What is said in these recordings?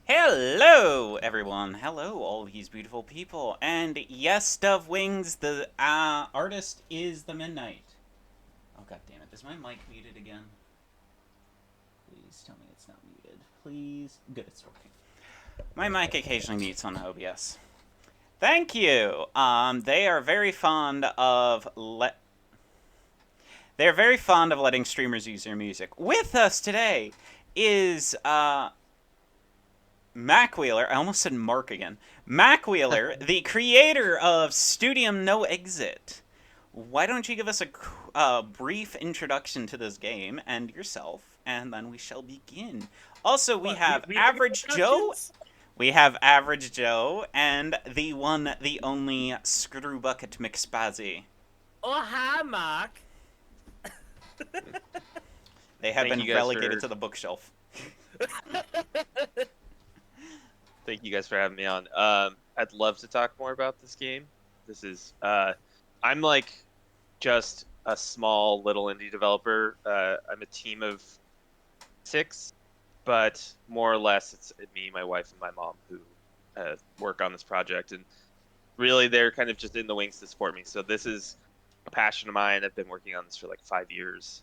Hello, everyone. Hello, all these beautiful people. And yes, Dove Wings, the artist is the Midnight. Oh, god damn it. Is my mic muted again? Please tell me it's not muted. Please. Good, it's working. My mic occasionally mutes on OBS. Thank you. They are very fond of They're very fond of letting streamers use their music. With us today is Mac Wheeler, I almost said Mark again. Mac Wheeler, the creator of Studium No Exit. Why don't you give us a brief introduction to this game and yourself, and then we shall begin. Also, we What, have we have Average Joe. introductions? We have Average Joe and the one, the only Screw Bucket McSpazzy. Oh, hi, Mark. They have Thank been you guys relegated for to the bookshelf. thank you guys for having me on. I'd love to talk more about this game. This is I'm like just a small little indie developer. I'm a team of 6, but more or less it's me, my wife, and my mom who work on this project, and really they're kind of just in the wings to support me. So this is a passion of mine. I've been working on this for like 5 years.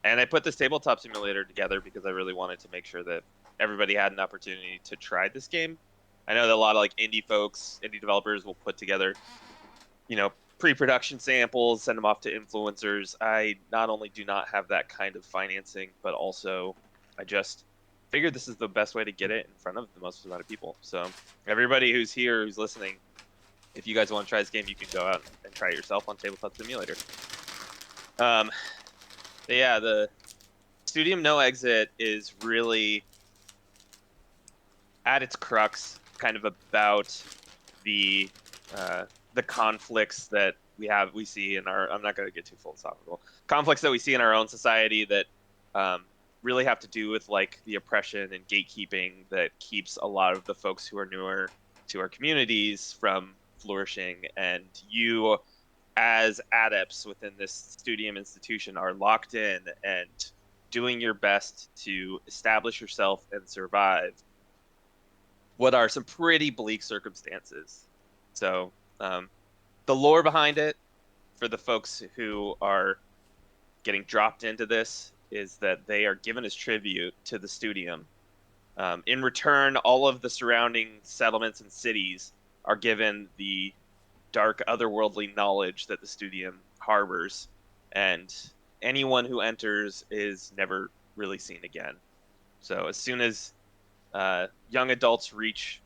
And I put this tabletop simulator together because I really wanted to make sure that everybody had an opportunity to try this game. I know that a lot of like indie developers will put together, pre-production samples, send them off to influencers. I not only do not have that kind of financing, but also I just figured this is the best way to get it in front of the most amount of people. So everybody who's here, who's listening, if you guys want to try this game, you can go out and try it yourself on Tabletop Simulator. Yeah, the Studium No Exit is really at its crux kind of about the the conflicts that we see in our. I'm not going to get too philosophical. Conflicts that we see in our own society that really have to do with like the oppression and gatekeeping that keeps a lot of the folks who are newer to our communities from flourishing. And you, as adepts within this studium institution, are locked in and doing your best to establish yourself and survive what are some pretty bleak circumstances. So, the lore behind it, for the folks who are getting dropped into this, is that they are given as tribute to the Studium. In return, all of the surrounding settlements and cities are given the dark, otherworldly knowledge that the Studium harbors, and anyone who enters is never really seen again. So as soon as young adults reach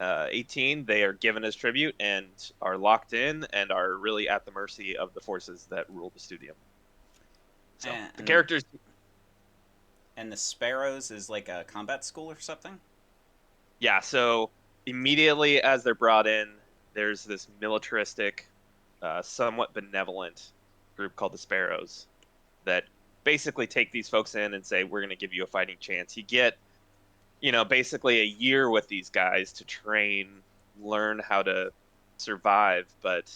18, they are given as tribute and are locked in and are really at the mercy of the forces that rule the Studium. So And, the characters. and the Sparrows is like a combat school or something? Yeah, so immediately as they're brought in, there's this militaristic, somewhat benevolent group called the Sparrows that basically take these folks in and say, we're going to give you a fighting chance. You get, basically a year with these guys to train, learn how to survive. But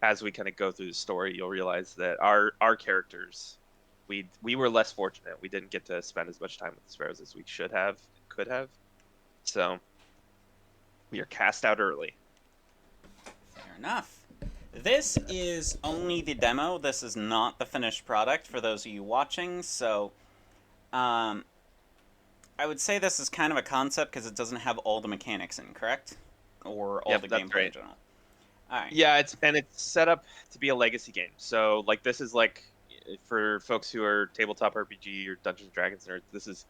as we kind of go through the story, you'll realize that our characters, we were less fortunate. We didn't get to spend as much time with the Sparrows as we should have, could have. So we are cast out early. Fair enough. This is only the demo. This is not the finished product for those of you watching. So, I would say this is kind of a concept because it doesn't have all the mechanics in, correct? Or all Yep, the that's gameplay in right. general. All right. Yeah, it's set up to be a legacy game. So like this is like for folks who are tabletop RPG or Dungeons and Dragons nerds, this is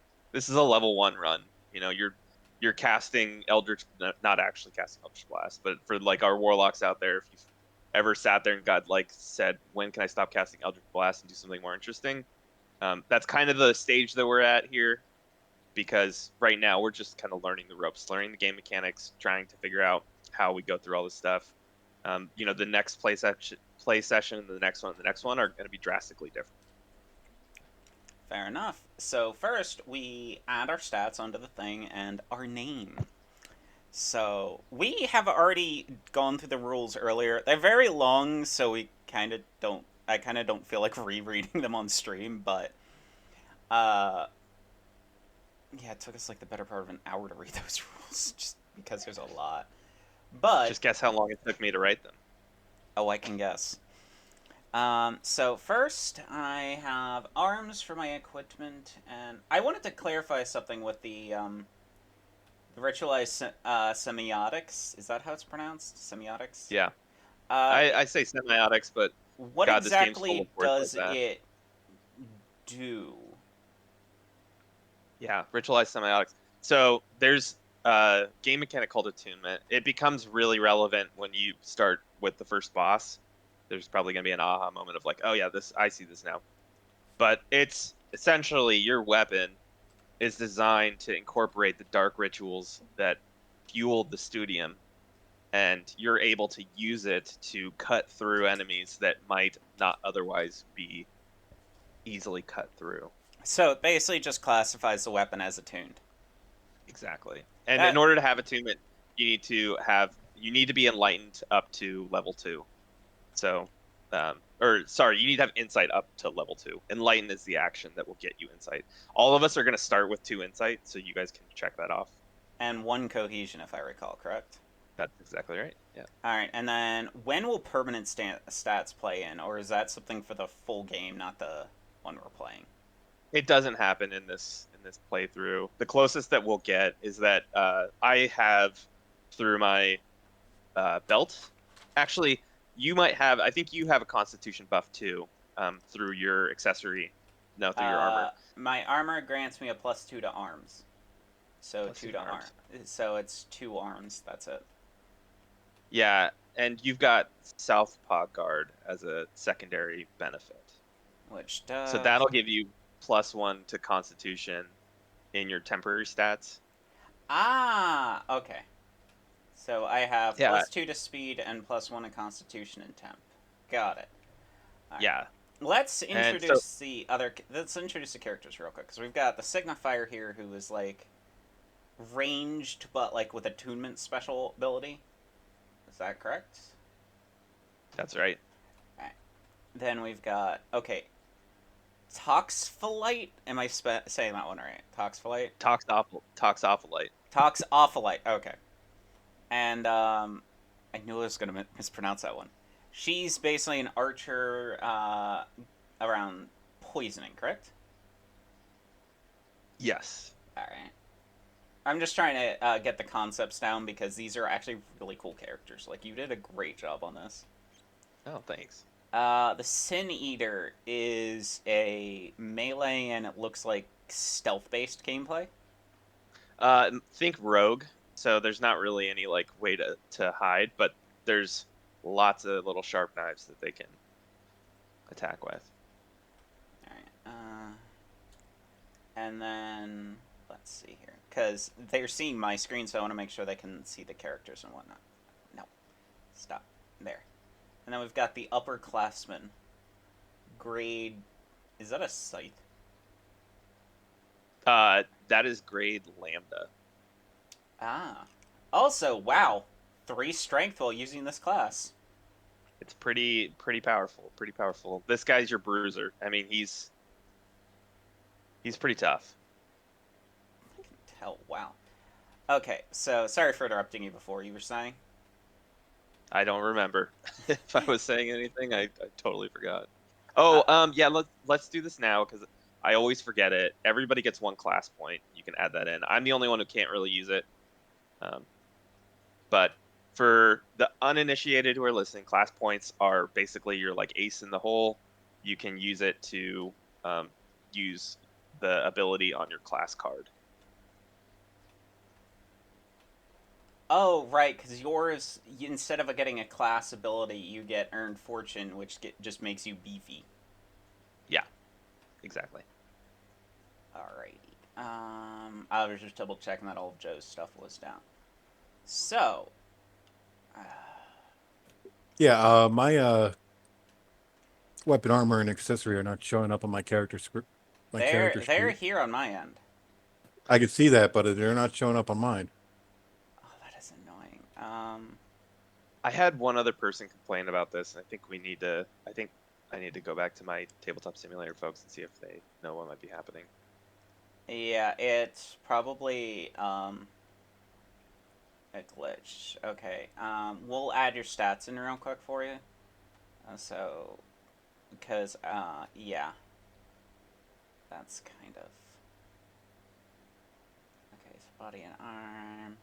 a level 1 run. You're casting Eldritch, not actually casting Eldritch Blast, but for like our warlocks out there, if you've ever sat there and got like said, when can I stop casting Eldritch Blast and do something more interesting? That's kind of the stage that we're at here, because right now we're just kind of learning the ropes, learning the game mechanics, trying to figure out how we go through all this stuff. The next play session, the next one, and the next one are going to be drastically different. Fair enough. So first, we add our stats onto the thing and our name. So we have already gone through the rules earlier. They're very long, so we kind of don't. I kind of don't feel like rereading them on stream, but uh, Yeah, it took us like the better part of an hour to read those rules, just because there's a lot. But Just guess how long it took me to write them. oh, I can guess. So first, I have arms for my equipment, and I wanted to clarify something with the ritualized semiotics. Is that how it's pronounced? Semiotics. Yeah, Uh, I say semiotics, but what God, this game's full of exactly words like does that. it do? Yeah, ritualized semiotics. So there's a game mechanic called attunement. It becomes really relevant when you start with the first boss. There's probably going to be an aha moment of like, oh yeah, this I see this now. But it's essentially your weapon is designed to incorporate the dark rituals that fueled the Studium, and you're able to use it to cut through enemies that might not otherwise be easily cut through. So it basically just classifies the weapon as attuned. Exactly. And in That order to have attunement, you need to be enlightened up to level 2. So, or sorry, you need to have insight up to level 2. Enlighten is the action that will get you insight. All of us are going to start with 2 insight, so you guys can check that off. and one cohesion, if I recall correct. That's exactly right. Yeah. All right, and then when will permanent stats play in, or is that something for the full game, not the one we're playing? It doesn't happen in this playthrough. The closest that we'll get is that I have through my belt. Actually, you might have. I think you have a Constitution buff too, through your accessory. No, through your armor. My armor grants me a +2 to arms, so Plus 2 2 to to arm. arms. So it's 2 arms. That's it. Yeah, and you've got Southpaw Guard as a secondary benefit. Which So does that'll give you +1 to Constitution in your temporary stats. okay. So I have Yeah, +2 to speed and +1 to Constitution and Temp. Got it. All right. yeah. Let's And so introduce the other. Let's introduce the characters real quick because we've got the Signifier here, who is like ranged, but like with attunement special ability. Is that correct? that's right. All right. Then we've got Toxpholite. Am I saying that one right? Toxpholite. Toxopholite. Toxopholite. Okay. And I knew I was gonna mispronounce that one. She's basically an archer around poisoning, correct? Yes. All right. I'm just trying to get the concepts down because these are actually really cool characters. Like you did a great job on this. Oh, thanks. The Sin Eater is a melee, and it looks like stealth-based gameplay. Think rogue. So there's not really any like way to hide, but there's lots of little sharp knives that they can attack with. All right. And then let's see here, because they're seeing my screen, so I want to make sure they can see the characters and whatnot. No, stop there. And then we've got the upperclassmen. Grade, is that a scythe? That is grade lambda. Ah. Also, wow, 3 strength while using this class. It's pretty powerful. Pretty powerful. This guy's your bruiser. I mean, he's pretty tough. I can tell. Wow. Okay, so sorry for interrupting you before. You were saying? I don't remember if I was saying anything. I totally forgot. Uh, Oh, yeah. Let's do this now because I always forget it. Everybody gets 1 class point. You can add that in. I'm the only one who can't really use it. But for the uninitiated who are listening, class points are basically your like ace in the hole. You can use it to use the ability on your class card. oh, right, because yours, instead of getting a class ability, you get Earned Fortune, which just makes you beefy. Yeah, exactly. Alrighty. I was just double checking that all of Joe's stuff was down. So, Yeah, my weapon armor and accessory are not showing up on my character script. My character they're sheet. here on my end. I can see that, but they're not showing up on mine. Oh, that is annoying. I had one other person complain about this, and I think we need to. I think I need to go back to my tabletop simulator folks and see if they know what might be happening. Yeah, it's probably a glitch. Okay. We'll add your stats in real quick for you. So, because yeah, that's kind of okay. So body and arm.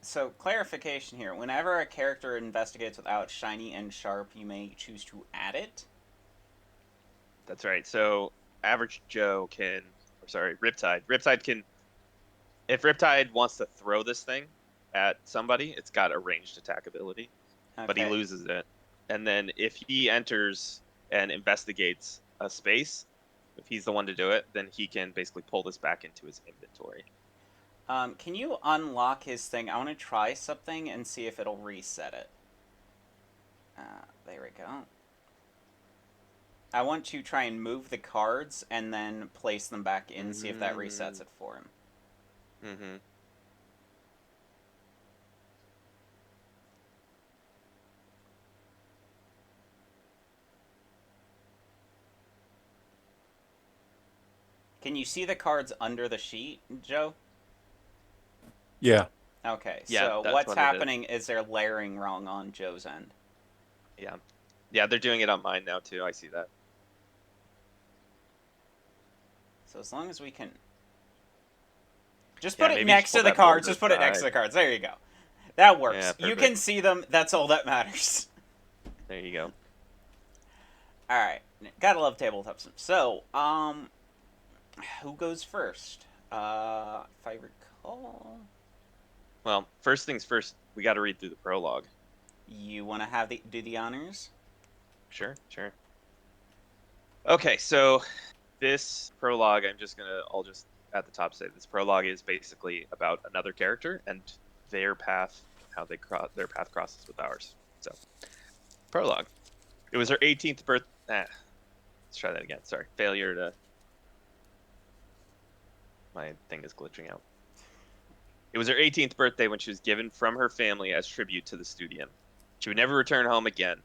So, clarification here. Whenever a character investigates without shiny and sharp, you may choose to add it. That's right. So average Joe can, or sorry, Riptide. Riptide can, if Riptide wants to throw this thing at somebody, it's got a ranged attack ability, but he Okay. loses it. And then if he enters and investigates a space, if he's the one to do it, then he can basically pull this back into his inventory. Can you unlock his thing? I want to try something and see if it'll reset it. There we go. I want to try and move the cards and then place them back in, see if that resets it for him. Mm-hmm. Can you see the cards under the sheet, Joe? Yeah. Okay, Yeah, so that's what's what it is. happening is they're layering wrong on Joe's end. Yeah. Yeah, they're doing it on mine now too. I see that. So as long as we can... Just Yeah, put it maybe next just pull to the that board cards. to Just the put it next to side. the cards. There you go. That works. Yeah, You perfect. can see them. That's all that matters. There you go. Alright. Gotta love tabletop sims. So, who goes first? If I recall... Well, first things first, we got to read through the prologue. You want to do the honors? Sure, sure. Okay, so this prologue, I'll just at the top say this prologue is basically about another character and their path, how their path crosses with ours. So, prologue. It was her 18th birth. Let's try that again. Sorry, failure to. My thing is glitching out. It was her 18th birthday when she was given from her family as tribute to the Studium. She would never return home again.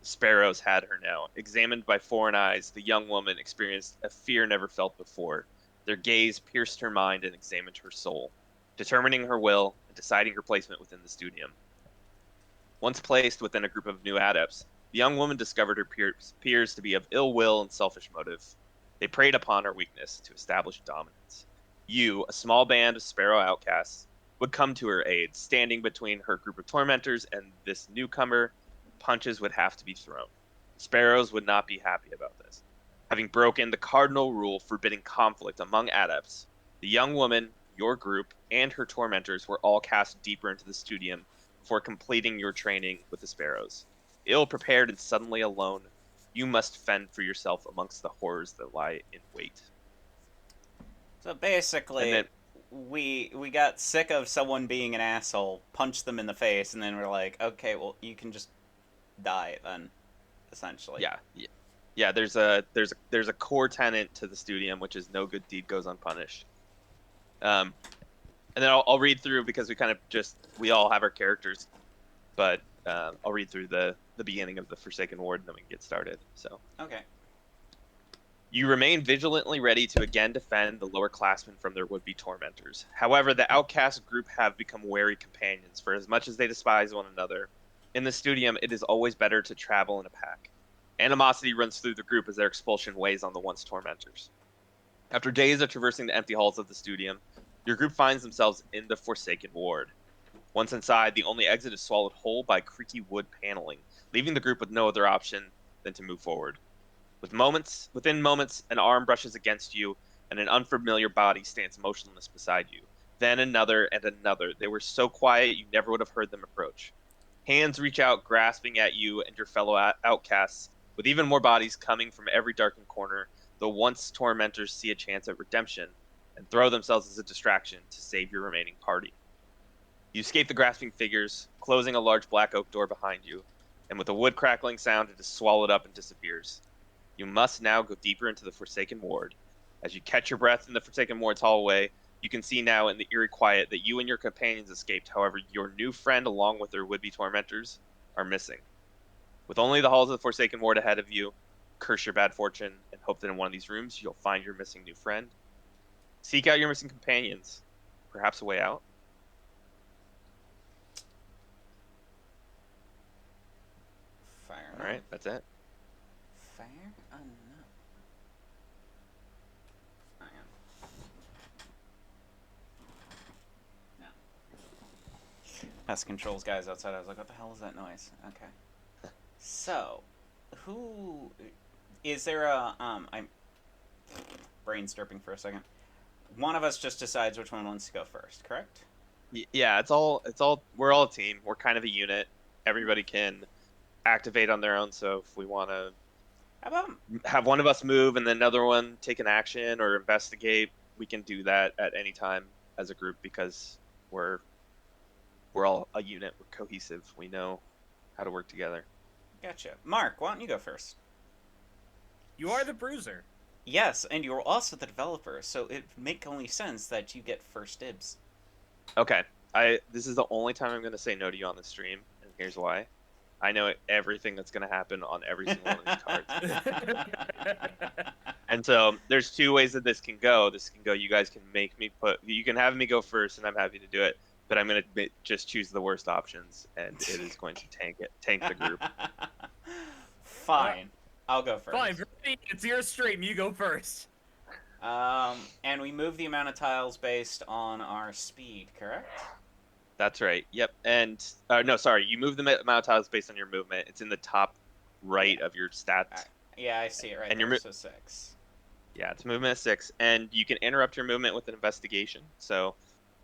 The sparrows had her now. Examined by foreign eyes, the young woman experienced a fear never felt before. Their gaze pierced her mind and examined her soul, determining her will and deciding her placement within the Studium. Once placed within a group of new adepts, the young woman discovered her peers to be of ill will and selfish motive. They preyed upon her weakness to establish dominance. You, a small band of sparrow outcasts, would come to her aid, standing between her group of tormentors and this newcomer. Punches would have to be thrown. Sparrows would not be happy about this. Having broken the cardinal rule forbidding conflict among adepts, the young woman, your group, and her tormentors were all cast deeper into the Studium before completing your training with the sparrows. Ill prepared and suddenly alone, you must fend for yourself amongst the horrors that lie in wait. So And basically, then, we got sick of someone being an asshole, punched them in the face, and then we're like, okay, well, you can just die then, essentially. yeah. There's a core tenet to the Studium, which is no good deed goes unpunished. Um, and then I'll read through because we all have our characters, but I'll read through the beginning of the Forsaken Ward, and then we can get started. So. Okay. You remain vigilantly ready to again defend the lower classmen from their would-be tormentors. However, the outcast group have become wary companions, for as much as they despise one another, in the Studium it is always better to travel in a pack. Animosity runs through the group as their expulsion weighs on the once tormentors. After days of traversing the empty halls of the Studium, your group finds themselves in the Forsaken Ward. Once inside, the only exit is swallowed whole by creaky wood paneling, leaving the group with no other option than to move forward. Within moments, an arm brushes against you, and an unfamiliar body stands motionless beside you. Then another and another. They were so quiet you never would have heard them approach. Hands reach out, grasping at you and your fellow outcasts. With even more bodies coming from every darkened corner, the once tormentors see a chance at redemption and throw themselves as a distraction to save your remaining party. You escape the grasping figures, closing a large black oak door behind you, and with a wood crackling sound, it is swallowed up and disappears. You must now go deeper into the Forsaken Ward. As you catch your breath in the Forsaken Ward's hallway, You can see now in the eerie quiet that you and your companions escaped. However, your new friend, along with their would-be tormentors, are missing. With only the halls of the Forsaken Ward ahead of you, curse your bad fortune and hope that in one of these rooms you'll find your missing new friend. Seek out your missing companions. Perhaps a way out. Fair All enough. right, that's it. Fair enough. Hang on. No. Pest controls guys outside. I was like, what the hell is that noise? Okay. So, who is there a I'm brainstorming for a second. One of us just decides which one wants to go first, correct? Yeah, it's all we're all a team. We're kind of a unit. Everybody can activate on their own, so if we want to How about have one of us move and then another one take an action or investigate, we can do that at any time as a group because we're we're all a unit. We're cohesive. We know how to work together. gotcha. Mark, why don't you go first? You are the bruiser. Yes, and you're also the developer, so it make only sense that you get first dibs. Okay. This is the only time I'm going to say no to you on the stream, and here's why. I know everything that's going to happen on every single one of these cards. And so there's two ways that this can go. This can go, you guys can make me you can have me go first, and I'm happy to do it. But I'm going to just choose the worst options, and it is going to tank the group. Fine. I'll go first. Fine, Brittany, it's your stream. You go first. And we move the amount of tiles based on our speed, correct? That's right. Yep. And no, sorry, you move the amount of tiles based on your movement. It's in the top right of your stats. Yeah, I see it right And there, so 6. Yeah, it's movement of 6, and you can interrupt your movement with an investigation. So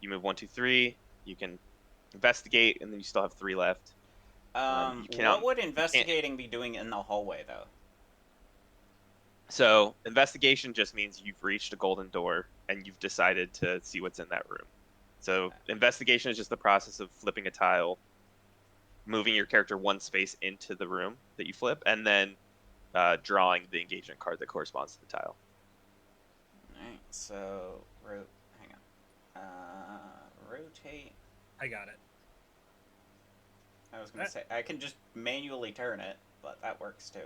you move 1, 2, 3. You can investigate, and then you still have 3 left. You cannot. What would investigating be doing in the hallway, though? So investigation just means you've reached a golden door and you've decided to see what's in that room. So investigation is just the process of flipping a tile, moving your character one space into the room that you flip, and then drawing the engagement card that corresponds to the tile. Alright, so hang on. Rotate. I got it. I was gonna say I can just manually turn it, but that works too.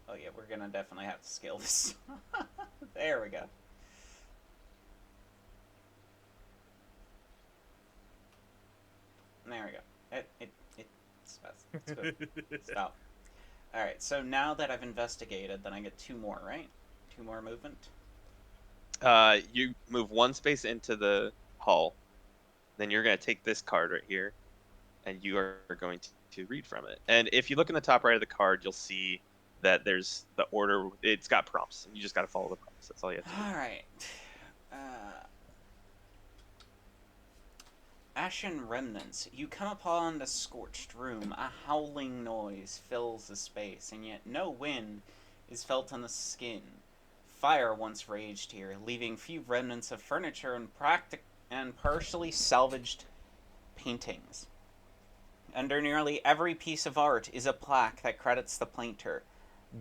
Oh yeah, we're gonna definitely have to scale this. There we go. There we go. It's good. Stop. Alright, so now that I've investigated, then I get 2 more, right? 2 more movement? You move one space into the hall, then you're going to take this card right here, and you are going to read from it. And if you look in the top right of the card, you'll see that there's the order. It's got prompts, and you just got to follow the prompts. That's all you have to do. Alright. Ashen remnants. You come upon the scorched room. A howling noise fills the space, and yet no wind is felt on the skin. Fire once raged here, leaving few remnants of furniture and partially salvaged paintings. Under nearly every piece of art is a plaque that credits the painter,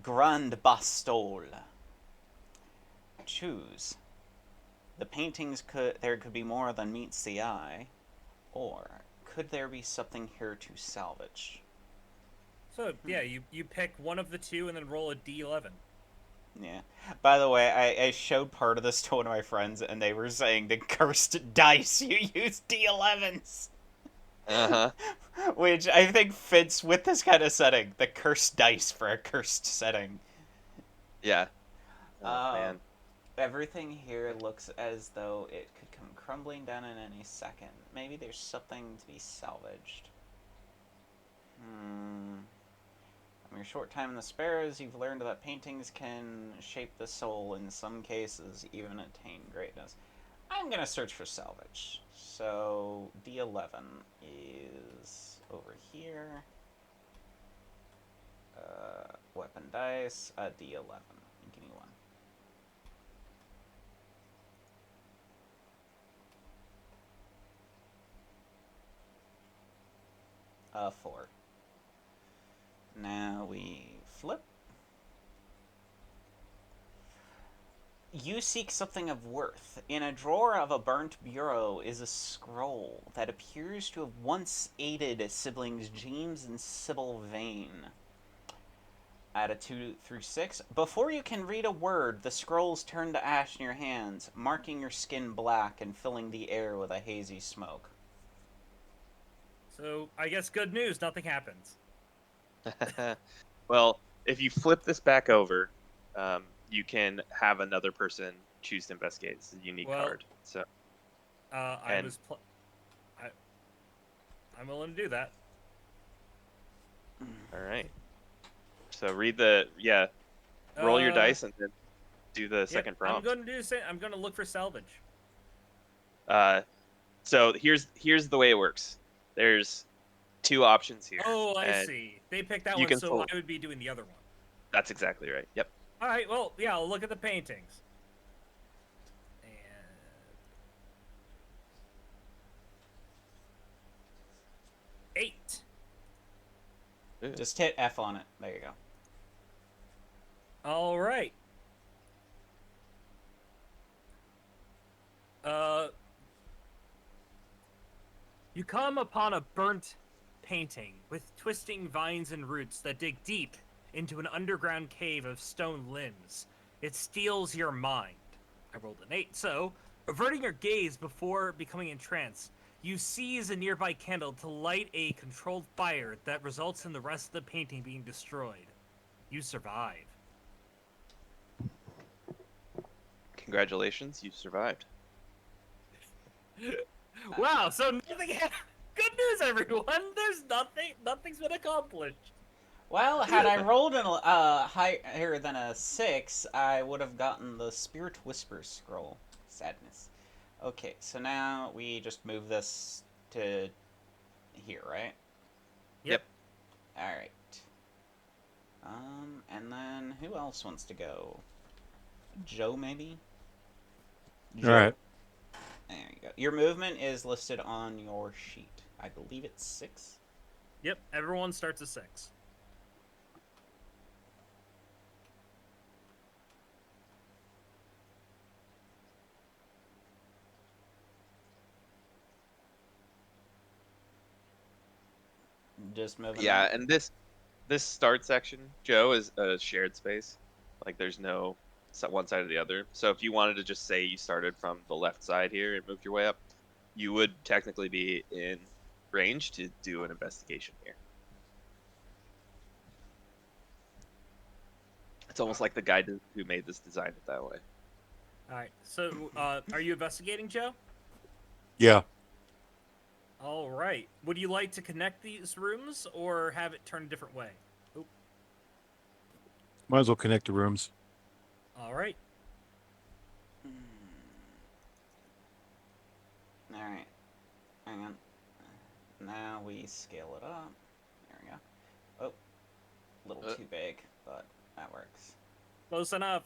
Grand Bastol. Choose. The paintings there could be more than meets the eye, or could there be something here to salvage? So yeah, you pick one of the two and then roll a d11. Yeah. By the way, I showed part of this to one of my friends, and they were saying the cursed dice you use D11s. Which I think fits with this kind of setting. The cursed dice for a cursed setting. Yeah. Oh, man. Everything here looks as though it could come crumbling down in any second. Maybe there's something to be salvaged. From your short time in the Sparrows, you've learned that paintings can shape the soul, in some cases even attain greatness. I'm gonna search for salvage. So D11 is over here. Weapon dice, D11. Give me one. Four. Now we flip. You seek something of worth. In a drawer of a burnt bureau is a scroll that appears to have once aided siblings James and Sybil Vane. At a 2 through 6. Before you can read a word, the scrolls turn to ash in your hands, marking your skin black and filling the air with a hazy smoke. So I guess good news, nothing happens. Well, if you flip this back over, you can have another person choose to investigate. It's a unique Well, card. So, And- I'm willing to do that. all right. So read the roll your dice and then do the second I'm prompt. going to do. I'm going to look for salvage. So here's the way it works. There's two options here. Oh, I and see. They picked that you one, can so select- I would be doing the other one. That's exactly right. Yep. All right. Well, yeah. I'll look at the paintings. And 8. Just hit F on it. There you go. All right. You come upon a burnt painting with twisting vines and roots that dig deep into an underground cave of stone limbs. It steals your mind. I rolled an 8, so, averting your gaze before becoming entranced, you seize a nearby candle to light a controlled fire that results in the rest of the painting being destroyed. You survive. Congratulations, you survived. Wow, so nothing good news, everyone. There's nothing's been accomplished. Well, had I rolled higher than a 6, I would have gotten the Spirit Whisper scroll. Sadness. Okay, so now we just move this to here, right? Yep. Alright. And then who else wants to go? Joe, maybe? All right. There you go. Your movement is listed on your sheet. I believe it's 6. Yep, everyone starts at 6. Just moving Yeah, on. and this start section, Joe, is a shared space. Like there's no one side or the other. So if you wanted to just say you started from the left side here and moved your way up, you would technically be in range to do an investigation here. It's almost like the guy who made this designed it that way. All right. So, are you investigating, Joe? Yeah. All right. Would you like to connect these rooms or have it turn a different way? Oop. Might as well connect the rooms. All right. Alright. Hang on. Now we scale it up. There we go. Oh. A little too big, but that works. Close enough.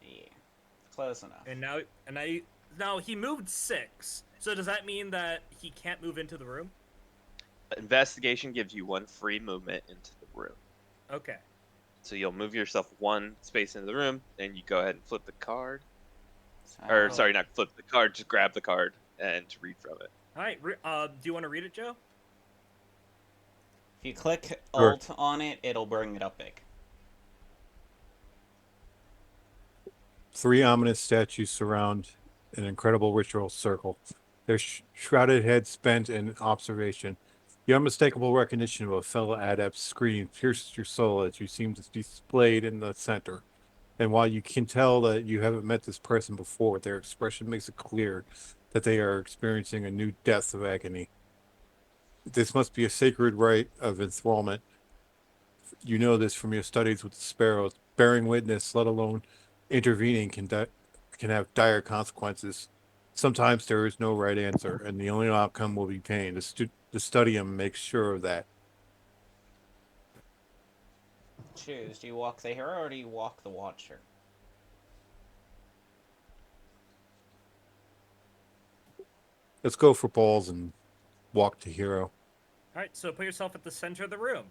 Yeah. Close enough. And now he moved 6. So does that mean that he can't move into the room? Investigation gives you 1 free movement into the room. Okay. So you'll move yourself 1 space into the room, and you go ahead and flip the card. So, Or sorry, not flip the card, just grab the card and read from it. All right. Do you want to read it, Joe? if you click Sure. Alt on it, it'll bring it up big. 3 ominous statues surround an incredible ritual circle. Their shrouded heads bent in observation. The unmistakable recognition of a fellow adept's scream pierces your soul as you seem to be displayed in the center. And while you can tell that you haven't met this person before, their expression makes it clear that they are experiencing a new depth of agony. This must be a sacred rite of enthrallment. You know this from your studies with the sparrows. Bearing witness, let alone intervening, can have dire consequences. Sometimes there is no right answer, and the only outcome will be pain. The Studium makes sure of that. Choose. Do you walk the hero or do you walk the watcher? Let's go for balls and walk to hero. All right. So put yourself at the center of the room.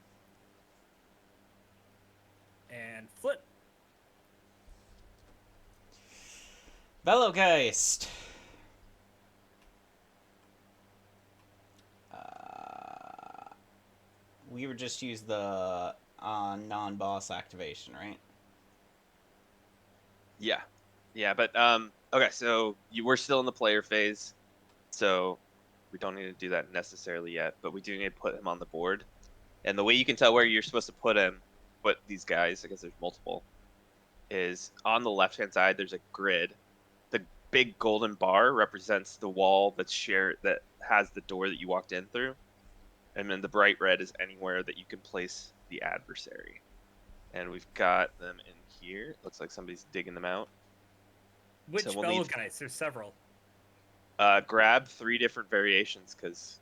And flip. Bellowgeist. Uh, we would just use the non-boss activation, right? Yeah, yeah, but okay, so we're still in the player phase, so we don't need to do that necessarily yet, but we do need to put him on the board. And the way you can tell where you're supposed to put these guys, I guess there's multiple, is on the left-hand side. There's a grid. The big golden bar represents the wall that has the door that you walked in through, and then the bright red is anywhere that you can place the adversary. And we've got them in here. Looks like somebody's digging them out. Which So we'll fellow need guys? There's several. grab 3 different variations because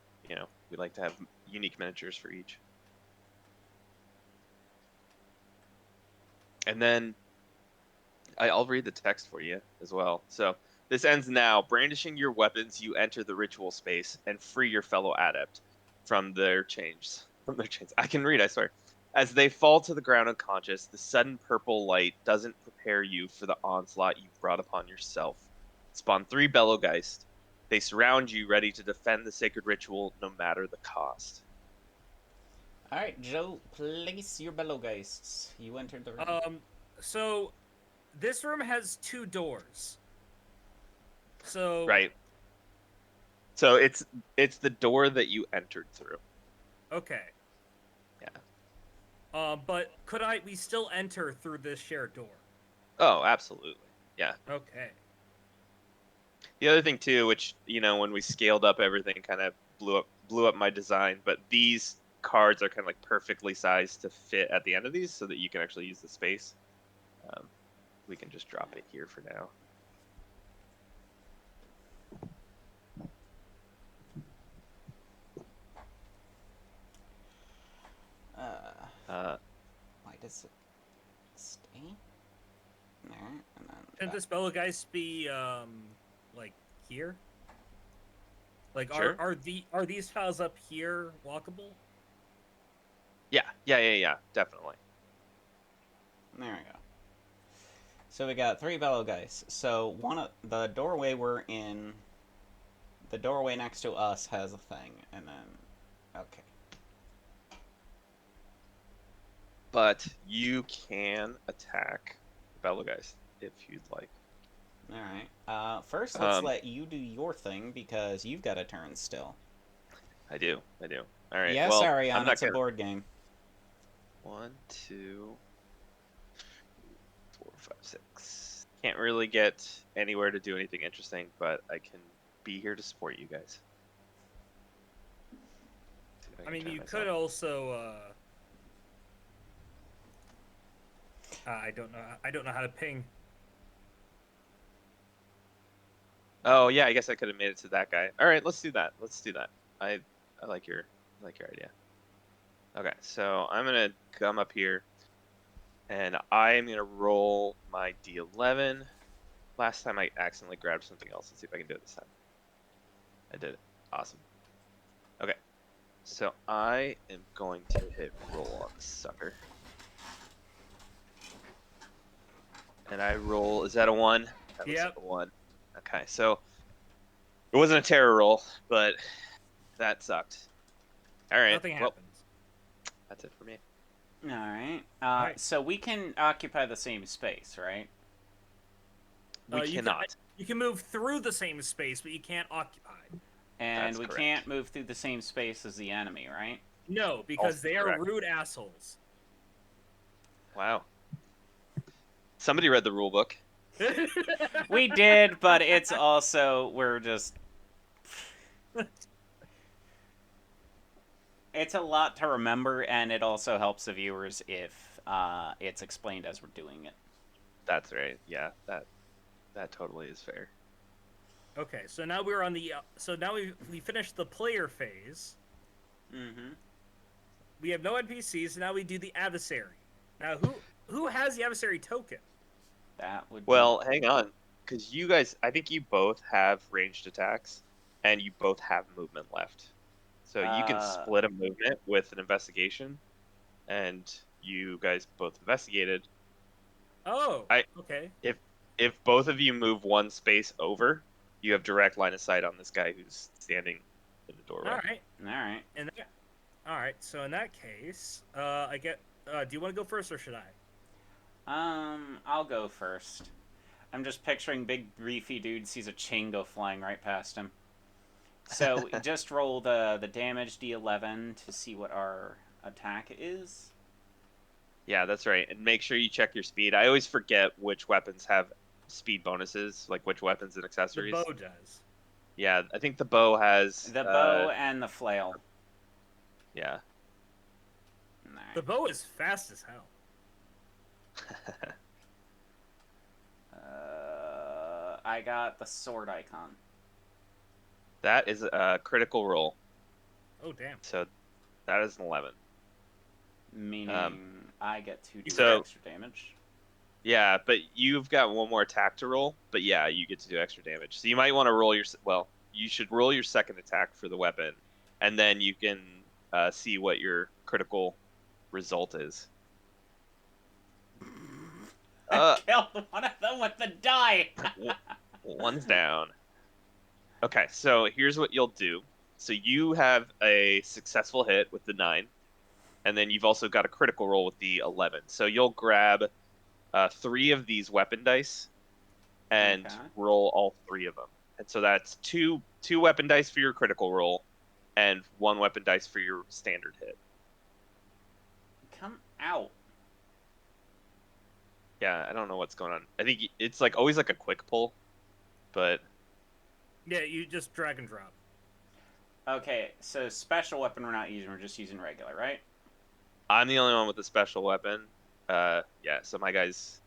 we like to have unique miniatures for each. And then I'll read the text for you as well. So this ends now. Brandishing your weapons, you enter the ritual space and free your fellow adept from their chains. I can read, I swear. As they fall to the ground unconscious, the sudden purple light doesn't prepare you for the onslaught you've brought upon yourself. Spawn 3 Bellowgeist. They surround you, ready to defend the sacred ritual no matter the cost. All right, Joe, place your Bellowgeists. You entered the room. So this room has 2 doors. So Right. So it's the door that you entered through. Okay. Yeah. But we still enter through this shared door? Oh, absolutely. Yeah. Okay. The other thing too, which when we scaled up everything, kind of blew up my design, but these cards are kind of like perfectly sized to fit at the end of these, so that you can actually use the space. We can just drop it here for now. Why does it stay there and then? Shouldn't this Bellowgeist be like here? Like Sure. are these tiles up here walkable? Yeah, definitely. There we go. So we got 3 Bellowgeists. So the doorway we're in, the doorway next to us has a thing, and then okay. But you can attack Bellowgeist if you'd like. All right. First, let's let you do your thing because you've got a turn still. I do. All right. Yes, well, Ariana, it's a board game. 1, 2, 4, 5, 6. Can't really get anywhere to do anything interesting, but I can be here to support you guys. I mean, you could also. I don't know how to ping. Oh yeah, I guess I could have made it to that guy. All right, let's do that. I like your idea. Okay, so I'm gonna come up here, and I'm gonna roll my D11. Last time I accidentally grabbed something else. Let's see if I can do it this time. I did it. Awesome. Okay, so I am going to hit roll on this sucker, and I roll. Is that a 1? That was a 1. Okay, so it wasn't a terror roll, but that sucked. All right. Nothing happens. That's it for me. All right. Right. So we can occupy the same space, right? We cannot. You can move through the same space, but you can't occupy. And That's we correct. can't move through the same space as the enemy, right? No, because Also they are correct. rude assholes. Wow. Somebody read the rule book. We did, but it's also we're just. It's a lot to remember, and it also helps the viewers if it's explained as we're doing it. That's right. Yeah, that totally is fair. Okay, so now we're on the. So now we finished the player phase. Mm-hmm. We have no NPCs. So now we do the adversary. Now who has the adversary token? That would. Well, hang on, because you guys, I think you both have ranged attacks, and you both have movement left. So you can split a movement with an investigation, and you guys both investigated. Oh, okay. if both of you move one space over, you have direct line of sight on this guy who's standing in the doorway. All right. All right. All right. So in that case, I get. Do you want to go first or should I? I'll go first. I'm just picturing big beefy dude sees a chain go flying right past him. So just roll the damage d11 to see what our attack is. Yeah, that's right. And make sure you check your speed. I always forget which weapons have speed bonuses, like which weapons and The accessories. bow does. Yeah, I think the bow has The bow and the flail. Yeah. Alright. The bow is fast as hell. I got the sword icon. That is a critical roll. Oh damn. So that is an 11. Meaning I get 2d So- extra damage. Yeah, but you've got one more attack to roll. But yeah, you get to do extra damage. So you might want to roll your you should roll your second attack for the weapon, and then you can see what your critical result is. I killed one of them with the die. One's down. Okay, so here's what you'll do. So you have a successful hit with the 9, and then you've also got a critical roll with the 11. So you'll grab 3 of these weapon dice and Okay. roll all 3 of them. And so that's two weapon dice for your critical roll and 1 weapon dice for your standard hit. Come out. Yeah, I don't know what's going on. I think it's like always like a quick pull, but Yeah, you just drag and drop. Okay, so special weapon we're not using, we're just using regular, right? I'm the only one with a special weapon. Yeah, so my guy's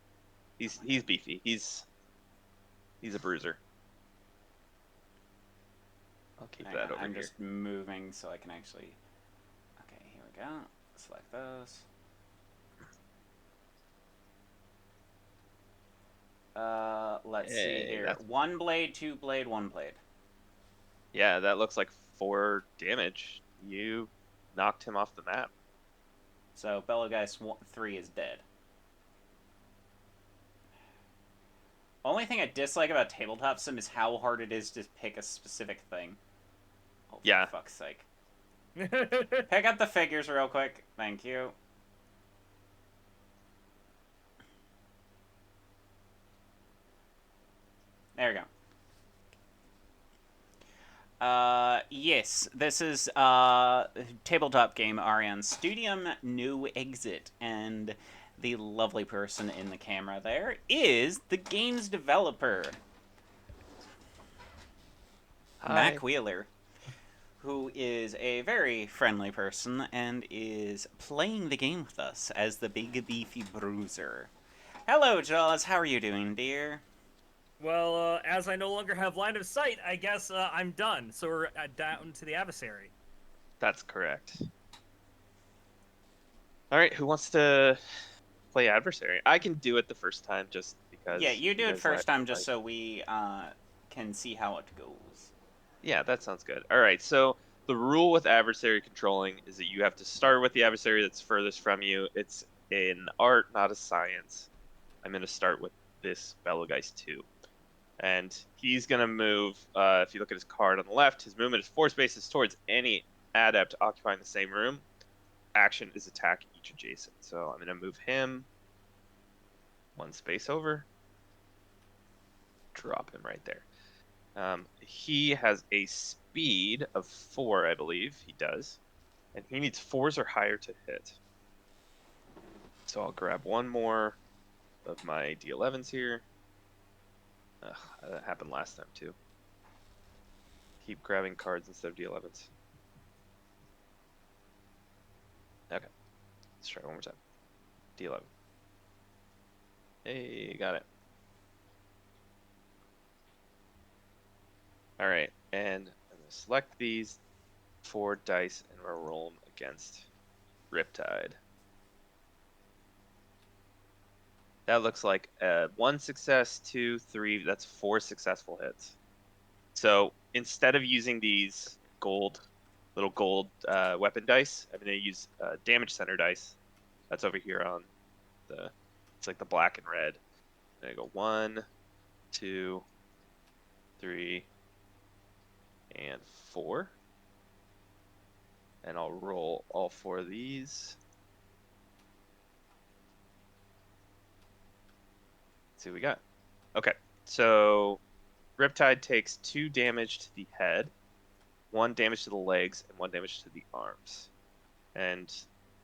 he's beefy. He's a bruiser. I'll keep Hang that on, over I'm here. just moving so I can actually... Okay, here we go. Select those. Let's see Hey, here. that's- 1 blade, 2 blade, 1 blade. Yeah, that looks like 4 damage. You knocked him off the map. So Bellageist 3 is dead. Only thing I dislike about tabletop sim is how hard it is to pick a specific thing. Oh, for Yeah. fuck's sake. Pick up the figures real quick. Thank you. There we go. Yes, this is tabletop game Ariane Studium No Exit, and the lovely person in the camera there is the game's developer, Mac Wheeler, who is a very friendly person and is playing the game with us as the big beefy bruiser. Hello, Jaws. How are you doing, dear? Well, as I no longer have line of sight, I guess I'm done. So we're down to the adversary. That's correct. All right, who wants to play adversary? I can do it the first time just because. Yeah, you do it guys first like- time just so we can see how it goes. Yeah, that sounds good. All right, so the rule with adversary controlling is that you have to start with the adversary that's furthest from you. It's an art, not a science. I'm going to start with this Bellageist 2. And he's going to move, if you look at his card on the left, his movement is 4 spaces towards any adept occupying the same room. Action is attack each adjacent. So I'm going to move him 1 space over. Drop him right there. He has a speed of 4, I believe. He does. And he needs 4s or higher to hit. So I'll grab 1 more of my D11s here. That happened last time too. Keep grabbing cards instead of D11s. Okay. Let's try one more time. D11. Hey, got it. Alright, and I'm going to select these 4 dice and we'll roll them against Riptide. That looks like 1 success, 2, 3, that's 4 successful hits. So instead of using these little gold weapon dice, I'm going to use damage center dice. That's over here on it's like the black and red. I'm going to go 1, 2, 3, and 4. And I'll roll all 4 of these. Let's see what we got. Okay, so Riptide takes 2 damage to the head, 1 damage to the legs, and 1 damage to the arms. And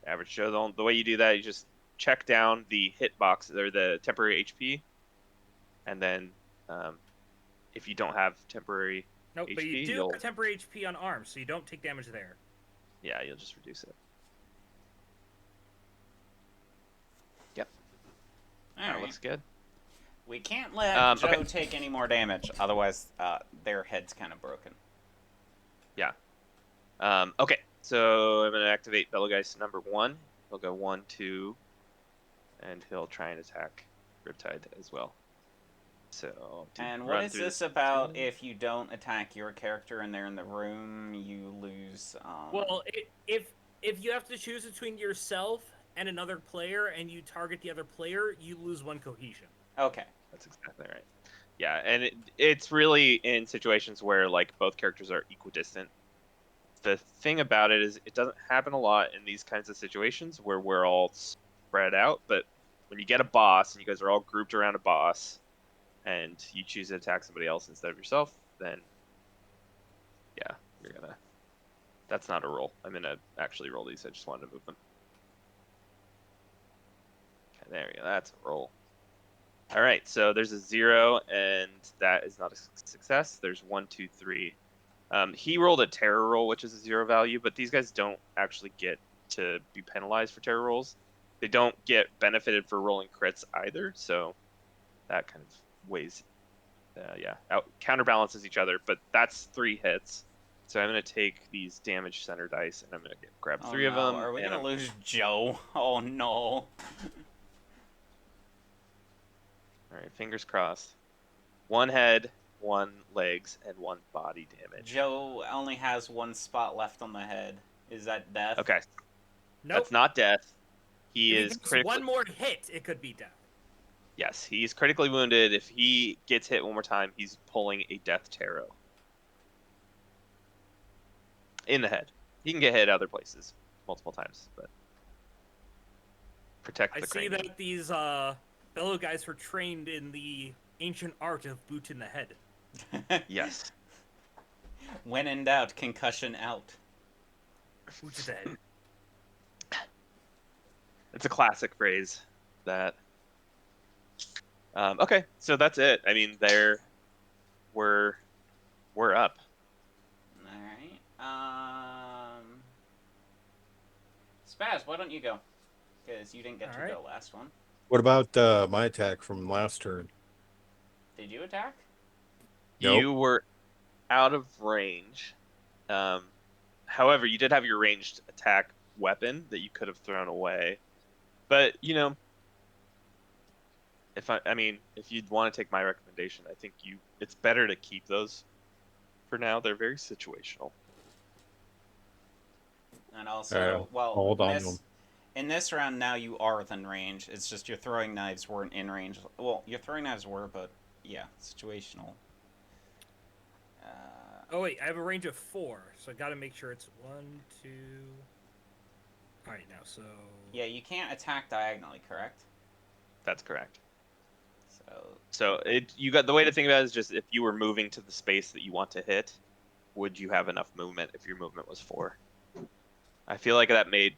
average Joe, the way you do that, you just check down the hit box or the temporary HP, and then if you don't have temporary Nope, but you HP, do have temporary HP on arms, so you don't take damage there. yeah, you'll just reduce it. Yep, All that right. looks good. We can't let Joe okay. take any more damage, otherwise their head's kind of broken. Yeah. Okay, so I'm gonna activate Betelgeuse number 1. He'll go 1, 2, and he'll try and attack Riptide as well. So. And what is this about? If you don't attack your character and they're in the room, you lose. Well, if you have to choose between yourself and another player, and you target the other player, you lose 1 cohesion. Okay. That's exactly right. Yeah, and it's really in situations where like both characters are equidistant. The thing about it is it doesn't happen a lot in these kinds of situations where we're all spread out, but when you get a boss and you guys are all grouped around a boss and you choose to attack somebody else instead of yourself, then yeah, you're gonna... That's not a roll. I'm gonna actually roll these. I just wanted to move them. Okay, there we go. That's a roll. All right, so there's a 0, and that is not a success. There's 1, 2, 3. He rolled a terror roll, which is a 0 value, but these guys don't actually get to be penalized for terror rolls. They don't get benefited for rolling crits either, so that kind of weighs, counterbalances each other. But that's 3 hits. So I'm going to take these damage center dice, and I'm going to grab 3 of them. Are we going to lose Joe? Oh, no. All right, fingers crossed. 1 head, 1 legs, and 1 body damage. Joe only has 1 spot left on the head. Is that death? Okay. Nope. That's not death. He if is he takes critically... 1 more hit, it could be death. Yes, he's critically wounded. If he gets hit 1 more time, he's pulling a death tarot. In the head. He can get hit other places multiple times, but protect the cranium. I see that these fellow guys were trained in the ancient art of boot in the head. Yes. When in doubt, concussion out. Boot to the head. It's a classic phrase that... okay, so that's it. I mean, we're up. Alright. Spaz, why don't you go? Because you didn't get to go last one. What about my attack from last turn? Did you attack? Nope. You were out of range. However, you did have your ranged attack weapon that you could have thrown away. But, you know, if you'd want to take my recommendation, I think it's better to keep those for now. They're very situational. And also, hold on to them. In this round now you are within range. It's just your throwing knives weren't in range. Well, your throwing knives were, but yeah, situational. Oh wait, I have a range of 4, so I gotta make sure it's 1, 2... Alright, now, so... Yeah, you can't attack diagonally, correct? That's correct. So you got the way to think about it is just if you were moving to the space that you want to hit, would you have enough movement if your movement was 4? I feel like that made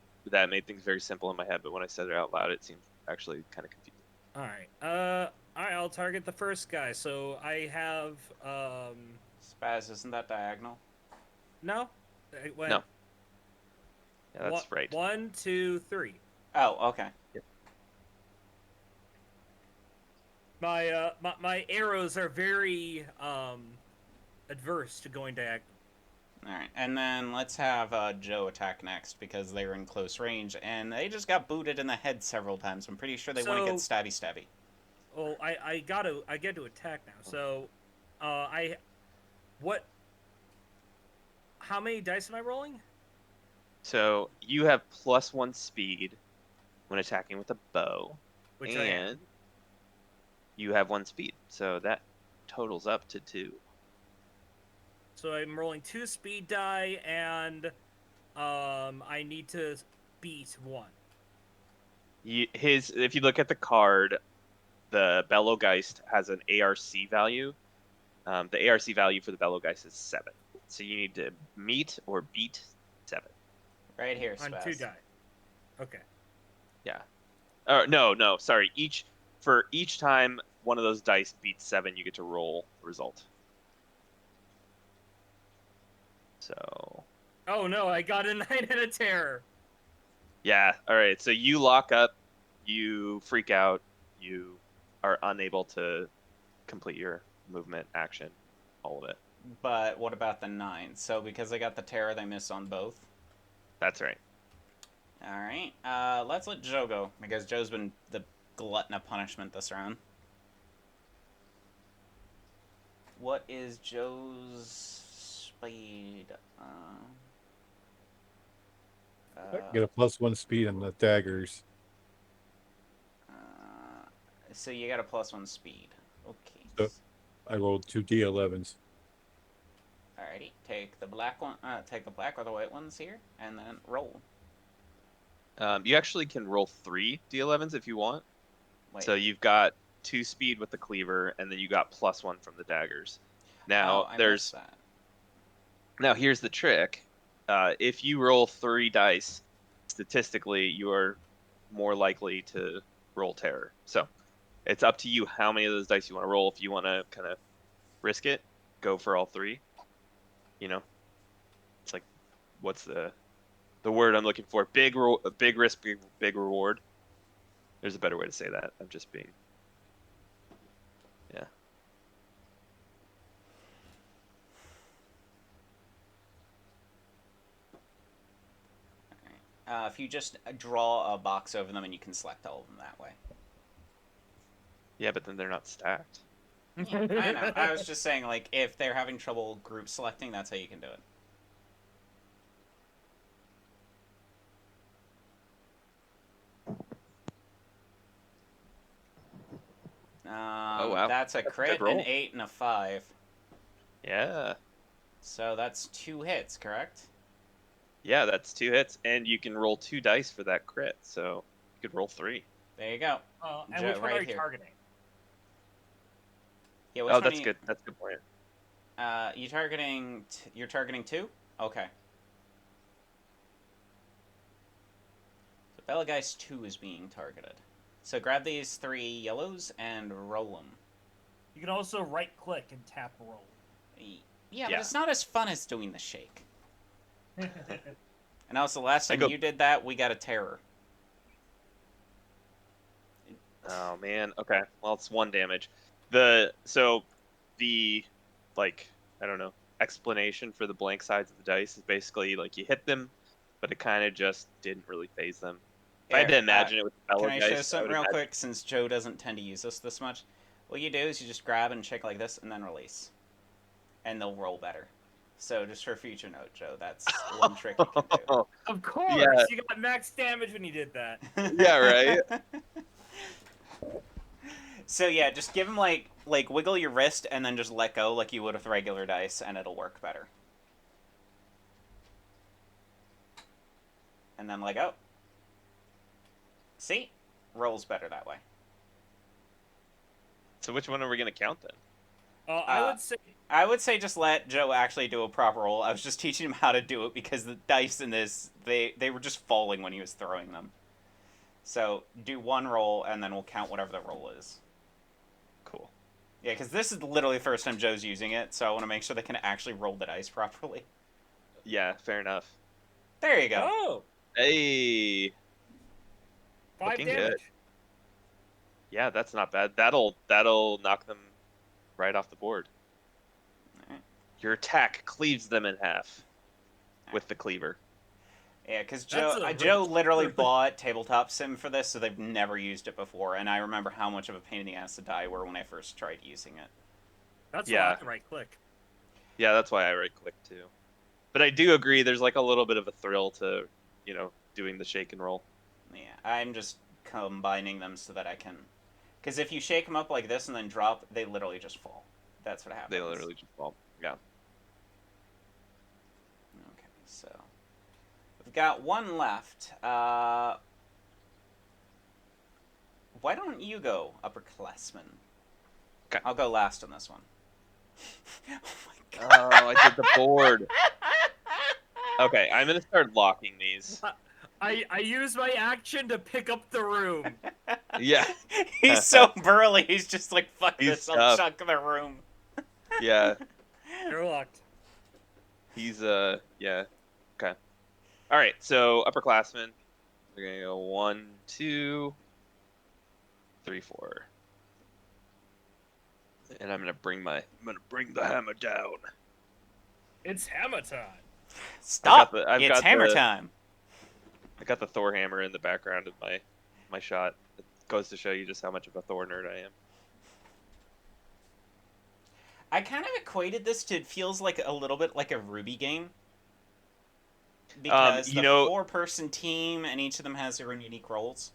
things very simple in my head, but when I said it out loud, it seemed actually kind of confusing. Alright, I'll target the first guy. So I have, Spaz, isn't that diagonal? No. No. Yeah, that's right. 1, 2, 3. Oh, okay. Yep. My arrows are very adverse to going diagonal. Alright, and then let's have Joe attack next, because they were in close range, and they just got booted in the head several times. I'm pretty sure they want to get stabby. Well, I get to attack now. So, how many dice am I rolling? So you have +1 speed when attacking with a bow, Which I am. you have 1 speed. So that totals up to 2. So I'm rolling 2 speed die, and I need to beat 1. If you look at the card, the Bellowgeist has an ARC value. The ARC value for the Bellowgeist is 7. So you need to meet or beat 7. Right here, On Spaz. 2 die. Okay. Yeah. No, sorry. Each time one of those dice beats 7, you get to roll the result. So Oh no, I got a 9 and a terror. yeah, all right. So you lock up, you freak out, you are unable to complete your movement action, all of it. But what about the 9? So because I got the terror, they miss on both. That's right. Alright, let's let Joe go, because Joe's been the glutton of punishment this round. What is Joe's speed? Get a +1 speed on the daggers. So you got a +1 speed. Okay. So I rolled 2 D11s. Alrighty, take the black one. Take the black or the white ones here, and then roll. You actually can roll 3 D11s if you want. Wait. So you've got 2 speed with the cleaver, and then you got +1 from the daggers. Now I missed that. Now here's the trick. If you roll 3 dice, statistically you are more likely to roll terror. So it's up to you how many of those dice you want to roll. If you want to kind of risk it, go for all 3. You know, it's like, what's the word I'm looking for? Big risk, big reward. There's a better way to say that. I'm just being, yeah. If you just draw a box over them, and you can select all of them that way. Yeah, but then they're not stacked. Yeah, I know. I was just saying, like, if they're having trouble group selecting, that's how you can do it. Oh, wow. That's a That's a crit, good roll. an 8, and a 5. Yeah. So that's 2 hits, correct? Yeah, that's 2 hits, and you can roll 2 dice for that crit, so you could roll 3. There you go. And which one right are you here. targeting? Yeah, which Oh, one that's are you, good. That's a good point. You targeting? You're targeting 2? Okay. So Bellaggeist 2 is being targeted. So grab these 3 yellows and roll them. You can also right click and tap roll. Yeah, but Yeah. it's not as fun as doing the shake. And also, last I time go- you did that, we got a terror. Oh man. Okay. Well, it's 1 damage. So the like, I don't know, explanation for the blank sides of the dice is basically like you hit them, but it kind of just didn't really phase them. If I had to imagine it with the Can I show Bellowgeist, I something would real imagine. quick, since Joe doesn't tend to use this much? What you do is you just grab and shake like this, and then release. And they'll roll better. So just for future note, Joe, that's one trick you can do. Of course, Yeah. you got max damage when you did that. Yeah, right. So yeah, just give him like wiggle your wrist and then just let go like you would with regular dice, and it'll work better. And then let go. See? Rolls better that way. So which one are we gonna count then? I would say just let Joe actually do a proper roll. I was just teaching him how to do it because the dice in this, they were just falling when he was throwing them. So do 1 roll, and then we'll count whatever the roll is. Cool. Yeah, because this is literally the first time Joe's using it, so I want to make sure they can actually roll the dice properly. Yeah, fair enough. There you go. Oh, Hey. 5 Looking damage. good. Yeah, that's not bad. That'll knock them right off the board. Alright. Your attack cleaves them in half with the cleaver. Yeah, because That's Joe a- literally bought Tabletop Sim for this, so they've never used it before, and I remember how much of a pain in the ass the die were when I first tried using it. That's Yeah. why I right click. Yeah, that's why I right click too. But I do agree there's like a little bit of a thrill to, doing the shake and roll. Yeah, I'm just combining them so that I can... Because if you shake them up like this and then drop, they literally just fall. That's what happens. They literally just fall. Yeah. Okay, so we've got one left. Why don't you go, upperclassman? 'Kay. I'll go last on this one. Oh my god. Oh, I did the board. Okay, I'm gonna start locking these. I use my action to pick up the room. Yeah. He's so burly, he's just like, fuck He's this, I'll tough. chuck the room. Yeah. You're locked. He's yeah. Okay. All right. So upperclassmen. We're gonna go 1, 2, 3, 4. And I'm gonna bring the hammer down. It's hammer time. Stop! I've It's got hammer the- time. I got the Thor hammer in the background of my shot. It goes to show you just how much of a Thor nerd I am. I kind of equated this to, it feels like a little bit like a Ruby game. Because you the know- 4-person team, and each of them has their own unique roles.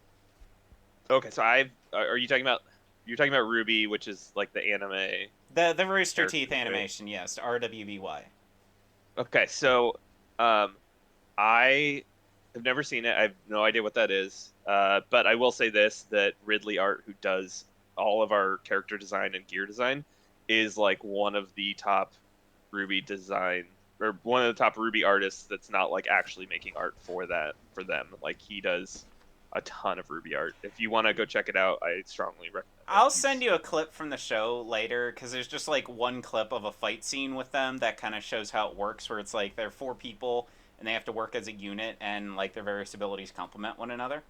Okay, so are you talking about Ruby, which is like the anime? The Rooster Character, Teeth right? animation, yes, RWBY. Okay, so I have never seen it. I have no idea what that is. But I will say this, that Ridley Art, who does all of our character design and gear design, is like one of the top Ruby design, or one of the top Ruby artists that's not like actually making art for them. Like, he does a ton of Ruby art. If you want to go check it out, I strongly recommend it. I'll send you a clip from the show later, because there's just like one clip of a fight scene with them that kind of shows how it works, where it's like they're 4 people and they have to work as a unit, and like their various abilities complement one another.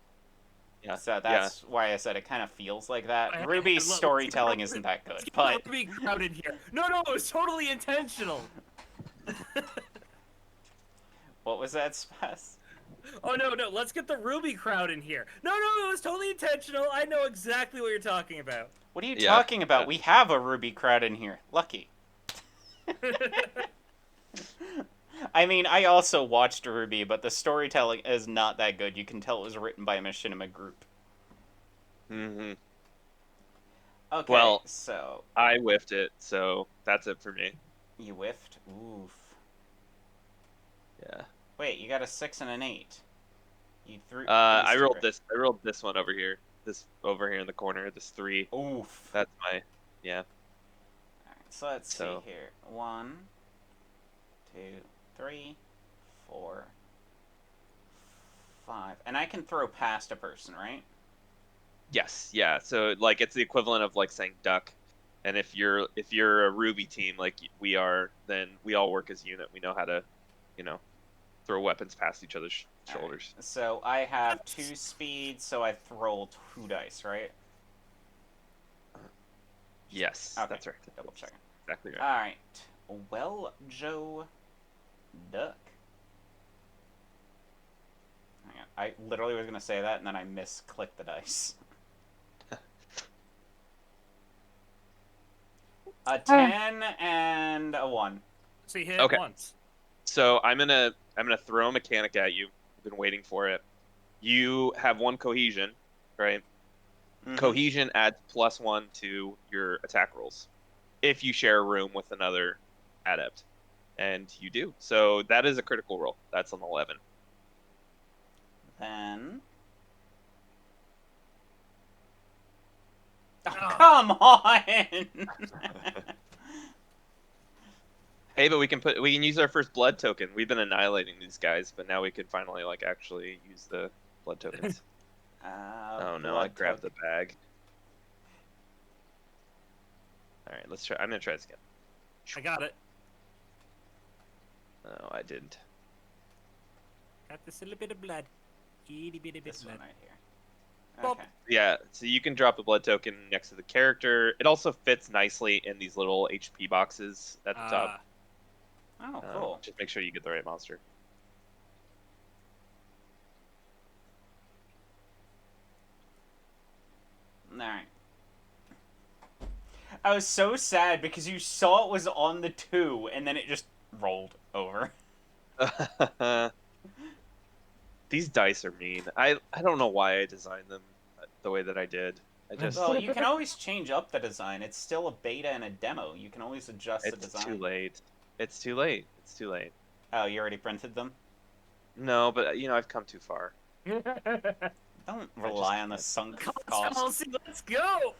Yeah. So that's why I said it kind of feels like that. Hey, Ruby's look, storytelling isn't that Let's good, get but the Ruby crowd in here. No, it was totally intentional. what was that, Spaz? Oh no, let's get the Ruby crowd in here. No, it was totally intentional. I know exactly what you're talking about. What are you Yeah, talking about? yeah. We have a Ruby crowd in here. Lucky. I mean, I also watched Ruby, but the storytelling is not that good. You can tell it was written by a machinima group. Mm-hmm. Okay, Well, so I whiffed it, so that's it for me. you whiffed. Oof. Yeah. Wait, you got a 6 and an 8. You threw. I these rolled two- this. I rolled this one over here. This over here in the corner. This 3. Oof. That's my. Yeah. Alright, so let's So- see here. 1, 2, 3, 4, 5. And I can throw past a person, right? Yes. Yeah. So like it's the equivalent of like saying duck, and if you're a Ruby team like we are, then we all work as a unit. We know how to, throw weapons past each other's shoulders. So I have 2 speed, so I roll 2 dice, right? Yes. Okay, That's right. double checking. Exactly right. Alright. Well, Joe Duck. Hang on. I literally was going to say that, and then I misclicked the dice. A 10 and a 1. So you hit Okay. it once. So I'm gonna throw a mechanic at you. I've been waiting for it. You have 1 cohesion, right? Mhm. Cohesion adds +1 to your attack rolls if you share a room with another adept, and you do. So that is a critical roll. That's an 11. Then. Oh, Oh. come on! Hey, but we can use our first blood token. We've been annihilating these guys, but now we can finally like actually use the blood tokens. Oh no, I blood grabbed token. the bag. All right, let's try. I'm gonna try this again. I got it. No, I didn't. Got this little bit of blood. Itty bitty bit This of one blood. right here. Bop. Okay. Yeah, so you can drop a blood token next to the character. It also fits nicely in these little HP boxes at the top. Oh, cool. Just make sure you get the right monster. Alright. I was so sad because you saw it was on the 2, and then it just rolled over. These dice are mean. I don't know why I designed them the way that I did. I just Well, you can always change up the design. It's still a beta and a demo. You can always adjust the it's design. too late. It's too late. It's too late. Oh, you already printed them? No, but I've come too far. Don't rely on the can't. sunk Cost cost. fallacy, let's go!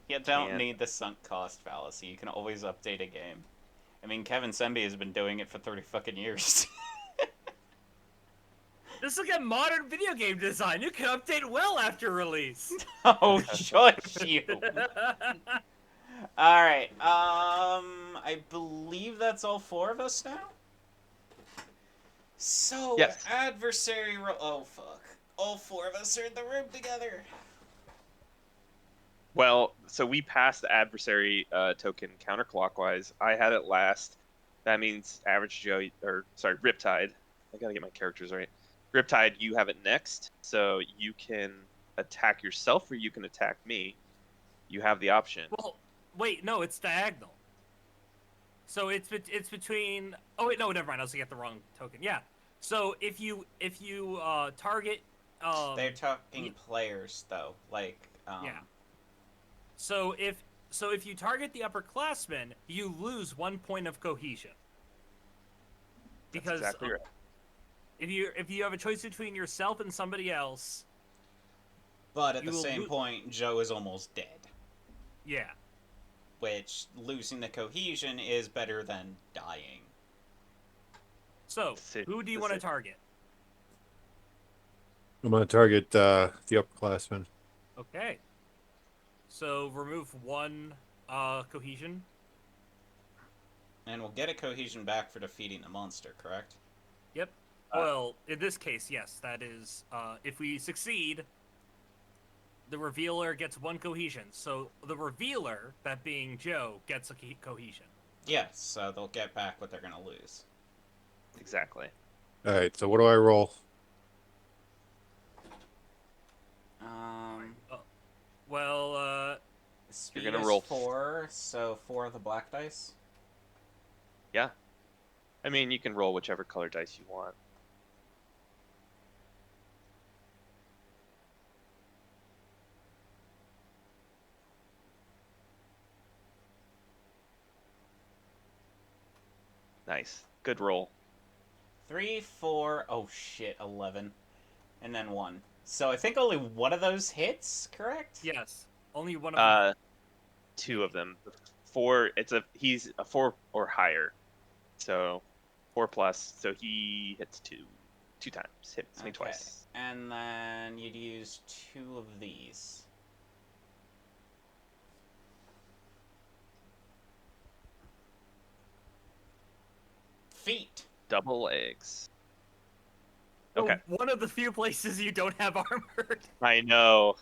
You don't Can't. need the sunk cost fallacy. You can always update a game. I mean, Kevin Sembe has been doing it for 30 fucking years. Just look at modern video game design. You can update well after release. Oh, shush you. Alright, I believe that's all four of us now? So, Yes. adversary oh, fuck. All four of us are in the room together. Well, so we passed the adversary token counterclockwise. I had it last. That means average Joe, or sorry, Riptide. I gotta get my characters right. Riptide, you have it next, so you can attack yourself or you can attack me. You have the option. Well, wait, no, it's diagonal. So it's between. Oh wait, no, never mind. I was looking at the wrong token. Yeah. So if you target. They're talking players, though. Like, Yeah. So if you target the upperclassmen, you lose 1 point of cohesion. That's Because exactly right. if you have a choice between yourself and somebody else, But at you the will same point, Joe is almost dead. yeah. Which, losing the cohesion is better than dying. So who do you want to Decision. target? I'm going to target the upperclassmen. Okay. So remove 1 cohesion. And we'll get a cohesion back for defeating the monster, correct? Yep. Well, in this case, yes. That is, if we succeed, the revealer gets 1 cohesion. So the revealer, that being Joe, gets a cohesion. Yes, so they'll get back what they're gonna lose. Exactly. All right, so what do I roll? Well, Speed You're gonna is roll 4, so 4 of the black dice. Yeah. I mean, you can roll whichever color dice you want. Nice. Good roll. 3, 4, oh shit, 11. And then 1. So I think only one of those hits, correct? yes. Only one of them. 2 of them. 4. He's a 4 or higher. So 4 plus. So he hits 2 times. Hits me twice. And then you'd use 2 of these. Feet. Double eggs. Oh, Okay. one of the few places you don't have armored. I know.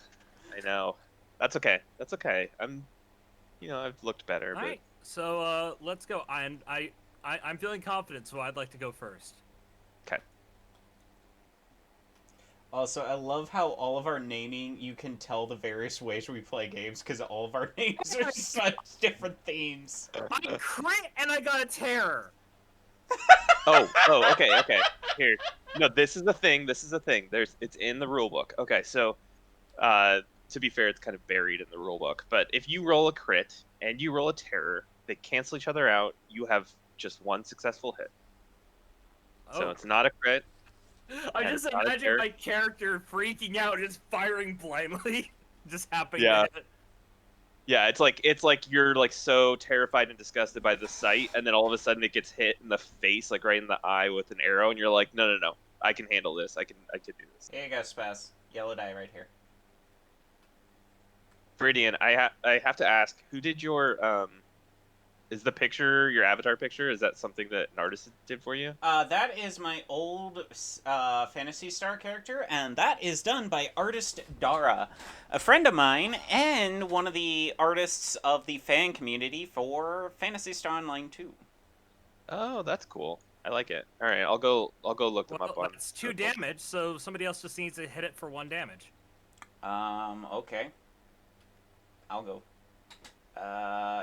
That's okay. That's okay. I've looked better, All right. So let's go. I'm feeling confident, so I'd like to go first. but okay. Also, I love how all of our naming, you can tell the various ways we play games because all of our names are such different themes. I crit and I got a terror. Oh, okay. Here. No, this is the thing. It's in the rule book. Okay, so to be fair, it's kind of buried in the rule book. But if you roll a crit and you roll a terror, they cancel each other out. You have just 1 successful hit. So Oh. it's not a crit. I and just it's not a imagine terror. my character freaking out, just firing blindly, just happening. Yeah. To hit. Yeah, it's like you're like so terrified and disgusted by the sight, and then all of a sudden it gets hit in the face, like right in the eye with an arrow, and you're like, no, I can handle this. I can do this. Here you go, Spaz. Yellow die right here. Viridian, I have to ask, who did your is the picture your avatar picture? Is that something that an artist did for you? That is my old Phantasy Star character, and that is done by artist Dara, a friend of mine, and one of the artists of the fan community for Phantasy Star Online 2. Oh, that's cool. I like it. All right, I'll go look them Well, up on. that's 2 damage, so somebody else just needs to hit it for 1 damage. Okay. I'll go.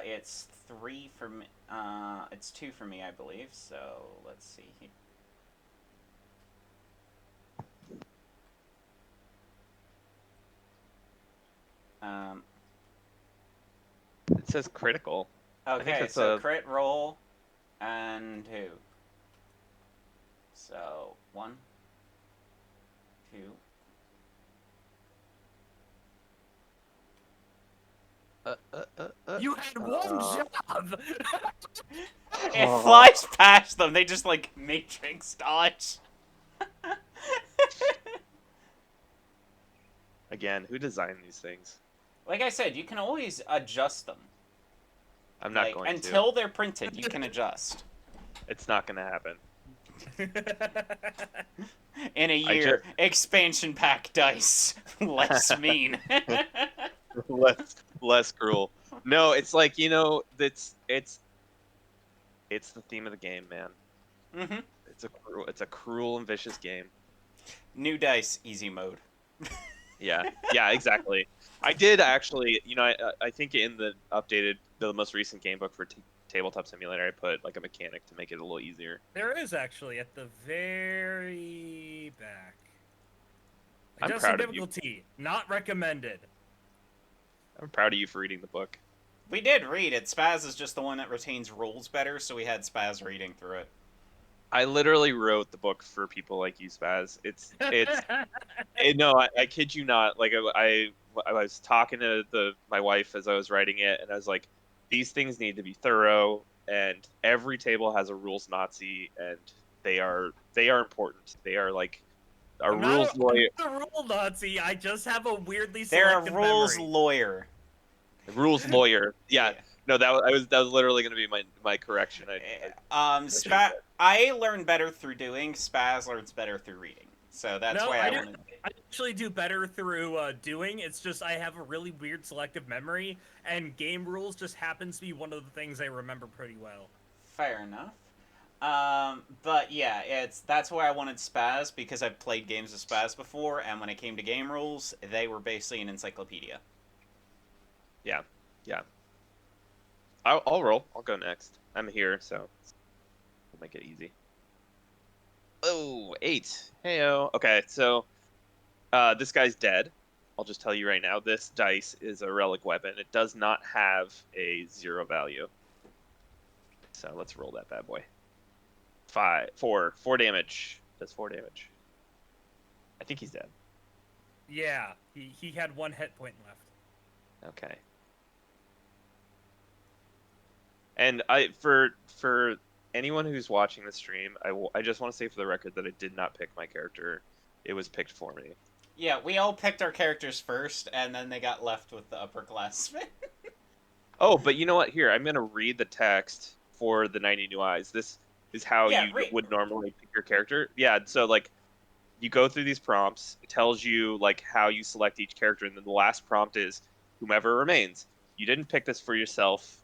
It's 3 for me. It's 2 for me, I believe. So let's see. Um, It says critical. I think okay, that's so a. crit roll and 2. So 1, 2. You had one job. It flies past them. They just like matrix dodge. Again, who designed these things? Like I said, you can always adjust them. I'm not Like going to. until they're printed, you can adjust. It's not going to happen. In a I just year, expansion pack dice less mean. less cruel. No, it's like it's the theme of the game, man. hmm It's a cruel and vicious game. New dice, easy mode. Yeah, yeah, exactly. I did actually, I think in the most recent game book for Tabletop Simulator, I put like a mechanic to make it a little easier. There is actually at the very back. I'm Adjusting proud of you. difficulty, not recommended. I'm proud of you for reading the book. We did read it. Spaz is just the one that retains rules better, so we had Spaz reading through it. I literally wrote the book for people like you, Spaz. No, I kid you not. Like I was talking to my wife as I was writing it, and I was like, these things need to be thorough, and every table has a rules Nazi, and they are important. They are like a I'm not rules lawyer, a rule Nazi. I just have a weirdly They're a selective rules memory. lawyer. rules lawyer. Yeah, Yeah. no, that was literally going to be my correction. I learn better through doing. Spaz learns better through reading. So that's No, why I I do. wanted. I actually do better through doing. It's just I have a really weird selective memory, and game rules just happens to be one of the things I remember pretty well. Fair enough. But yeah, that's why I wanted Spaz because I've played games of Spaz before, and when it came to game rules, they were basically an encyclopedia. Yeah, yeah. I'll roll. I'll go next. I'm here, so we'll make it easy. Oh, 8. Heyo. Okay, so this guy's dead. I'll just tell you right now, this dice is a relic weapon. It does not have a 0 value. So let's roll that bad boy. 4 damage. Does 4 damage. I think he's dead. Yeah, he had one hit point left. Okay. And for anyone who's watching the stream, I just want to say for the record that I did not pick my character. It was picked for me. Yeah, we all picked our characters first, and then they got left with the upperclassmen. Oh, but you know what? Here, I'm going to read the text for the 90 New Eyes. This is how Yeah, you read. would normally pick your character. Yeah, so like you go through these prompts. It tells you like how you select each character, and then the last prompt is whomever remains. You didn't pick this for yourself.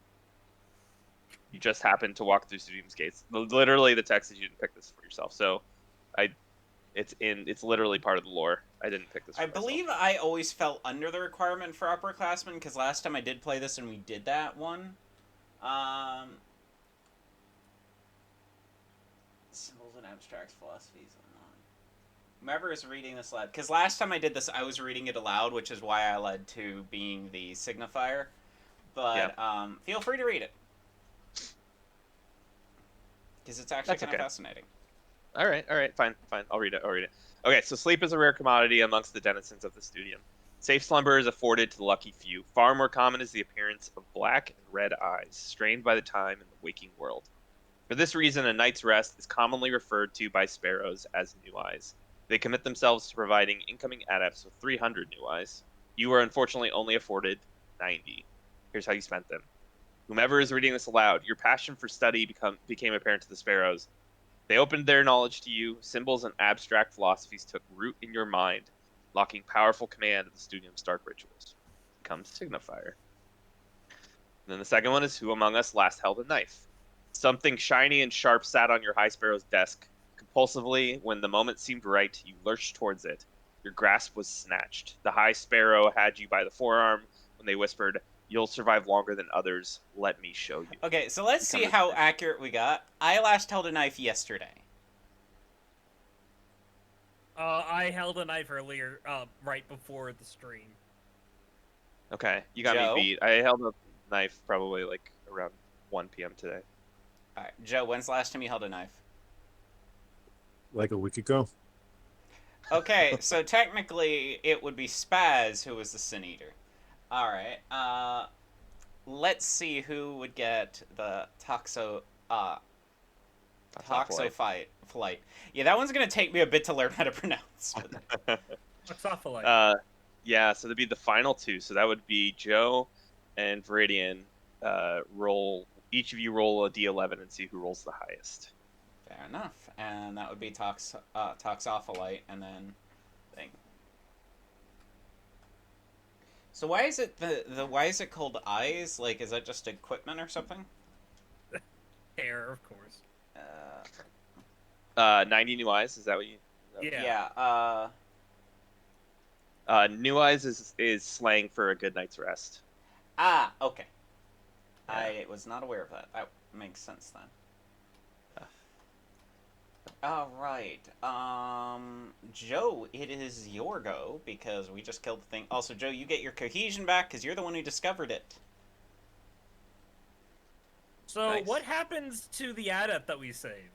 You just happened to walk through Studium's gates. Literally, the text is you didn't pick this for yourself. So, it's literally part of the lore. I didn't pick this for I myself. believe I always fell under the requirement for upperclassmen because last time I did play this and we did that one. Symbols and abstract philosophies. Whomever is reading this aloud, because last time I did this, I was reading it aloud, which is why I led to being the signifier. But feel free to read it because it's actually kind of fascinating. All right, fine. I'll read it. Okay, so sleep is a rare commodity amongst the denizens of the Studium. Safe slumber is afforded to the lucky few. Far more common is the appearance of black and red eyes, strained by the time in the waking world. For this reason, a night's rest is commonly referred to by sparrows as new eyes. They commit themselves to providing incoming adepts with 300 new eyes. You are unfortunately only afforded 90. Here's how you spent them. Whomever is reading this aloud, your passion for study became apparent to the sparrows. They opened their knowledge to you. Symbols and abstract philosophies took root in your mind, locking powerful command of the Studium's dark rituals. Become signifier. And then the second one is who among us last held a knife? Something shiny and sharp sat on your high sparrow's desk. Compulsively, when the moment seemed right, you lurched towards it. Your grasp was snatched. The high sparrow had you by the forearm when they whispered, "You'll survive longer than others. Let me show you." Okay, so let's see how accurate we got. I last held a knife yesterday. I held a knife earlier, right before the stream. Okay, you got me Joe? beat. I held a knife probably like around 1 p.m. today. All right, Joe. When's the last time you held a knife? Like a week ago. Okay, so technically it would be Spaz who was the Sin Eater. All right. Let's see who would get the That's awful. toxophyte. Yeah, that one's gonna take me a bit to learn how to pronounce. Oxopholite. Yeah, so that'd be the final two. So that would be Joe and Viridian. Roll each of you roll a d11 and see who rolls the highest. Fair enough, and that would be toxophyte, and then thing. So why is it the why is it called eyes? Like, is that just equipment or something? Hair, of course. Uh, 90 new eyes. Is that what you? Yeah. yeah. New eyes is slang for a good night's rest. Okay. Yeah. I was not aware of that. That makes sense then. Yeah. All right. Joe, it is your go because we just killed the thing. Also, Joe, you get your cohesion back because you're the one who discovered it. So Nice. what happens to the adept that we save?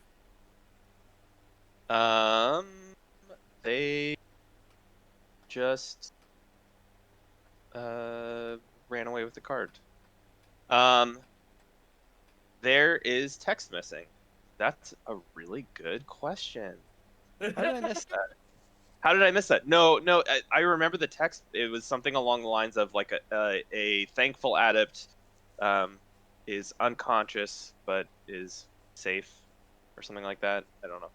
They just ran away with the card. There is text missing. That's a really good question. How did I miss that? How did I miss that? No, I remember the text. It was something along the lines of like a thankful adept is unconscious but is safe or something like that. I don't know.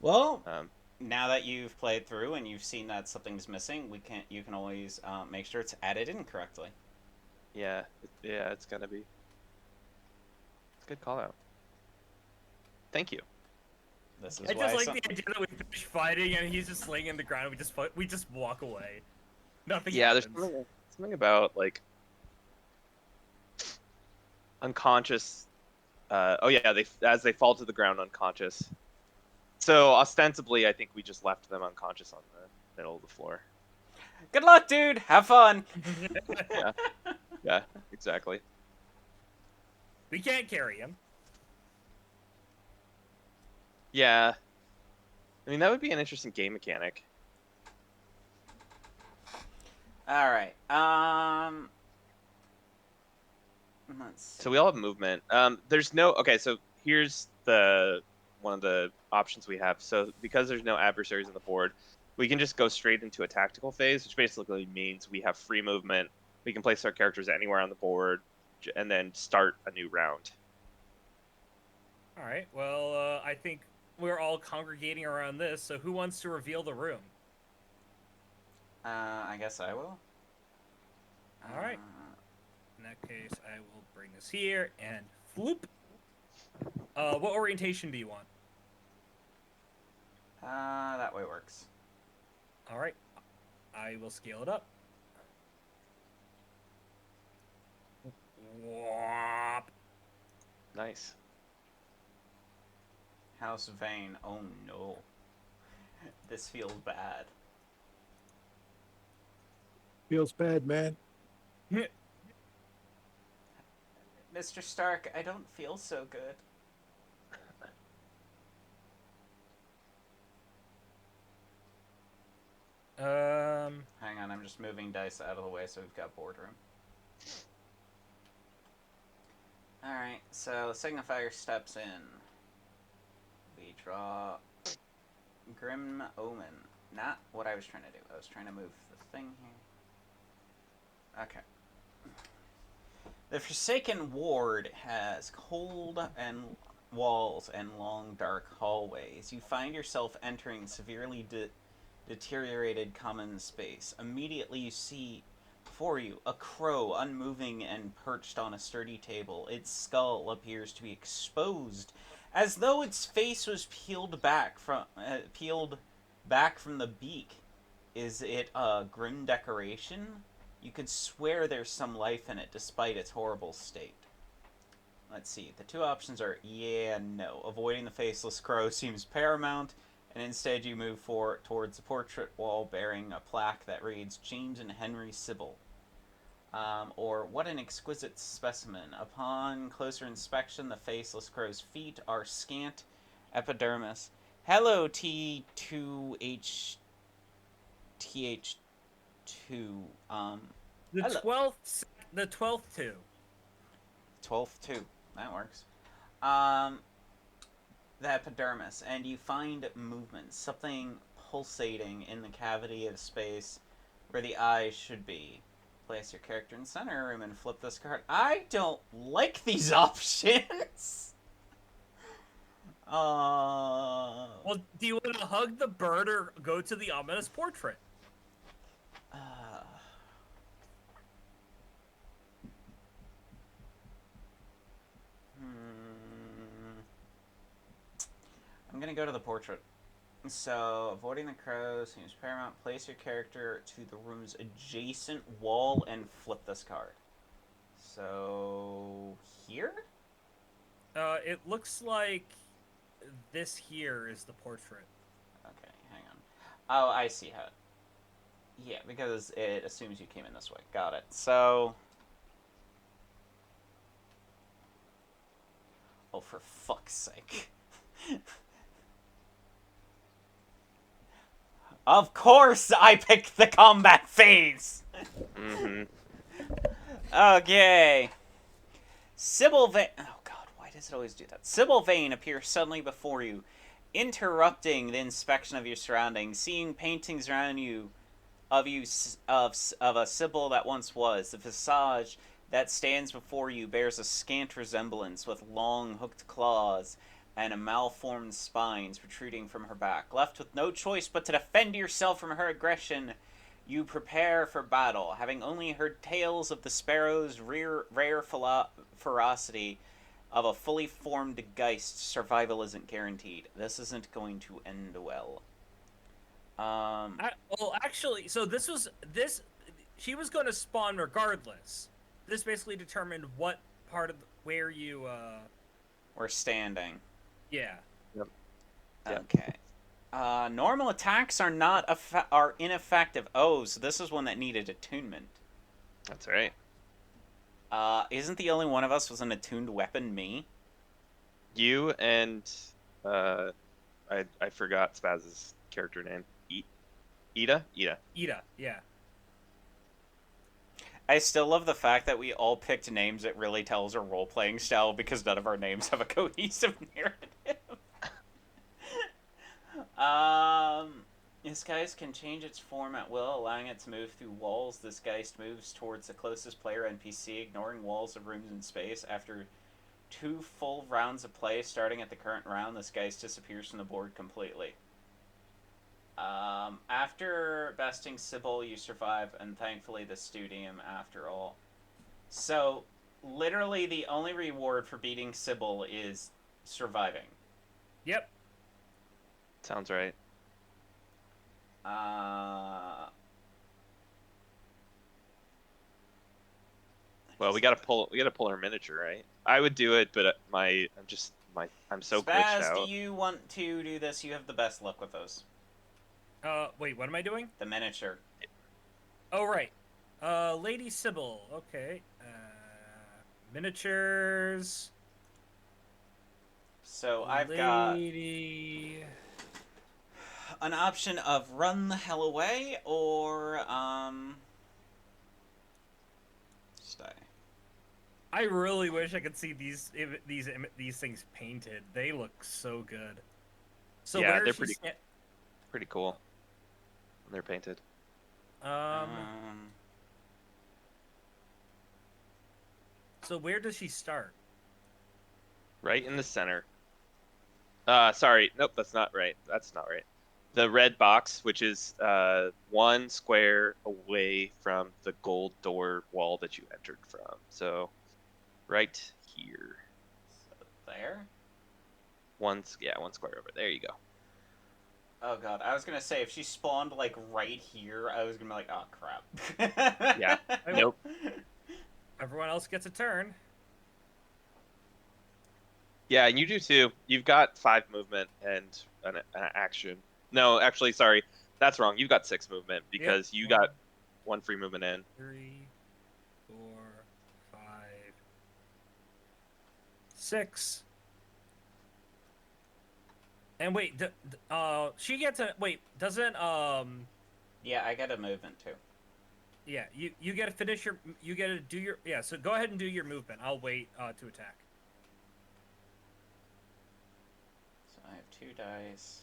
Well, Um, now that you've played through and you've seen that something's missing, you can always make sure it's added in correctly. yeah, it's gonna be. It's a good call out. Thank you. This is I why just like the idea that we finish fighting and he's just laying in the ground. And we just walk away. Nothing Yeah, happens. there's something about like unconscious. Oh yeah, they as they fall to the ground unconscious. So ostensibly, I think we just left them unconscious on the middle of the floor. Good luck, dude. Have fun. Yeah, yeah, exactly. We can't carry him. Yeah, I mean that would be an interesting game mechanic. All right. Let's see. So we all have movement. There's no. Okay, so here's the one of the options we have. So because there's no adversaries on the board, we can just go straight into a tactical phase, which basically means we have free movement. We can place our characters anywhere on the board, and then start a new round. All right. Well, I think we're all congregating around this. So who wants to reveal the room? I guess I will. All right. In that case, I will bring this here and floop. What orientation do you want? That way works. All right. I will scale it up. Whop. Nice. House Vane. Oh no. This feels bad. Feels bad, man. Mr. Stark, I don't feel so good. Hang on, I'm just moving dice out of the way so we've got boardroom. Alright, so the signifier steps in. We draw Grim Omen. Not what I was trying to do. I was trying to move the thing here. Okay. The Forsaken Ward has cold and walls and long dark hallways. You find yourself entering severely deteriorated common space. Immediately you see before you a crow unmoving and perched on a sturdy table. Its skull appears to be exposed as though its face was peeled back from the beak. Is it a grim decoration? You could swear there's some life in it despite its horrible state. Let's see. The two options are yeah, no. Avoiding the faceless crow seems paramount, and instead you move towards the portrait wall bearing a plaque that reads James and Henry Sybil. Or what an exquisite specimen. Upon closer inspection, the faceless crow's feet are scant epidermis. Hello, T2HTH2. The Hello. 12th two. 12th 2. That works. Um, the epidermis, and you find movement, something pulsating in the cavity of space where the eyes should be. Place your character in the center room and flip this card. I don't like these options. Well, do you want to hug the bird or go to the ominous portrait? Uh, hmm. I'm gonna go to the portrait. So, avoiding the crows seems paramount. Place your character to the room's adjacent wall and flip this card. So, here? It looks like this here is the portrait. Okay, hang on. Oh, I see how. Yeah, because it assumes you came in this way. Got it. So. Oh, for fuck's sake. Of course I picked the combat phase! Mm-hmm. Okay. Sybil Vane. Oh god, why does it always do that? Sybil Vane appears suddenly before you, interrupting the inspection of your surroundings, seeing paintings around you of a Sybil that once was. The visage that stands before you bears a scant resemblance, with long hooked claws and a malformed spines protruding from her back. Left with no choice but to defend yourself from her aggression, you prepare for battle, having only heard tales of the sparrow's rare ferocity of a fully formed Geist. Survival isn't guaranteed. This isn't going to end well. Well, actually, so this. She was going to spawn regardless. This basically determined what part of where you. We're standing. Yeah. Yep. Okay. Normal attacks are ineffective. Oh, so this is one that needed attunement. That's right. Isn't the only one of us with an attuned weapon me? You and I forgot Spaz's character name. Ida? Ida. Ida, yeah. I still love the fact that we all picked names that really tells our role-playing style because none of our names have a cohesive narrative. This Geist can change its form at will, allowing it to move through walls. This Geist moves towards the closest player NPC, ignoring walls of rooms and space. After 2 full rounds of play, starting at the current round, this Geist disappears from the board completely. After besting Sybil, you survive, and thankfully the Studium after all. So, literally the only reward for beating Sybil is surviving. Yep. Sounds right. Well, we gotta pull her miniature, right? I would do it, but I'm so glitched Spaz, out. do you want to do this? You have the best luck with those. Wait, what am I doing? The miniature. Oh, right. Lady Sybil. Okay. Miniatures. So I've got Lady. an option of run the hell away or stay. I really wish I could see these things painted. They look so good. So Yeah, where they're is she pretty cool when they're painted. So where does she start? Right in the center. Sorry, nope, that's not right. That's not right. The red box, which is 1 square away from the gold door wall that you entered from. So, right here. So there? 1 square over. There you go. Oh god, I was gonna say if she spawned like right here, I was gonna be like, oh crap. Yeah. Nope. Everyone else gets a turn. Yeah, and you do too. You've got 5 movement and an action. No, actually, sorry, that's wrong. You've got 6 movement because you got 1 free movement in. 3, 6. And wait, she gets a wait. Doesn't Yeah, I got a movement too. yeah, you get to finish your you get to do your yeah. So go ahead and do your movement. I'll wait to attack. So I have 2 dice.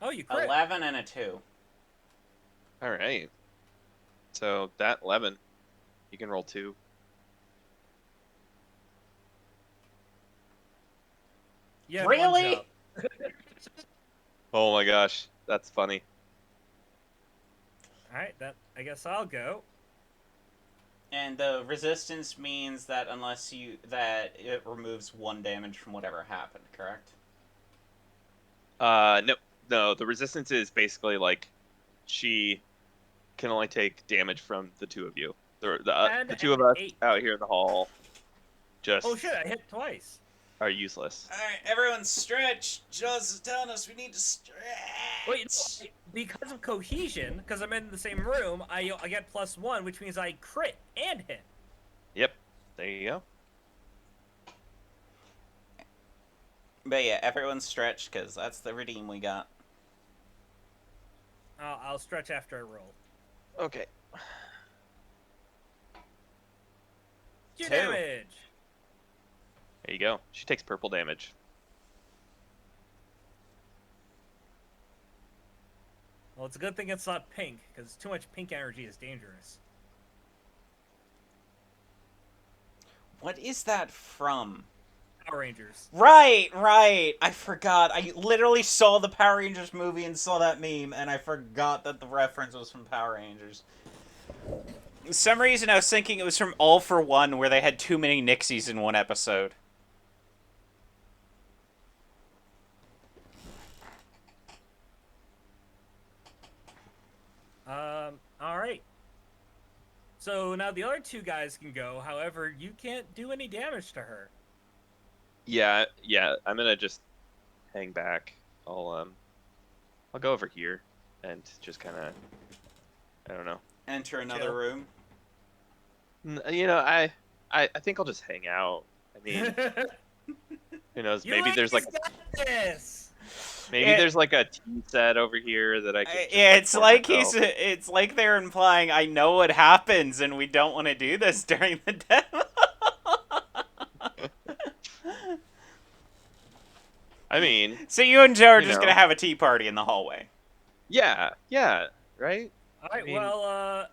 Oh, you crit. 11 and a 2. All right. So that 11, you can roll 2. Yeah, Really? Oh my gosh, that's funny. All right, that I guess I'll go. And the resistance means that that it removes 1 damage from whatever happened, correct? No. The resistance is basically like she can only take damage from the 2 of you. The 2 of us 8. out here in the hall just Oh shit! I hit twice. are useless. Alright, everyone stretch. Jaws is telling us we need to stretch. Wait, no, because of cohesion, because I'm in the same room, I get +1, which means I crit and hit. Yep. There you go. But yeah, everyone stretch, because that's the redeem we got. I'll stretch after I roll. Okay. 2 2. damage. There you go. She takes purple damage. Well, it's a good thing it's not pink, because too much pink energy is dangerous. What is that from? Power Rangers. Right. I forgot. I literally saw the Power Rangers movie and saw that meme, and I forgot that the reference was from Power Rangers. For some reason, I was thinking it was from All for One, where they had too many Nixies in one episode. All right. So now the other 2 guys can go. However, you can't do any damage to her. Yeah. I'm gonna just hang back. I'll go over here and just kind of, I don't know. Enter another Chill. room. You know, I think I'll just hang out. I mean, who knows? Maybe there's like this. there's like a tea set over here that I could. Just, Yeah, it's pour like myself. it's like they're implying I know what happens, and we don't want to do this during the demo. I mean, So you and Joe are you just know. gonna have a tea party in the hallway. Yeah, right. All right. I mean- Well,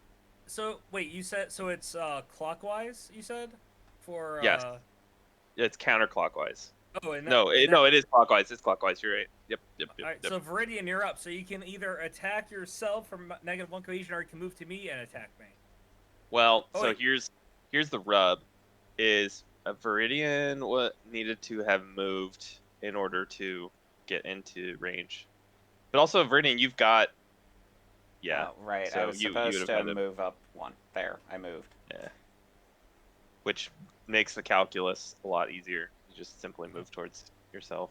so wait, you said so it's clockwise. You said for Yes. It's counterclockwise. Oh, and No, it is clockwise. It's clockwise. You're right. Yep. All right. So Viridian, you're up. So you can either attack yourself from -1 cohesion, or you can move to me and attack me. Well, Oh, so wait. here's the rub: is a Viridian what needed to have moved in order to get into range, but also Viridian, you've got. Yeah. Oh, right. I So was you supposed would to have had to. move up 1. There, I moved. Yeah. Which makes the calculus a lot easier. You just simply move towards yourself.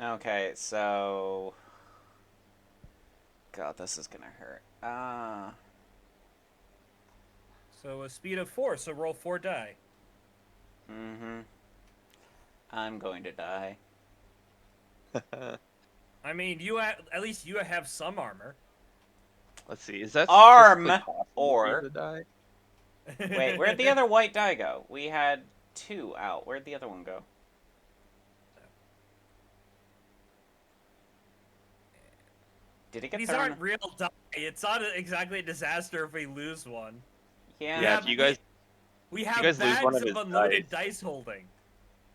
Okay, so... God, this is gonna hurt. So a speed of 4. So roll 4 die. Mm-hmm. I'm going to die. I mean, at least you have some armor. Let's see. Is that Arm, statistically possible for you or- to die? Wait, where'd the other white die go? We had 2 out. Where'd the other one go? Did it get These thrown? aren't real die. It's not exactly a disaster if we lose one. Yeah. Yeah, if you guys We have guys lose bags one of of his unlimited dice holding.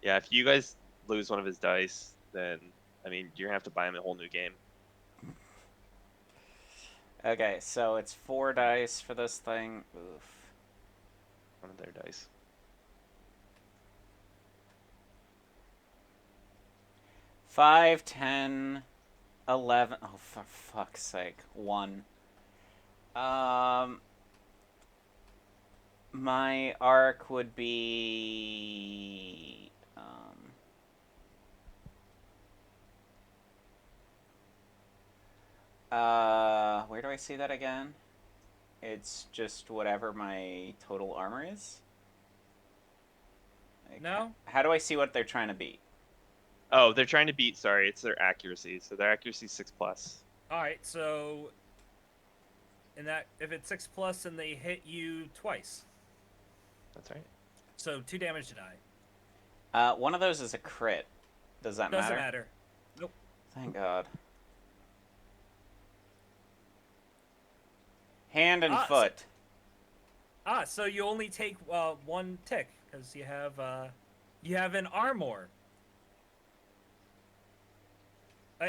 Yeah, if you guys lose one of his dice, then I mean you're gonna have to buy him a whole new game. Okay, so it's 4 dice for this thing. Oof. One of their dice. 5, 10, 11. Oh, for fuck's sake. 1. My arc would be... where do I see that again? It's just whatever my total armor is? Like, No? How do I see what they're trying to beat? Oh, they're trying to beat. Sorry, it's their accuracy. So their accuracy is 6+. Alright, so in that if it's 6+, then they hit you twice. That's right. So 2 damage to die. One of those is a crit. Does that Doesn't matter? matter. Nope. Thank God. Hand and foot. So you only take 1 tick because you have an armor.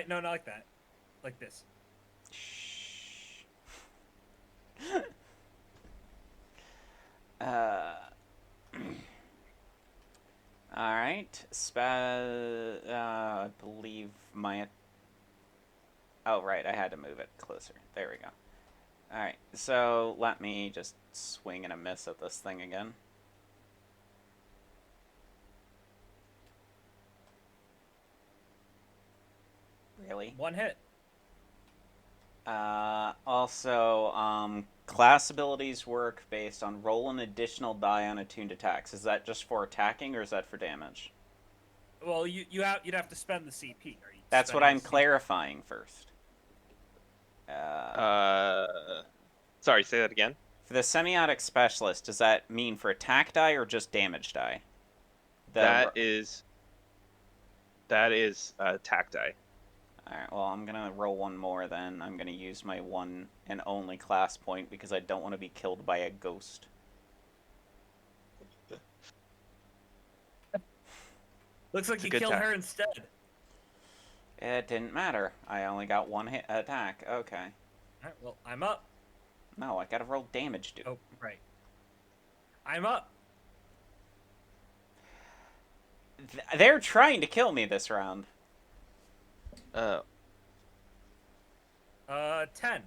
No, not like that. Like this. Shh. uh. All right. I believe my. Oh right, I had to move it closer. There we go. All right. So let me just swing and a miss at this thing again. Really? 1 hit. Also, class abilities work based on roll an additional die on attuned attacks. Is that just for attacking or is that for damage? Well, you'd have to spend the CP. Are you That's what spending I'm the CP? clarifying first. Sorry, say that again. For the semiotic specialist, does that mean for attack die or just damage die? That is attack die. Alright, well, I'm gonna roll one more then. I'm gonna use my one and only class point because I don't want to be killed by a ghost. Looks like It's a you good killed attack. her instead. It didn't matter. I only got one hit attack. Okay. Alright, well, I'm up. No, I gotta roll damage, dude. Oh, right. I'm up. They're trying to kill me this round. Oh. 10.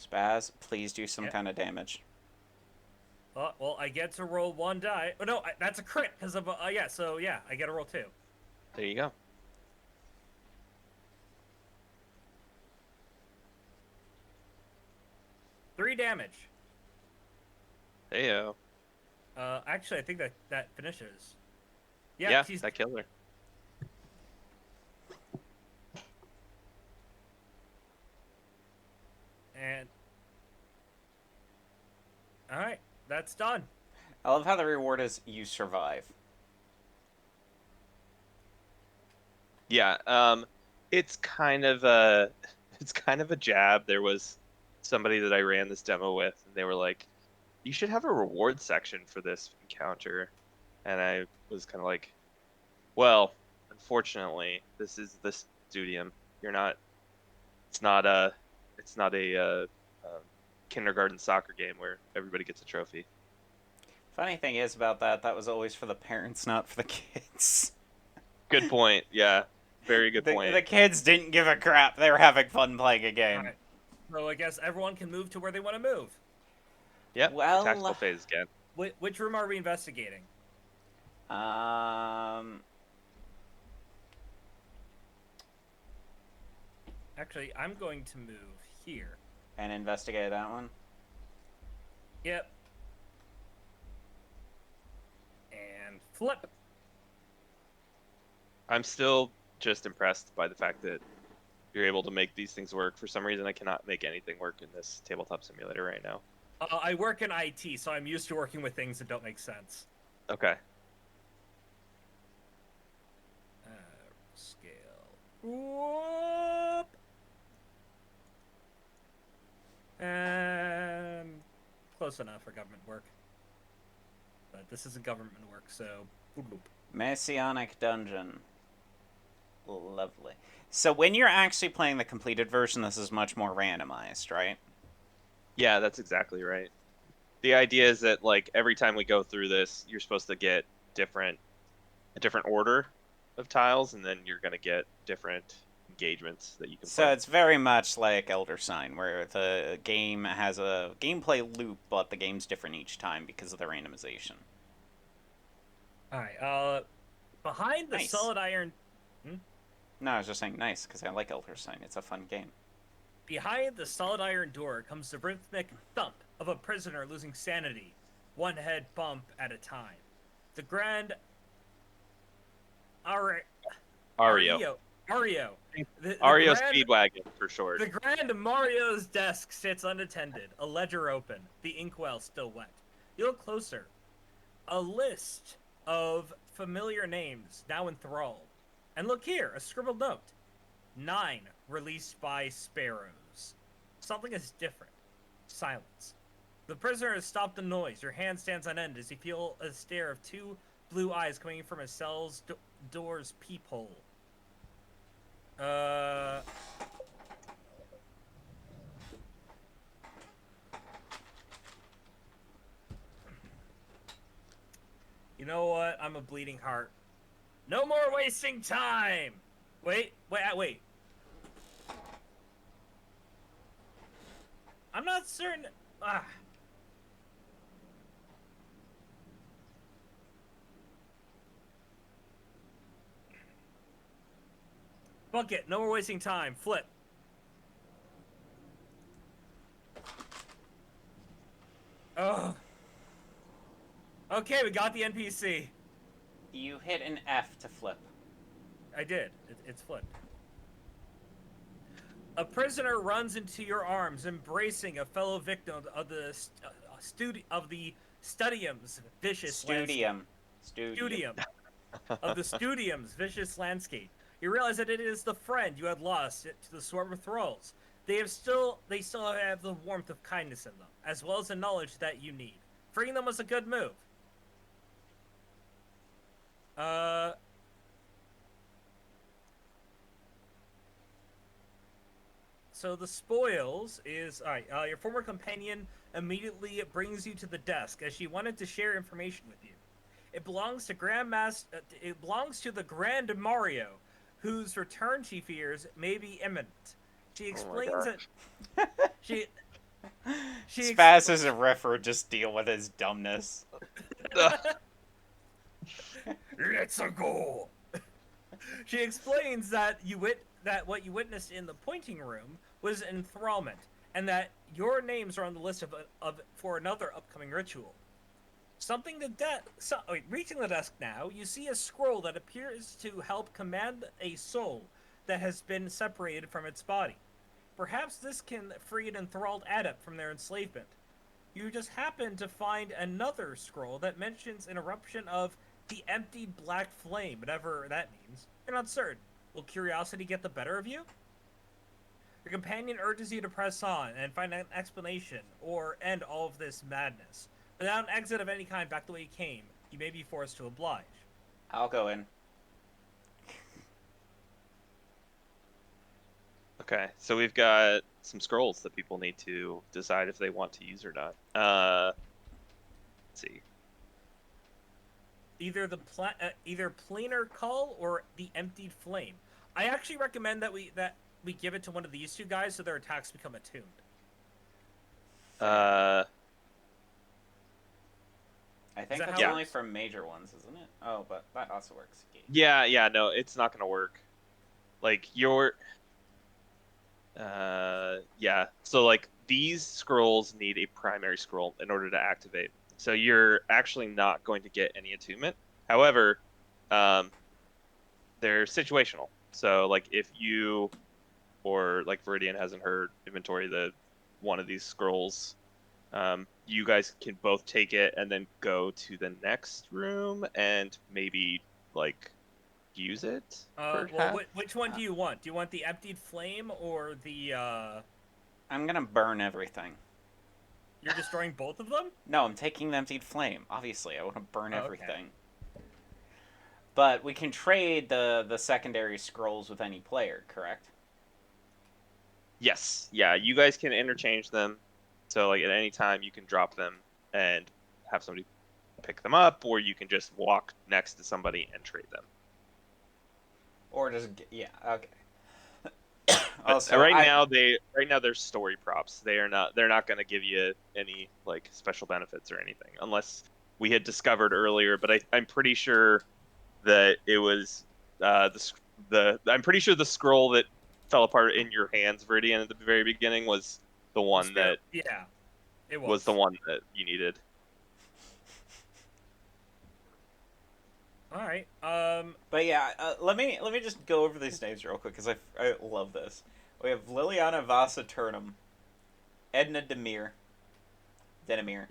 Spaz, please do some Yeah. kind of damage. Well, I get to roll 1 die. Oh, no, that's a crit because of, yeah, so, yeah, I get to roll 2. There you go. Three damage. Heyo. Actually, I think that finishes. Yeah, she's... that killed her. And... Alright, that's done. I love how the reward is you survive. Yeah, it's kind of a jab. There was somebody that I ran this demo with, and they were like, "You should have a reward section for this encounter," and I was kind of like, "Well, unfortunately, this is the Studium. You're not. It's not a. It's not a kindergarten soccer game where everybody gets a trophy." Funny thing is about that was always for the parents, not for the kids. Good point. Yeah, very good point. The kids didn't give a crap. They were having fun playing a game. Alright. So I guess everyone can move to where they want to move. Yep. Well, tactical phase again. Which room are we investigating? Actually, I'm going to move here. And investigate that one. Yep. And flip. I'm still just impressed by the fact that you're able to make these things work. For some reason, I cannot make anything work in this tabletop simulator right now. I work in IT, so I'm used to working with things that don't make sense. Okay. Scale. Whoop. Close enough for government work. But this isn't government work, so... Boop, boop. Messianic Dungeon. Lovely. So when you're actually playing the completed version, this is much more randomized, right? Yeah, that's exactly right. The idea is that like every time we go through this, you're supposed to get a different order of tiles, and then you're going to get different engagements that you can So play. it's very much like Elder Sign, where the game has a gameplay loop, but the game's different each time because of the randomization. Alright, behind the Nice. solid iron... No, I was just saying nice, because I like Elder Sign. It's a fun game. Behind the solid iron door comes the rhythmic thump of a prisoner losing sanity, one head bump at a time. The Grand Ari- Ario. Ario. The Ario Grand Speedwagon for short. The Grand Mario's desk sits unattended, a ledger open, the inkwell still wet. You look closer. A list of familiar names now enthralled. And look here, a scribbled note. 9, released by Sparrows. Something is different. Silence. The prisoner has stopped the noise. Your hand stands on end as you feel a stare of 2 blue eyes coming from a cell's door's peephole. You know what? I'm a bleeding heart. No more wasting time! Wait. I'm not certain. Bucket, no more wasting time. Flip. Ugh. Okay, we got the NPC. You hit an F to flip. I did. It's flipped. A prisoner runs into your arms, embracing a fellow victim of the Studium's vicious landscape. Studium. Of the Studium's vicious landscape. You realize that it is the friend you had lost to the swarm of thralls. They still have the warmth of kindness in them, as well as the knowledge that you need. Freeing them was a good move. So the spoils is alright. Your former companion immediately brings you to the desk as she wanted to share information with you. It belongs to It belongs to the Grand Mario, whose return she fears may be imminent. She explains that she. Spaz as a ref or just deal with his dumbness. Let's go. She explains that what you witnessed in the pointing room was enthrallment, and that your names are on the list for another upcoming ritual. Reaching the desk now, you see a scroll that appears to help command a soul that has been separated from its body. Perhaps this can free an enthralled adept from their enslavement. You just happen to find another scroll that mentions an eruption of the emptied black flame, whatever that means. You're not certain. Will curiosity get the better of you? Your companion urges you to press on and find an explanation or end all of this madness. Without an exit of any kind back the way you came, you may be forced to oblige. I'll go in. Okay, so we've got some scrolls that people need to decide if they want to use or not. Let's see. Either planar call or the emptied flame. I actually recommend that we give it to one of these two guys so their attacks become attuned. I think that's only for major ones, isn't it? Oh, but that also works. Yeah, no, it's not gonna work. Like yeah. So like these scrolls need a primary scroll in order to activate. So you're actually not going to get any attunement. However, they're situational. So like if you or like Viridian has in her inventory one of these scrolls, you guys can both take it and then go to the next room and maybe like use it. Well, which one do you want? Do you want the emptied flame or the? I'm gonna burn everything. You're destroying both of them? No, I'm taking the emptied flame. Obviously, I want to burn everything. Okay. But we can trade the secondary scrolls with any player, correct? Yes. Yeah, you guys can interchange them. So like at any time you can drop them and have somebody pick them up, or you can just walk next to somebody and trade them. Or just okay. Also, right now they're story props. They're not going to give you any like special benefits or anything unless we had discovered earlier. But I'm pretty sure that it was I'm pretty sure the scroll that fell apart in your hands, Viridian, at the very beginning was the one that Yeah, it was the one that you needed. All right. But yeah, let me just go over these names real quick because I love this. We have Liliana Vasa Turnham, Edna Denimir, You're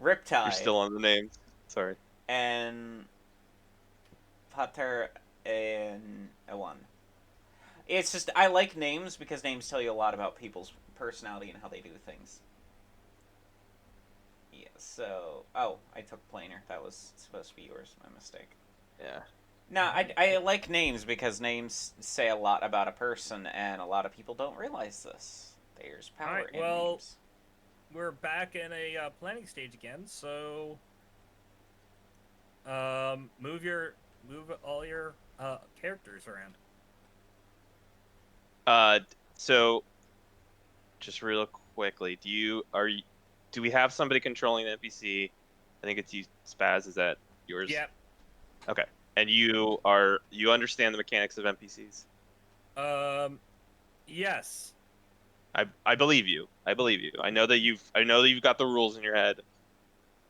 Riptide, still on the names. Sorry. and Pater and Ewan. It's just I like names because names tell you a lot about people's personality and how they do things. Yeah. So, I took planar. That was supposed to be yours. My mistake. Yeah. No, I like names because names say a lot about a person, and a lot of people don't realize this. There's power Alright, in well, names. we're back in a planning stage again, so move all your characters around. So just real quickly, do we have somebody controlling the NPC? I think it's you, Spaz. Is that yours? Yep. Okay. And you understand the mechanics of NPCs? Yes. I believe you. I believe you. I know that you've got the rules in your head.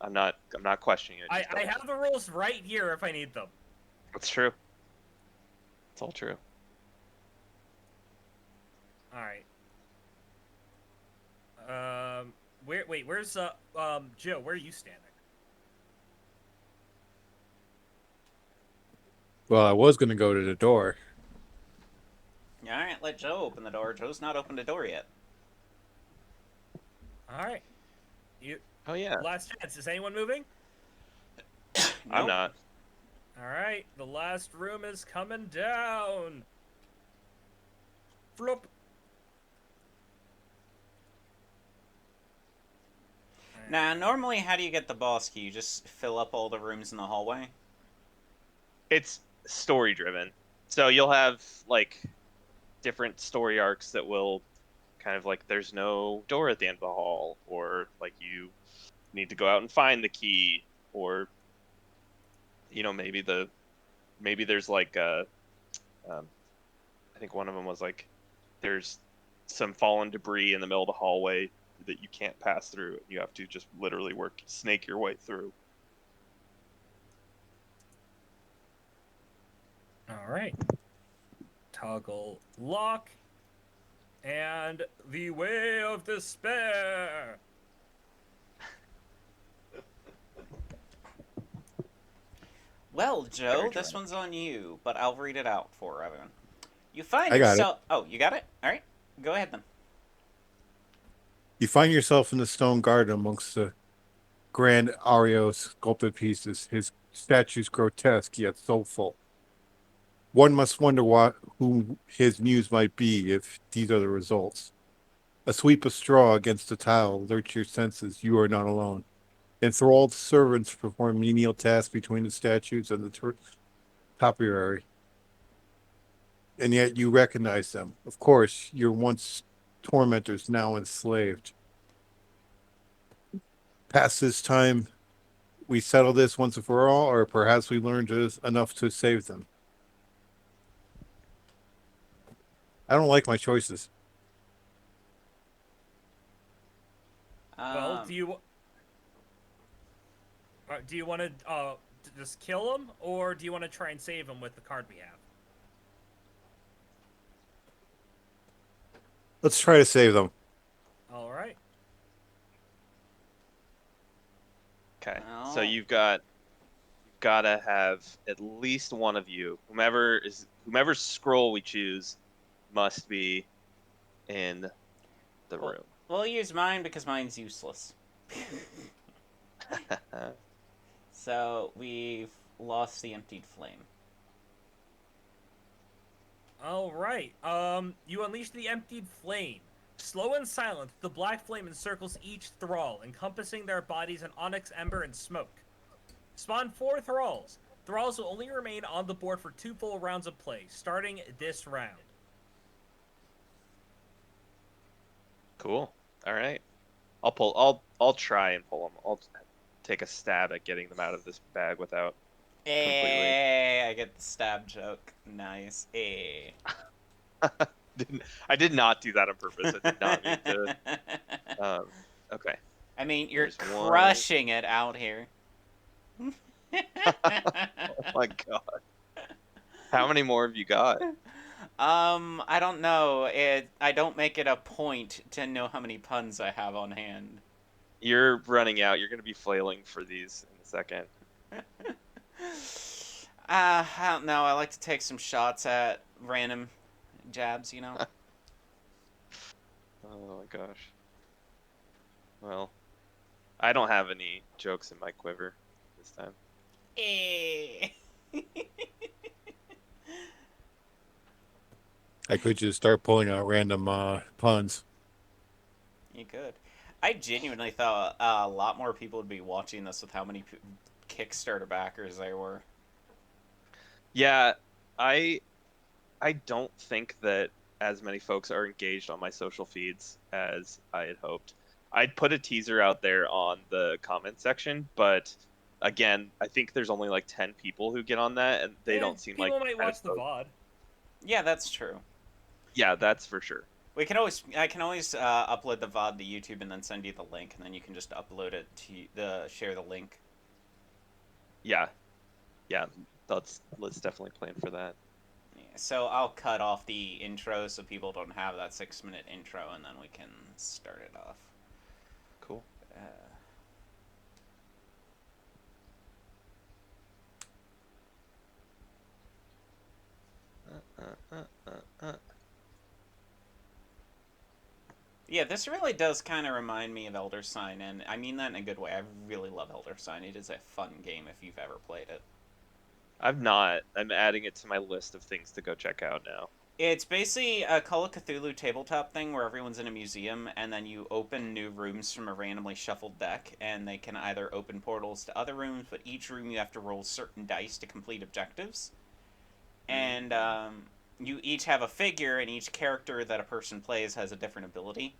I'm not questioning it. I have the rules right here if I need them. That's true. It's all true. All right. Where's Joe? Where are you standing? Well, I was going to go to the door. Alright, let Joe open the door. Joe's not opened the door yet. All right. You Oh yeah. last chance. Is anyone moving? I'm not. All right. The last room is coming down. Flop. Now, normally, how do you get the boss key? You just fill up all the rooms in the hallway? It's story driven. So you'll have like different story arcs that will kind of like there's no door at the end of the hall, or like you need to go out and find the key, or maybe there's like I think one of them was like there's some fallen debris in the middle of the hallway that you can't pass through, and you have to just literally snake your way through. All right. Toggle lock. And the way of despair. Well, Joe, Very this dramatic. one's on you, but I'll read it out for everyone. You find I got it. yourself. Oh, you got it? Alright. Go ahead then. You find yourself in the stone garden amongst the grand Ario sculpted pieces, his statues grotesque yet soulful. One must wonder whom his muse might be if these are the results. A sweep of straw against the tile alerts your senses you are not alone. Enthralled servants perform menial tasks between the statues and the topiary. And yet you recognize them. Of course, your once tormentors now enslaved. Past this time, we settle this once and for all, or perhaps we learned enough to save them. I don't like my choices. Well, do you want to just kill him, or do you want to try and save him with the card we have? Let's try to save them. All right. Okay. Well- So you've gotta have at least one of you, whomever's scroll we choose, must be in the room. We'll use mine because mine's useless. So, we've lost the emptied flame. All right. You unleash the emptied flame. Slow and silent, the black flame encircles each thrall, encompassing their bodies in onyx ember and smoke. Spawn 4 thralls. Thralls will only remain on the board for 2 full rounds of play, starting this round. Cool. All right. I'll try and pull them. I'll take a stab at getting them out of this bag without completely. Hey, I get the stab joke. Nice. Hey. I did not do that on purpose. I did not mean to. Um, okay. I mean, you're There's one. crushing it out here. Oh my god. How many more have you got? I don't know. I don't make it a point to know how many puns I have on hand. You're running out. You're gonna be flailing for these in a second. I don't know. I like to take some shots at random jabs, you know? Oh my gosh. Well, I don't have any jokes in my quiver this time. Eh. I could just start pulling out random puns. You could. I genuinely thought a lot more people would be watching this with how many Kickstarter backers there were. Yeah, I I don't think that as many folks are engaged on my social feeds as I had hoped. I'd put a teaser out there on the comment section, but again, I think there's only like 10 people who get on that, and they don't seem like People might kind of watch the folks. VOD. Yeah, that's true. Yeah, that's for sure. I can always upload the VOD to YouTube and then send you the link, and then you can just upload it to share the link. Yeah, yeah, let's definitely plan for that. Yeah, so I'll cut off the intro so people don't have that 6-minute intro, and then we can start it off. Cool. Uh, Yeah, this really does kind of remind me of Elder Sign, and I mean that in a good way. I really love Elder Sign. It is a fun game if you've ever played it. I've not. I'm adding it to my list of things to go check out now. It's basically a Call of Cthulhu tabletop thing where everyone's in a museum, and then you open new rooms from a randomly shuffled deck, and they can either open portals to other rooms, but each room you have to roll certain dice to complete objectives. And you each have a figure, and each character that a person plays has a different ability.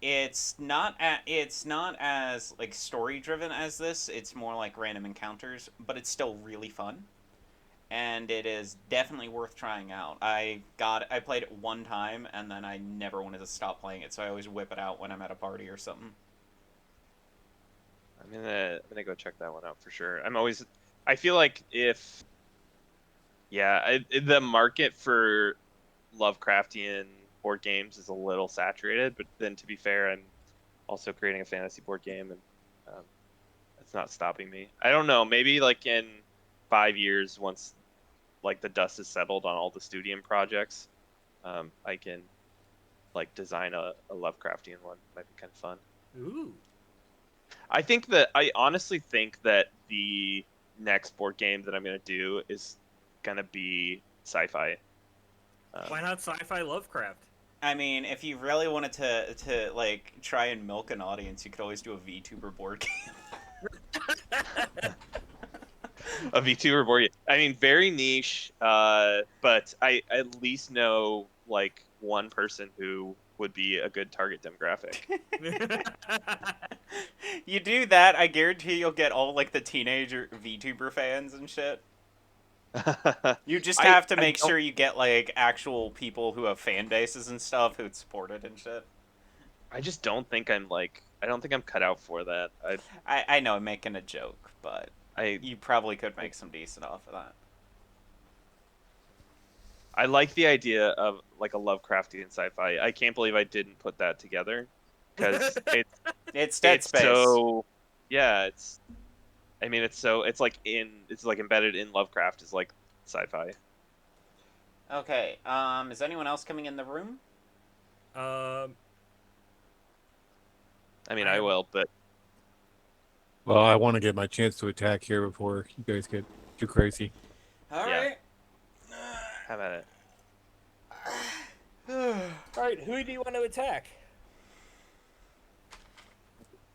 It's not as like story driven as this. It's more like random encounters, but it's still really fun, and it is definitely worth trying out. I played it one time, and then I never wanted to stop playing it, so I always whip it out when I'm at a party or something. I'm gonna go check that one out for sure. I feel like if yeah, the market for Lovecraftian board games is a little saturated, but then to be fair, I'm also creating a fantasy board game, and um, it's not stopping me. I don't know, maybe like in 5 years, once like the dust is settled on all the Studium projects, I can like design a Lovecraftian one. Might be kind of fun. Ooh. I honestly think that the next board game that I'm gonna do is gonna be sci-fi. Why not sci-fi Lovecraft? I mean, if you really wanted to like try and milk an audience, you could always do a VTuber board game. A VTuber board game. I mean, very niche, but I at least know like one person who would be a good target demographic. You do that, I guarantee you'll get all like the teenager VTuber fans and shit. You just have to I make don't sure you get like actual people who have fan bases and stuff who'd support it and shit. I just don't think I don't think I'm cut out for that. I know I'm making a joke, but I you probably could make some decent off of that. I like the idea of like a Lovecraftian sci-fi. I can't believe I didn't put that together because It's Dead it's Space. so yeah, I mean it's like embedded in Lovecraft is like sci-fi. Okay, is anyone else coming in the room? Um, I mean I I have- will, but Well, I want to get my chance to attack here before you guys get too crazy. Alright. have at it. all right, who do you want to attack?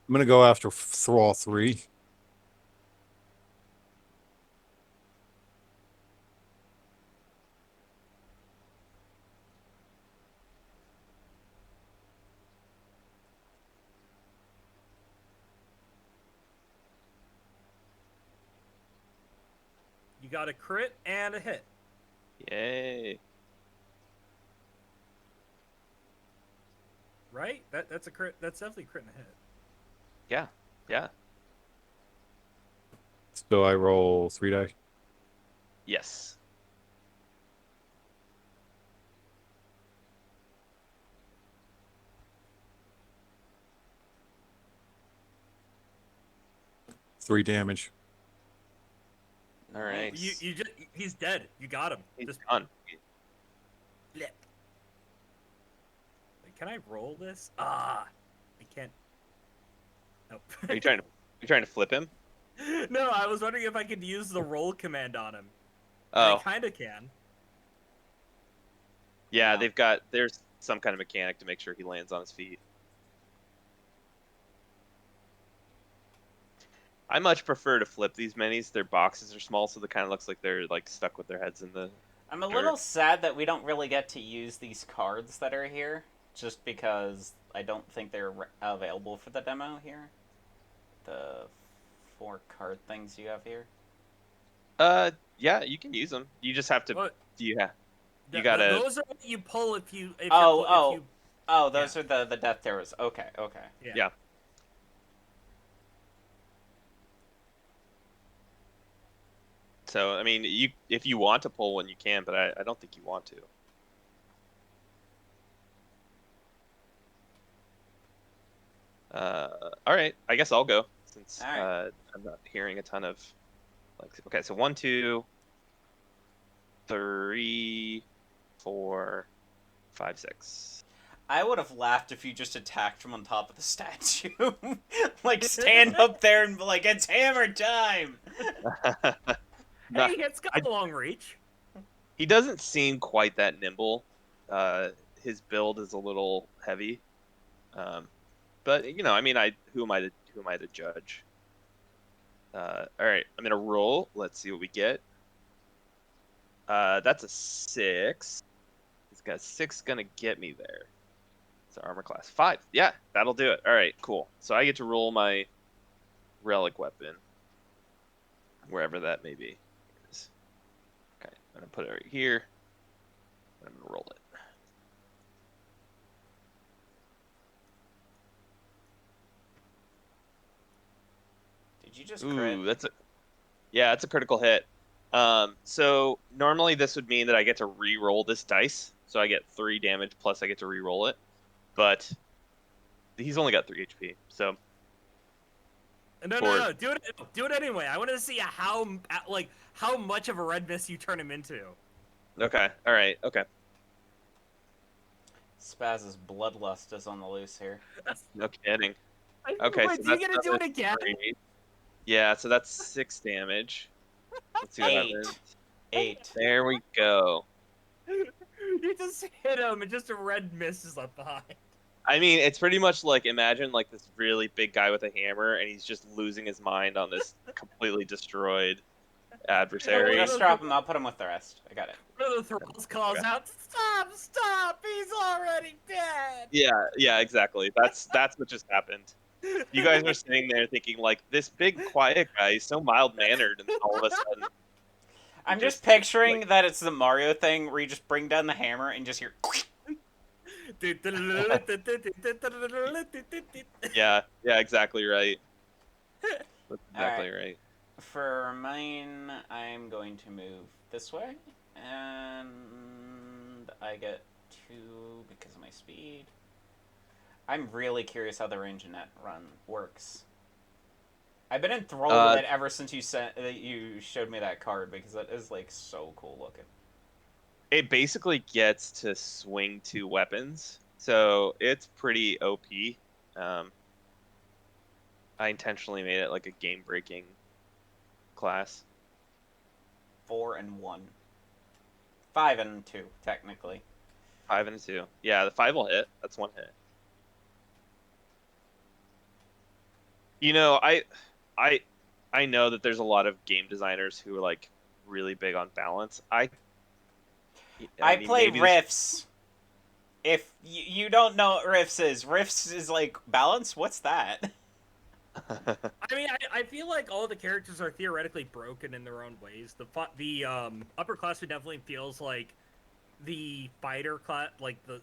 I'm gonna go after Thrall 3. You got a crit and a hit. Yay. right? That's a crit. That's definitely a crit and a hit. Yeah, yeah, So I roll 3 die. yes. Three damage. All right. You just he's dead. You got him. He's Just done. flip. Wait, can I roll this? I can't. Nope. Are you trying to flip him? No, I was wondering if I could use the roll command on him. And I Oh, kind of can. yeah. Yeah. There's some kind of mechanic to make sure he lands on his feet. I much prefer to flip these minis. Their boxes are small, so it kind of looks like they're like stuck with their heads in the I'm a dirt. little sad that we don't really get to use these cards that are here, just because I don't think they're available for the demo here. The 4 card things you have here. Yeah, you can use them. You just have to. What? Yeah, you gotta. Those are what you pull if you if Oh, you're if you those are the death terrors. Okay, okay. yeah. Yeah. So I mean, if you want to pull one, you can, but I don't think you want to. All right. I guess I'll go since All right. I'm not hearing a ton of like. Okay, so 1, 2, 3, 4, 5, 6. I would have laughed if you just attacked from on top of the statue. Like, stand up there and be like, it's hammer time! No, Hey, it's got a long reach. he doesn't seem quite that nimble. His build is a little heavy. But you know, I mean, who am I to judge? All right, I'm gonna roll. Let's see what we get. That's a 6. He's got 6 gonna get me there. So armor class 5. Yeah, that'll do it. All right, cool. So I get to roll my relic weapon, wherever that may be. Okay, I'm gonna put it right here. I'm gonna roll it. Did you just crit? Ooh, that's a critical hit. So normally this would mean that I get to re-roll this dice, so I get 3 damage plus I get to re-roll it. But he's only got 3 HP, so No. Do it anyway. I want to see how much of a red mist you turn him into. okay, all right, okay, Spaz's bloodlust is on the loose here. no kidding. Okay, Wait, so do you that's get to do another it again? 3. Yeah, so that's 6 damage. Let's see what 8. happens. 8. There we go. You just hit him, and just a red mist is left behind. I mean, it's pretty much like imagine like this really big guy with a hammer, and he's just losing his mind on this completely destroyed adversary. Just drop him, I'll put him with the rest. I got it. One of the thralls calls out, "Stop! He's already dead!" Yeah, exactly. That's what just happened. You guys are sitting there thinking like this big quiet guy is so mild mannered, and then all of a sudden, I'm just just, picturing like- that it's the Mario thing where you just bring down the hammer and just hear. yeah, exactly right. That's exactly right. For mine, I'm going to move this way, and I get 2 because of my speed. I'm really curious how the range in that run works. I've been enthralled with it ever since you showed me that card because it is like so cool looking. It basically gets to swing 2 weapons, so it's pretty OP. I intentionally made it like a game-breaking class. 4 and 1. 5 and 2, technically. 5 and 2. Yeah, the 5 will hit. That's 1 hit. You know, I know that there's a lot of game designers who are like really big on balance. I mean, play maybe riffs. If you don't know what riffs is like balance. What's that? I mean, I feel like all the characters are theoretically broken in their own ways. The upperclassmen definitely feels like the fighter class, like the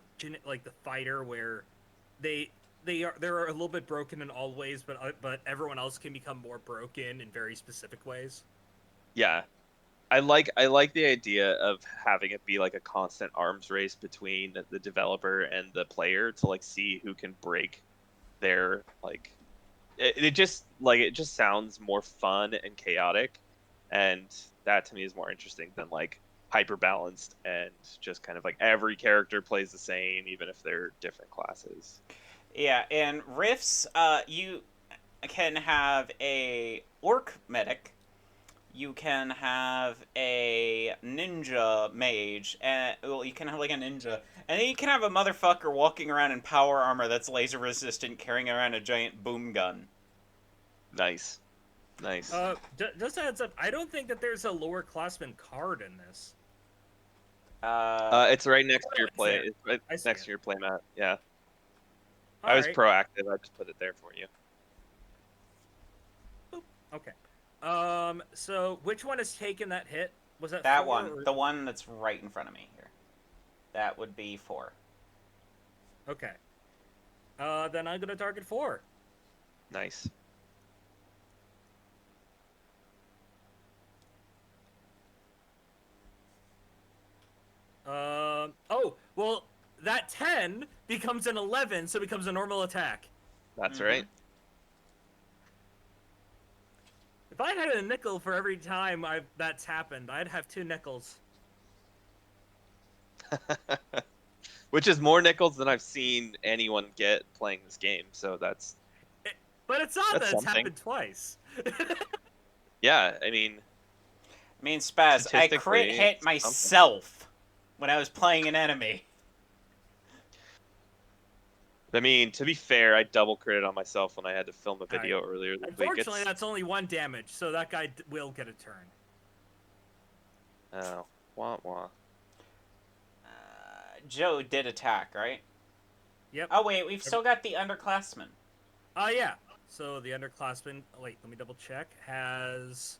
fighter where they're a little bit broken in all ways, but everyone else can become more broken in very specific ways. Yeah, I like the idea of having it be like a constant arms race between the developer and the player to like see who can break their like it just sounds more fun and chaotic, and that to me is more interesting than like hyper balanced and just kind of like every character plays the same even if they're different classes. Yeah, in Rifts, you can have a orc medic. You can have a ninja mage, and well, you can have like a ninja, and then you can have a motherfucker walking around in power armor that's laser resistant, carrying around a giant boom gun. Nice, nice. Just a heads up, I don't think that there's a lower classman card in this. It's right next to your it's there. it's right I see next it. to your playmat. Yeah, All I was right. proactive. I just put it there for you. Boop. Okay. So which one has taken that hit? Was that That 4 one, or... the one that's right in front of me here. That would be 4. Okay. Then I'm gonna target 4. Nice. Oh, well, that 10 becomes an 11, so it becomes a normal attack. That's Mhm. right. If I had a nickel for every time that's happened, I'd have 2 nickels. Which is more nickels than I've seen anyone get playing this game. So But it's odd that's that it's something. happened twice. Yeah, I mean, I mean, Spaz, I crit statistically, hit it's something. myself when I was playing an enemy. I mean, to be fair, I double critted on myself when I had to film a video Alright. earlier this week. Unfortunately, that's only 1 damage, so that guy will get a turn. Oh, wah wah. Joe did attack, right? Yep. Oh wait, we've still got the underclassmen. Yeah. So the underclassman, wait, let me double check, has...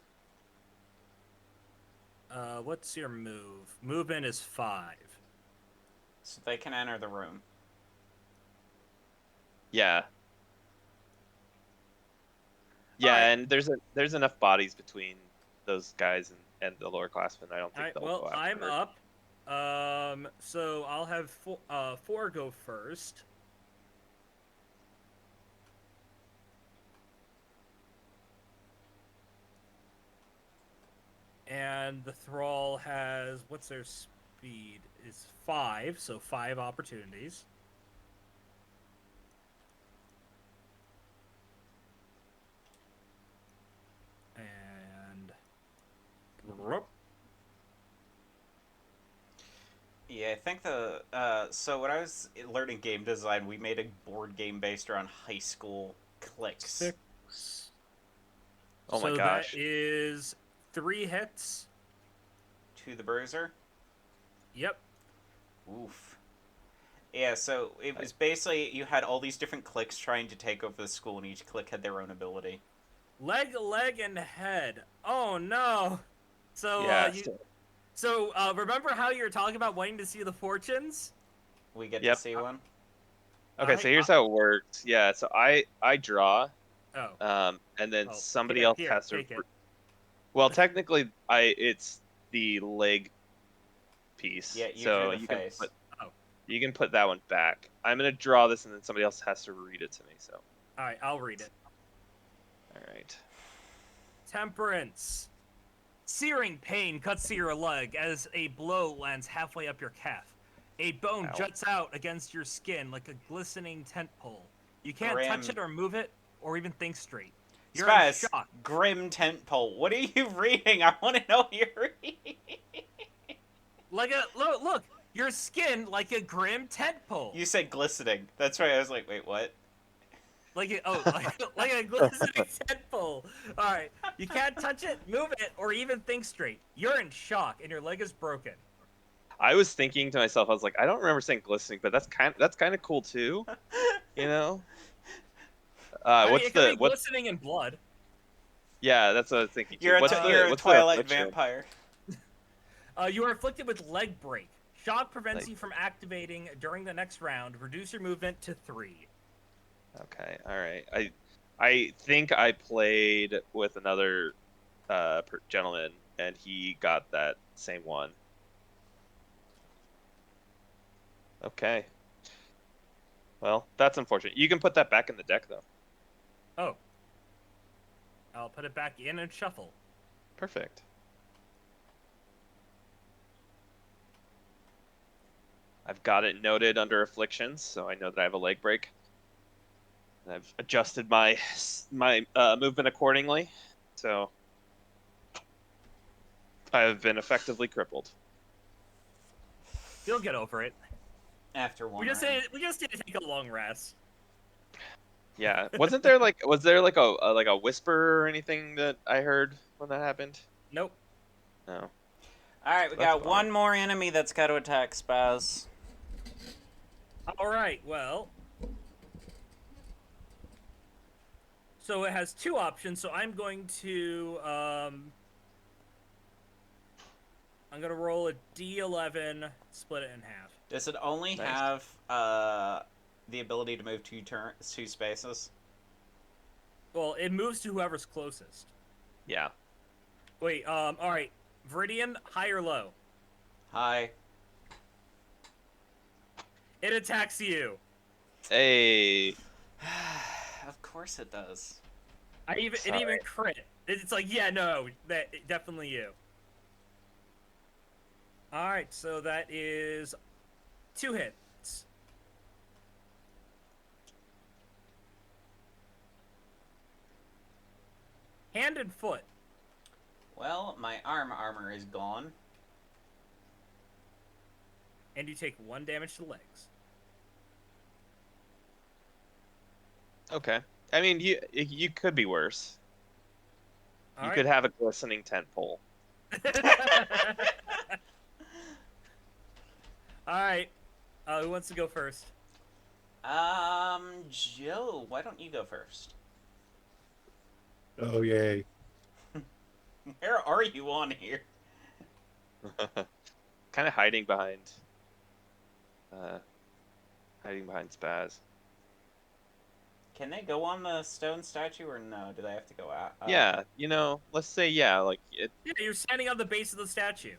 what's your move? Movement is 5. So they can enter the room. Yeah. Yeah, Alright. and there's enough bodies between those guys and the lower classmen. I don't think Alright, they'll well, go after I'm her. up. So I'll have 4 go first. And the thrall has, what's their speed? Is 5, so 5 opportunities. And... Yeah, I think so when I was learning game design, we made a board game based around high school cliques. 6. Oh my so gosh. that is 3 hits. To the bruiser. Yep. Oof. Yeah, so it was basically you had all these different cliques trying to take over the school, and each clique had their own ability. Leg, and head. Oh no. So Yeah. remember how you were talking about wanting to see the fortunes? We get Yep. to see one. Okay, so here's how it worked. Yeah, so I draw, Oh. and then Well, somebody here, else here, has to. take it. Well, technically, it's the leg piece. Yeah, you so drew the face. you can put that one back. I'm gonna draw this, and then somebody else has to read it to me. So. All right, I'll read it. All right. Temperance. Searing pain cuts to your leg as a blow lands halfway up your calf. A bone Ow. juts out against your skin like a glistening tent pole. You can't Grim. touch it or move it or even think straight. You're in Spaz, shock. Grim Tent Pole. What are you reading? I want to know what you're reading. Look, your skin like a grim tent pole. You said glistening. That's right. I was like, wait, what? Like a glistening tent pole. All right, you can't touch it, move it, or even think straight. You're in shock, and your leg is broken. I was thinking to myself, I was like, I don't remember saying glistening, but that's kind of cool too. You know. What's it could be what's glistening in blood. Yeah, that's what I was thinking. You're What's a what's the Twilight affliction? vampire. You are afflicted with leg break. Shock prevents Like- you from activating during the next round. Reduce your movement to 3. Okay, all right. I think I played with another gentleman, and he got that same one. Okay. Well, that's unfortunate. You can put that back in the deck, though. Oh. I'll put it back in and shuffle. Perfect. I've got it noted under afflictions, so I know that I have a leg break. And I've adjusted my movement accordingly, so I have been effectively crippled. You'll get over it. After one We just round. need to take a long rest. Yeah, was there like a whisper or anything that I heard when that happened? Nope. No. All right, we That's got fine. one more enemy that's got to attack Spaz. All right. Well. So it has 2 options. So I'm going to roll a D11, split it in half. Does it only Nice. have the ability to move 2 spaces? Well, it moves to whoever's closest. Yeah. Wait. All right. Viridian, high or low? Hi. It attacks you. Hey. Of course it does. It even Sorry. crit. It's like, yeah, no, that definitely you. All right, so that is 2 hits. Hand and foot. Well, my armor is gone. And you take 1 damage to the legs. Okay. I mean, you could be worse. All You right. could have a glistening tent pole. All right. Who wants to go first? Joe, why don't you go first? Oh, yay. Where are you on here? Kind of hiding behind Spaz. Can they go on the stone statue or no? Do they have to go out? Yeah, let's say yeah, like Yeah, you're standing on the base of the statue.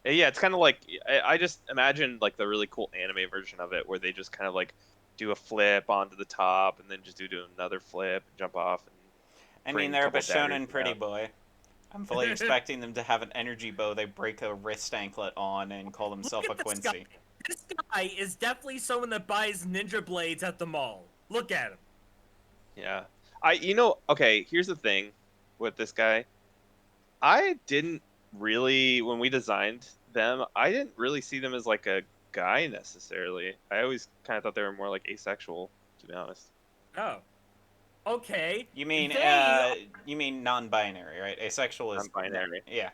yeah, it's kind of like I just imagine like the really cool anime version of it where they just kind of like do a flip onto the top and then just do another flip and jump off. And I bring mean, a they're a couple daggers Bishonen pretty down. boy. I'm fully expecting them to have an energy bow they break a wrist anklet on and call themselves a Look at this Quincy. guy. This guy is definitely someone that buys ninja blades at the mall. Look at him. Yeah. Okay, here's the thing with this guy. I didn't really, when we designed them, I didn't really see them as like a guy necessarily. I always kind of thought they were more like asexual, to be honest. Oh. Okay. You mean non-binary, right? Asexual is Non-binary. Yeah,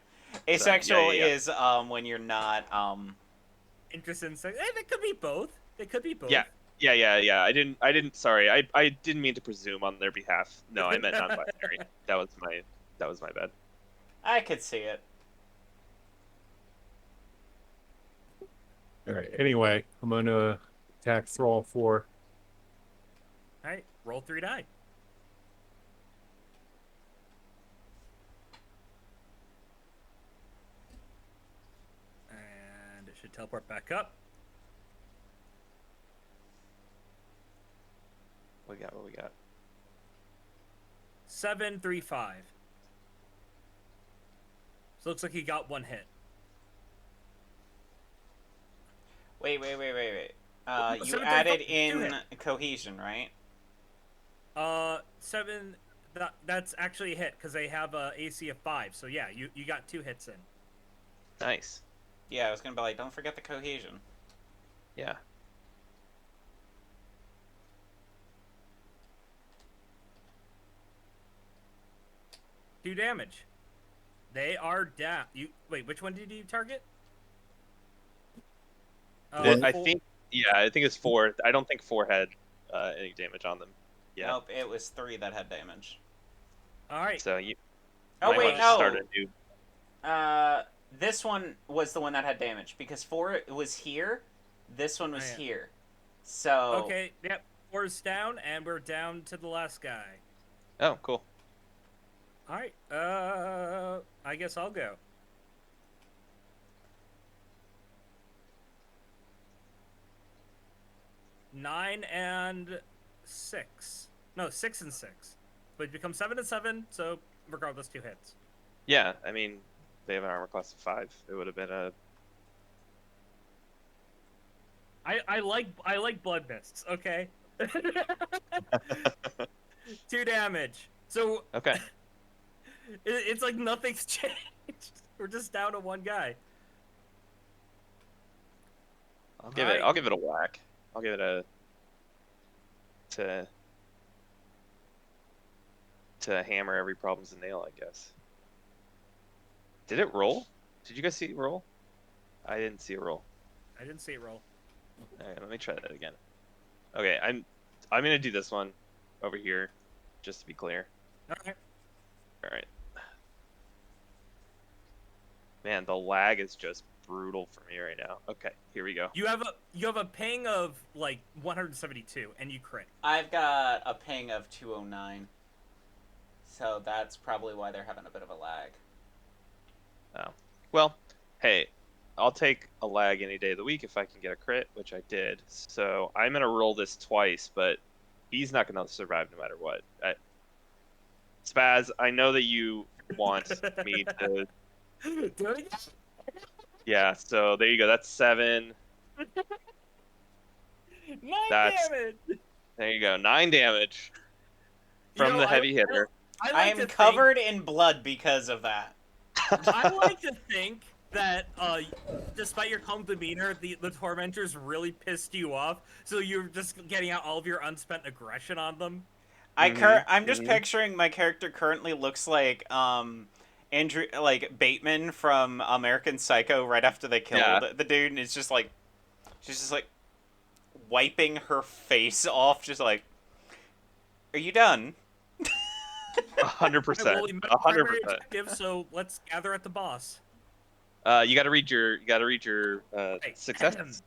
yeah, asexual yeah. is when you're not Interested in sex. They could be both. They could be both. Yeah. Yeah. I didn't. Sorry, I didn't mean to presume on their behalf. No, I meant non-binary. That was my bad. I could see it. All right. Anyway, I'm going to attack Thrall 4. All right. Roll 3 die. And it should teleport back up. What we got? 7, 3, 5. So it looks like he got 1 hit. Wait. You 7, 3, added 5, in cohesion, right? 7. That's actually a hit because they have a AC of 5. So yeah, you got 2 hits in. Nice. Yeah, I was gonna be like, don't forget the cohesion. Yeah. Two damage. They are down. Wait. Which one did you target? I Full- think. Yeah, I think it's 4. I don't think 4 had any damage on them. Yeah. Nope, it was 3 that had damage. All right. So you. Oh might wait, want to no. Start a new. This one was the one that had damage because 4 was here. This one was yeah. here. So Okay, yep. 4's down, and we're down to the last guy. Oh, cool. All right. I guess I'll go. Nine and 6. No, 6 and 6. But it becomes 7 and 7. So regardless, 2 hits. Yeah, I mean, they have an armor class of 5. It would have been a. I like blood mists. Okay. 2 damage. So Okay. it's like nothing's changed. We're just down to 1 guy. I'll give Alright. it a whack. I'll give it a to hammer every problem's a nail, I guess. Did it roll? Did you guys see it roll? I didn't see it roll. I didn't see it roll. All right, let me try that again. Okay, I'm gonna do this one over here, just to be clear. Okay. All right. Man, the lag is just brutal for me right now. Okay, here we go. You have a ping of like 172, and you crit. I've got a ping of 209. So that's probably why they're having a bit of a lag. Oh. Well, hey, I'll take a lag any day of the week if I can get a crit, which I did. So I'm gonna roll this twice, but he's not gonna survive no matter what. Spaz, I know that you want me to. Do it again? Yeah. So there you go. That's 7. 9 That's- damage. There you go. 9 damage from the heavy hitter. I like am to covered in blood because of that. I like to think that, despite your calm demeanor, the tormentors really pissed you off, so you're just getting out all of your unspent aggression on them. I'm just mhm. picturing my character currently looks like Andrew, like Bateman from American Psycho right after they killed Yeah. the dude, and it's just like she's just like wiping her face off, just like, are you done? 100%. Well, we met our primary 100%. objective, so let's gather at the boss. You got to read your Right. successes.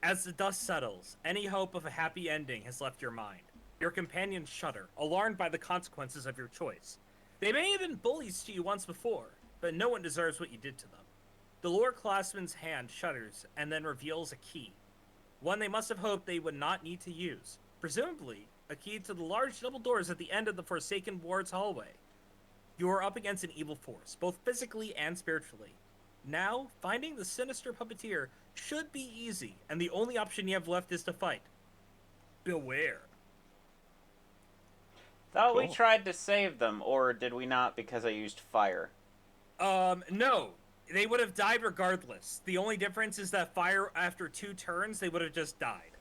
As the dust settles, any hope of a happy ending has left your mind. Your companions shudder, alarmed by the consequences of your choice. They may have been bullies to you once before, but no one deserves what you did to them. The lore classman's hand shudders and then reveals a key. One they must have hoped they would not need to use. Presumably, a key to the large double doors at the end of the Forsaken Ward's hallway. You are up against an evil force, both physically and spiritually. Now, finding the sinister puppeteer should be easy, and the only option you have left is to fight. Beware. Thought we Cool. tried to save them, or did we not because I used fire? No. They would have died regardless. The only difference is that fire, after 2 turns, they would have just died.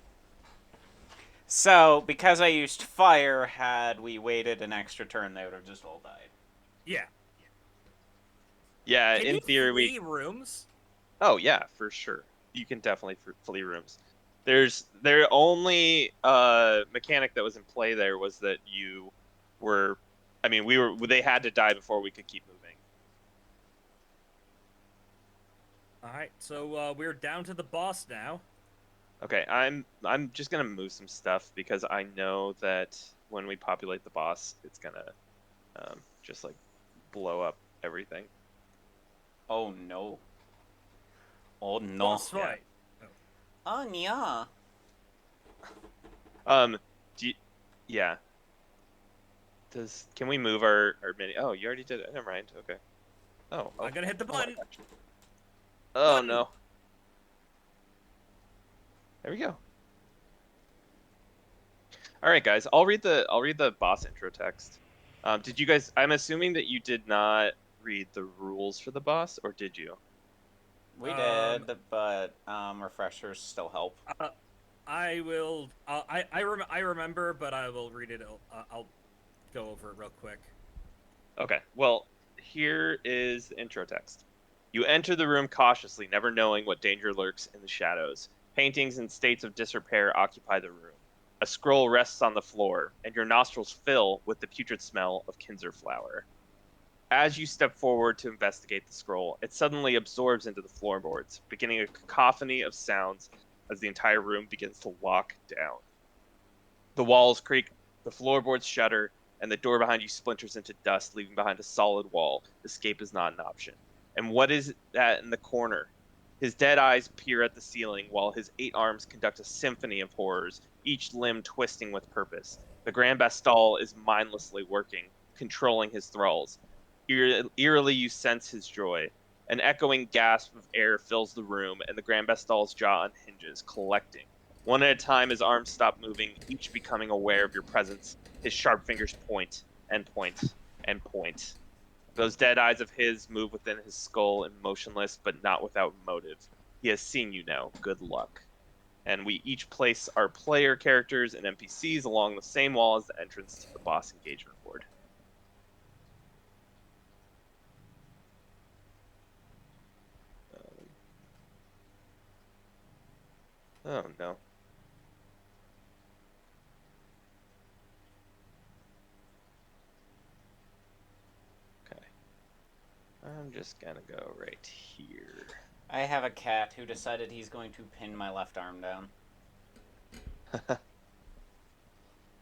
So, because I used fire, had we waited an extra turn, they would have just all died. Yeah. Yeah, Can in you theory flee rooms? Oh yeah, for sure. You can definitely flee rooms. Their only mechanic that was in play there was that you were, I mean, they had to die before we could keep moving. Alright, so we're down to the boss now. Okay, I'm just gonna move some stuff because I know that when we populate the boss, it's gonna just like blow up everything. Oh no. Oh no. Boss fight. Oh yeah. Yeah. Can we move our mini? Oh, you already did it. Never mind. Okay. Oh. I'm gonna hit the button. Oh Button. no. There we go. All right, guys. I'll read the boss intro text. Did you guys? I'm assuming that you did not read the rules for the boss, or did you? We did, but refreshers still help. I will. I remember, but I will read it. I'll go over it real quick. Okay. Well, here is the intro text. You enter the room cautiously, never knowing what danger lurks in the shadows. Paintings in states of disrepair occupy the room. A scroll rests on the floor, and your nostrils fill with the putrid smell of Kinzer flower. As you step forward to investigate the scroll, it suddenly absorbs into the floorboards, beginning a cacophony of sounds as the entire room begins to lock down. The walls creak, the floorboards shudder, and the door behind you splinters into dust, leaving behind a solid wall. Escape is not an option. And what is that in the corner? His dead eyes peer at the ceiling, while his 8 arms conduct a symphony of horrors, each limb twisting with purpose. The Grand Bastille is mindlessly working, controlling his thralls. Eerily, you sense his joy. An echoing gasp of air fills the room, and the Grand Bastille's jaw unhinges, collecting. One at a time, his arms stop moving, each becoming aware of your presence. His sharp fingers point and point and point. Those dead eyes of his move within his skull and motionless, but not without motive. He has seen you now. Good luck. And we each place our player characters and NPCs along the same wall as the entrance to the boss engagement board. Oh no. Okay. I'm just gonna go right here. I have a cat who decided he's going to pin my left arm down.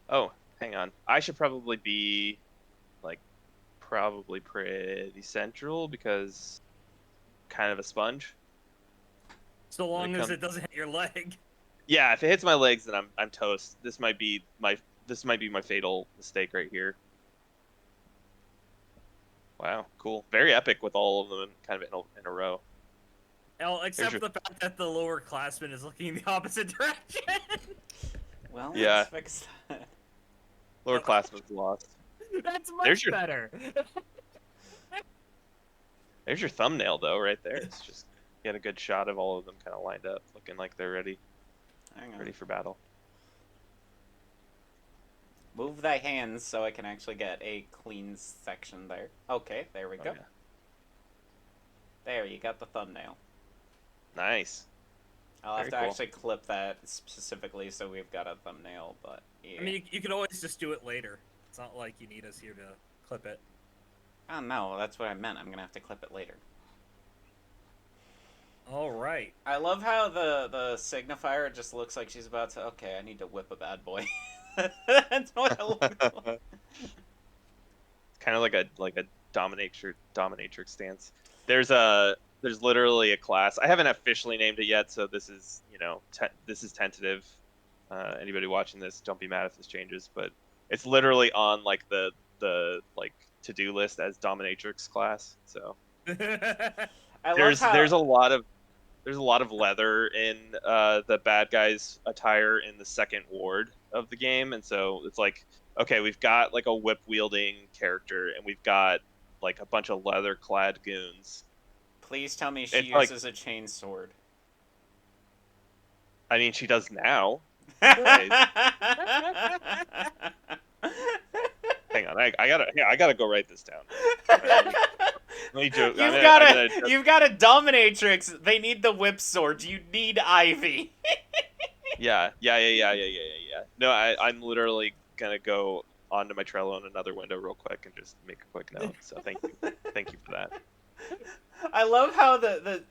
Oh, hang on. I should probably be, like, probably pretty central because kind of a sponge. So long as it doesn't hit your leg. Yeah, if it hits my legs, then I'm toast. This might be my fatal mistake right here. Wow, cool. Very epic with all of them kind of in a row. Well, except for the fact that the lower classman is looking in the opposite direction. Well, Yeah. let's fix that. Lower classman's lost. That's much There's your- better. There's your thumbnail, though, right there. It's just get a good shot of all of them kind of lined up, looking like they're ready for battle. Move thy hands so I can actually get a clean section there. Okay, there we go. Yeah. There, you got the thumbnail. Nice. I'll have Very to cool. actually clip that specifically so we've got a thumbnail, but yeah. I mean, you could always just do it later. It's not like you need us here to clip it. Oh no, that's what I meant. I'm gonna have to clip it later. All right. I love how the signifier just looks like she's about to. Okay, I need to whip a bad boy. That's what it looks like. Kind of like a dominatrix stance. There's literally a class. I haven't officially named it yet, so this is this is tentative. Anybody watching this, don't be mad if this changes, but it's literally on like the like to-do list as dominatrix class. So there's a lot of leather in the bad guy's attire in the second ward of the game, and so it's like, okay, we've got like a whip wielding character, and we've got like a bunch of leather clad goons. Please tell me she It's like- uses a chain sword. I mean, she does now. Hang on, I gotta go write this down. You've got a dominatrix. They need the whip sword. You need Ivy. Yeah. No, I'm literally gonna go onto my Trello in another window real quick and just make a quick note. So thank you for that. I love how the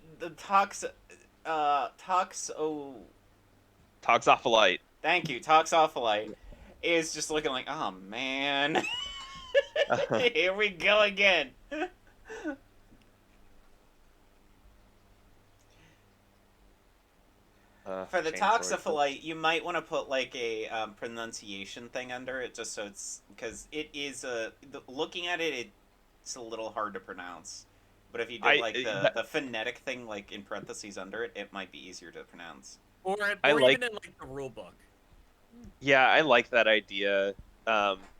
Toxopholite. Thank you, Toxopholite is just looking like, oh man, here we go again. For the Toxopholite, you might want to put like a pronunciation thing under it, just so it's, because it is looking at it, it's a little hard to pronounce. But if you did the phonetic thing like in parentheses under it, it might be easier to pronounce. Or even in like the rule book. Yeah, I like that idea.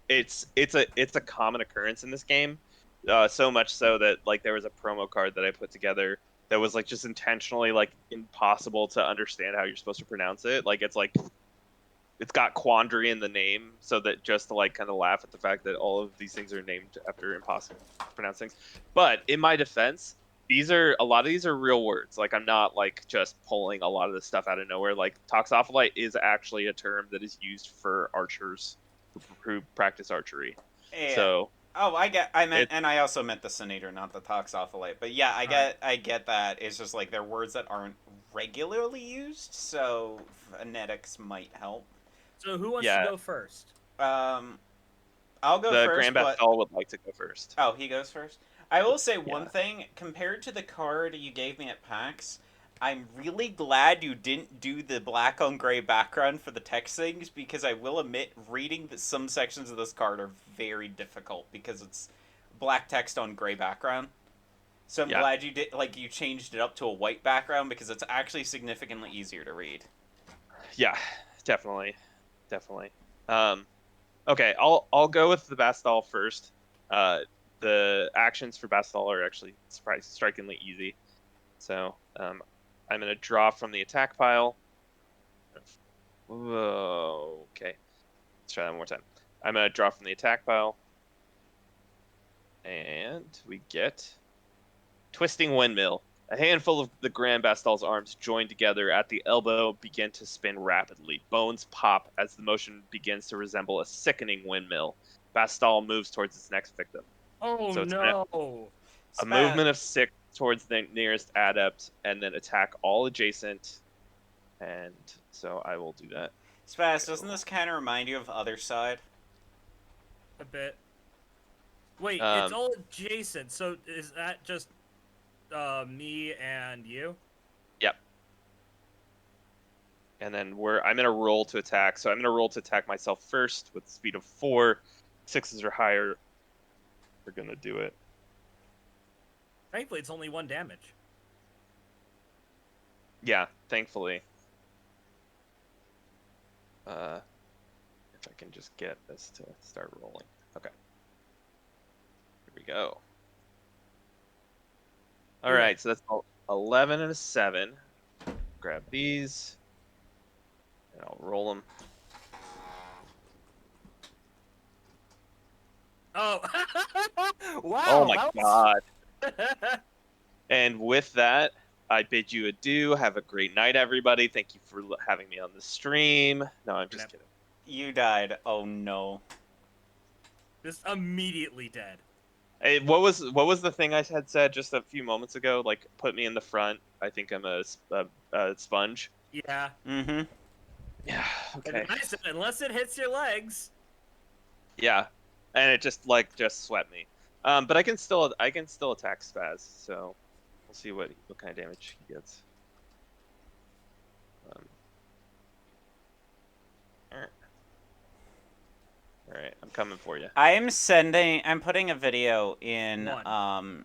It's a common occurrence in this game, so much so that like there was a promo card that I put together that was like just intentionally like impossible to understand how you're supposed to pronounce it. Like it's got quandary in the name, so that just to like kind of laugh at the fact that all of these things are named after impossible to pronounce things. But in my defense, a lot of these are real words. Like I'm not like just pulling a lot of this stuff out of nowhere. Like Toxopholite is actually a term that is used for archers who practice archery. Yeah. So Oh, I meant, It, and I also meant the Senator, not the Toxopholite. But yeah, Alright. I get that. It's just like they're words that aren't regularly used, so phonetics might help. So who wants to yeah, go first? Um, I'll go the first, Grand but Bastille would like to go first. oh, he goes first. I will say one Yeah. thing compared to the card you gave me at PAX. I'm really glad you didn't do the black on gray background for the text things because I will admit reading some sections of this card are very difficult because it's black text on gray background. So I'm Yeah. glad you did like you changed it up to a white background because it's actually significantly easier to read. Yeah. Definitely. Definitely. Um, okay, I'll go with the Bastille first. Uh, the actions for Bastille are actually strikingly easy. So I'm gonna draw from the attack pile. Whoa, okay, let's try that one more time. I'm gonna draw from the attack pile, and we get Twisting Windmill. A handful of the Grand Bastille's arms join together at the elbow, begin to spin rapidly. Bones pop as the motion begins to resemble a sickening windmill. Bastille moves towards its next victim. Oh So it's gonna no! a Spat movement of 6 towards the nearest adept, and then attack all adjacent. And so I will do that. Spaz, doesn't Go. this kind of remind you of Other Side? A bit. Wait, it's Um, all adjacent. So is that just me and you? yep. And then I'm gonna roll to attack. So I'm gonna roll to attack myself first with speed of 4. 6s or higher. We're gonna do it. Thankfully, it's only 1 damage. Yeah, thankfully. If I can just get this to start rolling. Okay. Here we go. All Okay. right, so that's 11 and a 7. Grab these, and I'll roll them. Oh! Oh Wow, my that was. god. And with that, I bid you adieu. Have a great night, everybody. Thank you for having me on the stream. No, I'm just kidding. You died. Oh no. Just immediately dead. Hey, what was the thing I had said just a few moments ago? Like, put me in the front. I think I'm a sponge. Yeah. Mm-hmm. Yeah. And Okay. I said, unless it hits your legs. Yeah. And it just swept me. But I can still attack Spaz. So we'll see what kind of damage he gets. Um, all right, I'm coming for you. I'm putting a video in One.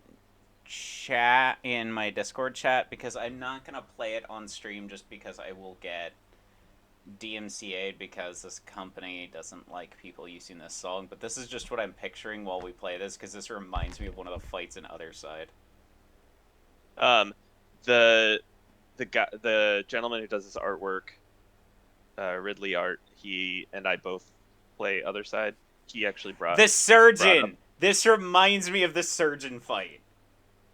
chat in my Discord chat because I'm not gonna play it on stream just because I will get DMCA'd because this company doesn't like people using this song. But this is just what I'm picturing while we play this because this reminds me of one of the fights in Other Side. Um, the the gentleman who does this artwork, Ridley Art, he and I both play Other Side. He actually The brought up surgeon. This reminds me of the surgeon fight.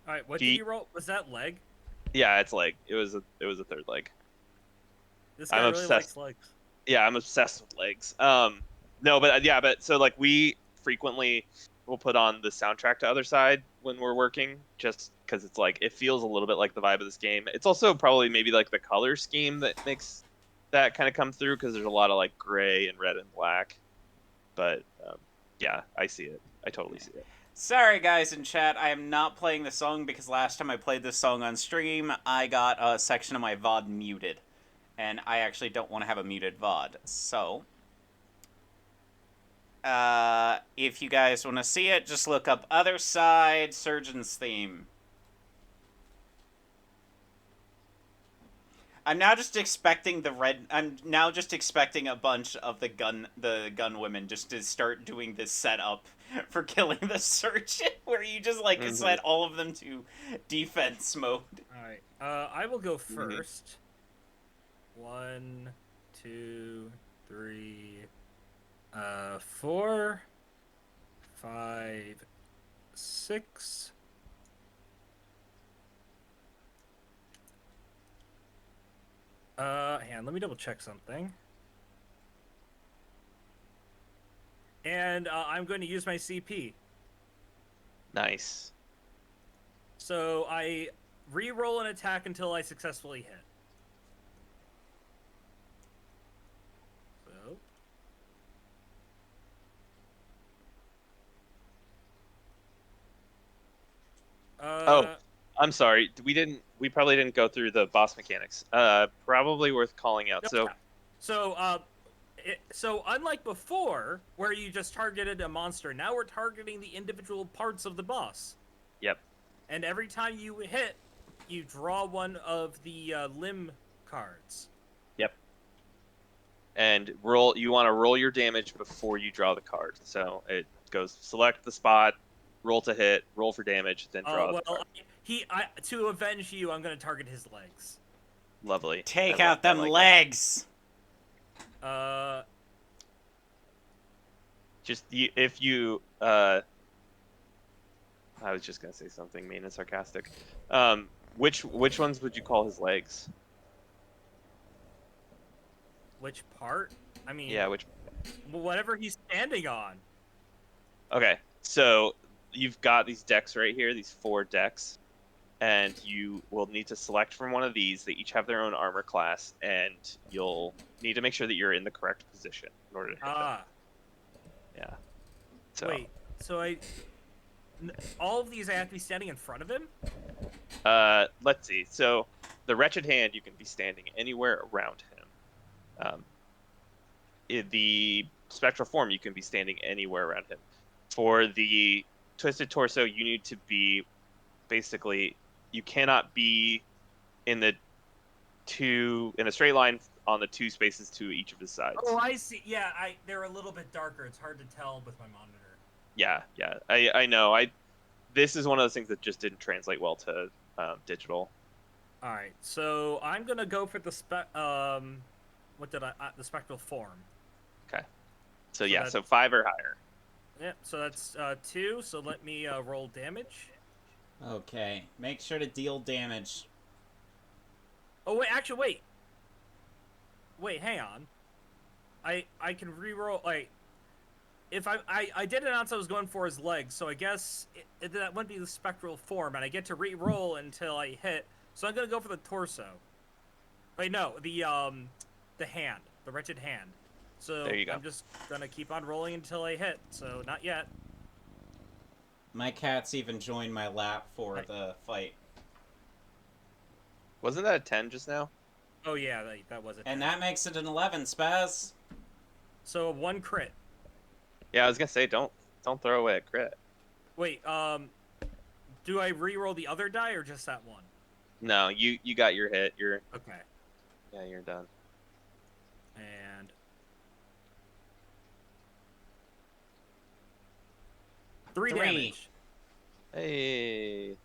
Alright, what did he you roll? Was that leg? yeah, it's like it was a third leg. This I'm guy really obsessed. likes legs. Yeah, I'm obsessed with legs. No, but yeah, but so like we frequently will put on the soundtrack to Other Side when we're working, just because it's like it feels a little bit like the vibe of this game. It's also probably maybe like the color scheme that makes that kind of come through because there's a lot of like gray and red and black. But yeah, I see it. I totally see it. Sorry, guys in chat. I am not playing the song because last time I played this song on stream, I got a section of my VOD muted. And I actually don't want to have a muted VOD. So, if you guys want to see it, just look up Other Side Surgeon's Theme. I'm now just expecting I'm now just expecting a bunch of the gun women just to start doing this setup for killing the surgeon, where you just like Mhm. set all of them to defense mode. Alright, I will go Mhm. first. 1, 2, 3, 4, 5, 6. Hang on, let me double check something. And I'm going to use my CP. Nice. So I re-roll an attack until I successfully hit. So. Oh, I'm sorry. We probably didn't go through the boss mechanics. Probably worth calling out. No, So, yeah. So unlike before, where you just targeted a monster, now we're targeting the individual parts of the boss. yep. And every time you hit, you draw one of the limb cards. Yep. And roll. You want to roll your damage before you draw the card. So it goes select the spot, roll to hit, roll for damage, then draw the card. To avenge you, I'm going to target his legs. Lovely. Take I out them like legs. Just if you. I was just gonna say something mean and sarcastic. Which ones would you call his legs? Which part? I mean, Yeah, which. whatever he's standing on. Okay, so you've got these decks right here, these 4 decks, and you will need to select from one of these. They each have their own armor class, and you'll need to make sure that you're in the correct position in order to hit them. Yeah. So. Wait. So all of these I have to be standing in front of him? Let's see. So, the Wretched Hand, you can be standing anywhere around him. In the Spectral Form, you can be standing anywhere around him. For the Twisted Torso, you need to be basically, you cannot be in a straight line on the 2 spaces to each of his sides. Oh, I see. Yeah, they're a little bit darker. It's hard to tell with my monitor. Yeah. I know. This is one of those things that just didn't translate well to digital. All right, so I'm gonna go for the the spectral form. Okay. So yeah, that- so 5 or higher. Yep. So that's 2. So let me roll damage. Okay, make sure to deal damage. Oh wait, actually wait, hang on. I can re-roll like. If I did announce I was going for his legs, so I guess that wouldn't be the spectral form, and I get to re-roll until I hit. So I'm gonna go for the torso. Wait, no, the hand, the wretched hand. So There you go. I'm just gonna keep on rolling until I hit. So not yet. My cat's even joined my lap for the fight. Wasn't that a 10 just now? Oh yeah, that was it. And that makes it an 11, Spaz. So 1 crit. Yeah, I was gonna say don't throw away a crit. Wait, do I re-roll the other die or just that one? No, you got your hit. You're Okay. Yeah, you're done. And 3 damage. Hey.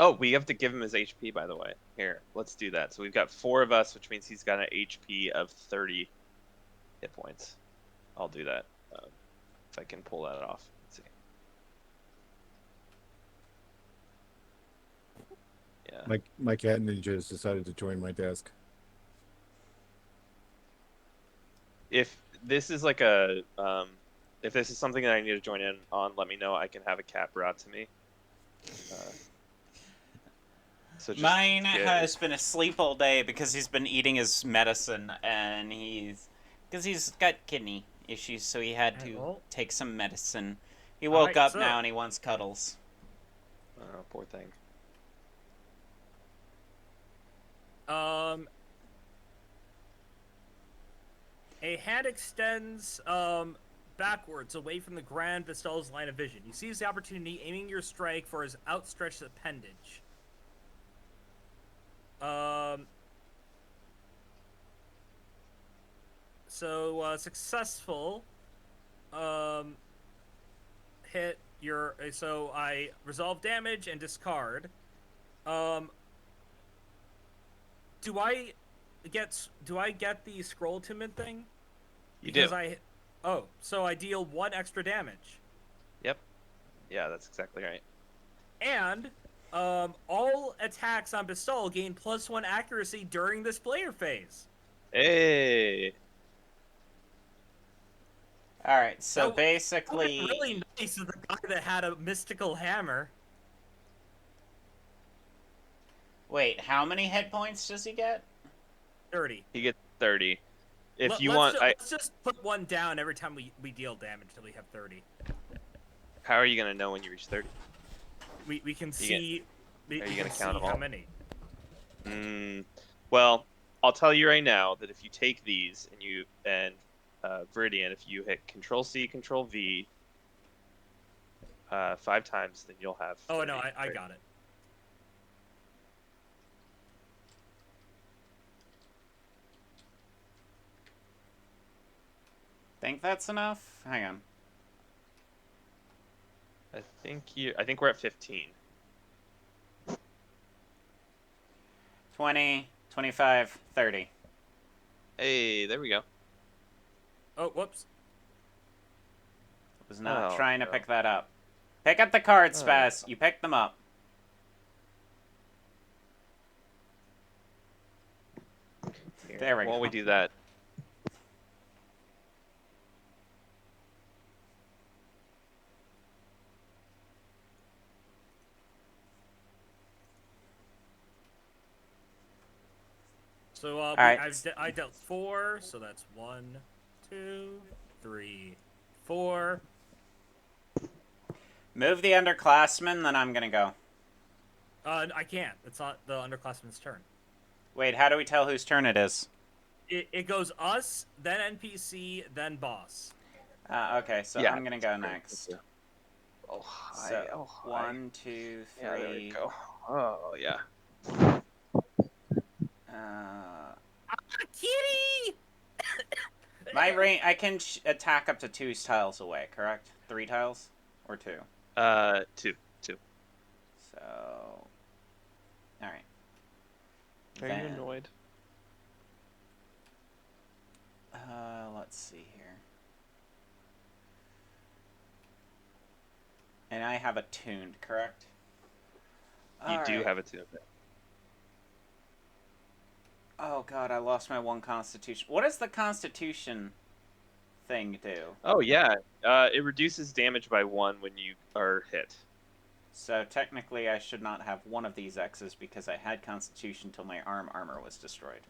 Oh, we have to give him his HP, by the way. Here, let's do that. So we've got 4 of us, which means he's got an HP of 30 hit points. I'll do that if I can pull that off. Let's see. Yeah. My cat ninja has decided to join my desk. If this is like a if this is something that I need to join in on, let me know. I can have a cat brought to me. So Mine has been asleep all day because he's been eating his medicine, and he's got kidney issues, so he had to take some medicine. He woke up now and he wants cuddles. Oh, poor thing. A hand extends backwards away from the Grand Vestal's line of vision. You seize the opportunity, aiming your strike for his outstretched appendage. Successful. Hit your. So I resolve damage and discard. Do I get the scroll timid thing? You because do. So I deal 1 extra damage. Yep. Yeah, that's exactly right. And all attacks on Bestall gain +1 accuracy during this player phase. Hey. All right, so That would basically, be really nice of the guy that had a mystical hammer. wait, how many hit points does he get? 30. He gets 30. If you let's want, let's just put one down every time we deal damage till we have 30. how are you gonna know when you reach 30? We can You see. We are you can gonna count see them how all? many. Well, I'll tell you right now that if you take these and Viridian, if you hit Control C, Control V 5 times, then you'll have. Oh 30, no, I right? got it. Think that's enough? Hang on. I think we're at 15. 20, 25, 30. Hey, there we go. Oh, whoops. Was not Oh, trying to no. pick that up. Pick up the cards, Oh. Spaz. You picked them up. Here, There we while go. we do that, So right. I dealt 4, so that's 1, 2, 3, 4. Move the underclassmen, then I'm gonna go. I can't. It's not the underclassman's turn. Wait, how do we tell whose turn it is? It goes us, then NPC, then boss. Okay, so yeah, I'm gonna go that's great. next. Oh, hi. So, Oh, hi. 1, 2, 3. Yeah, there we go. Oh, yeah. Kitty! My range, I can attack up to 2 tiles away, correct? 3 tiles? Or 2? 2. So... Alright. Are you annoyed? Let's see here. And I have attuned, correct? You do Alright. have a 2. Oh god, I lost my 1 constitution. What does the constitution thing do? Oh, yeah. It reduces damage by 1 when you are hit. So technically I should not have one of these X's because I had constitution till my armor was destroyed.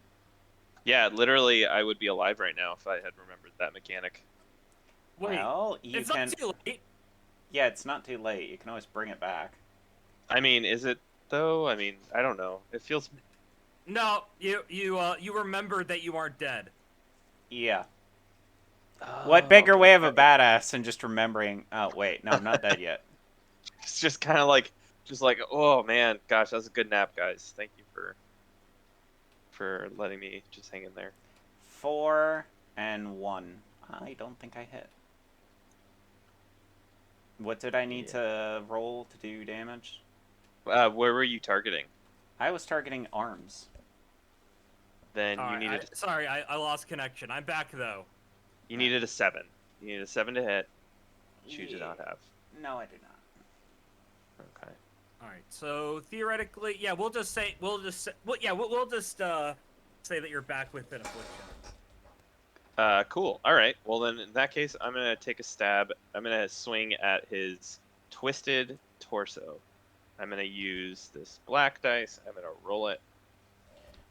Yeah, literally, I would be alive right now if I had remembered that mechanic. Wait, Well, you it's can... not too late. Yeah, it's not too late. You can always bring it back. I mean, is it, though? I mean, I don't know. It feels... No, you remembered that you aren't dead. Yeah. Oh, What bigger okay. way of a badass than just remembering... Oh, wait. No, I'm not dead yet. It's just kind of like, oh man, gosh, that was a good nap, guys. Thank you for letting me just hang in there. 4 and 1. I don't think I hit. What did I need to roll to do damage? Where were you targeting? I was targeting arms. Then All you right, needed sorry, I lost connection. I'm back though. you needed a 7. You needed a 7 to hit, which you did not have. No, I do not. Okay. All right, so theoretically, yeah, we'll just say that you're back within affliction. Cool. All right. Well, then in that case, I'm gonna take a stab. I'm gonna swing at his twisted torso. I'm gonna use this black dice. I'm gonna roll it.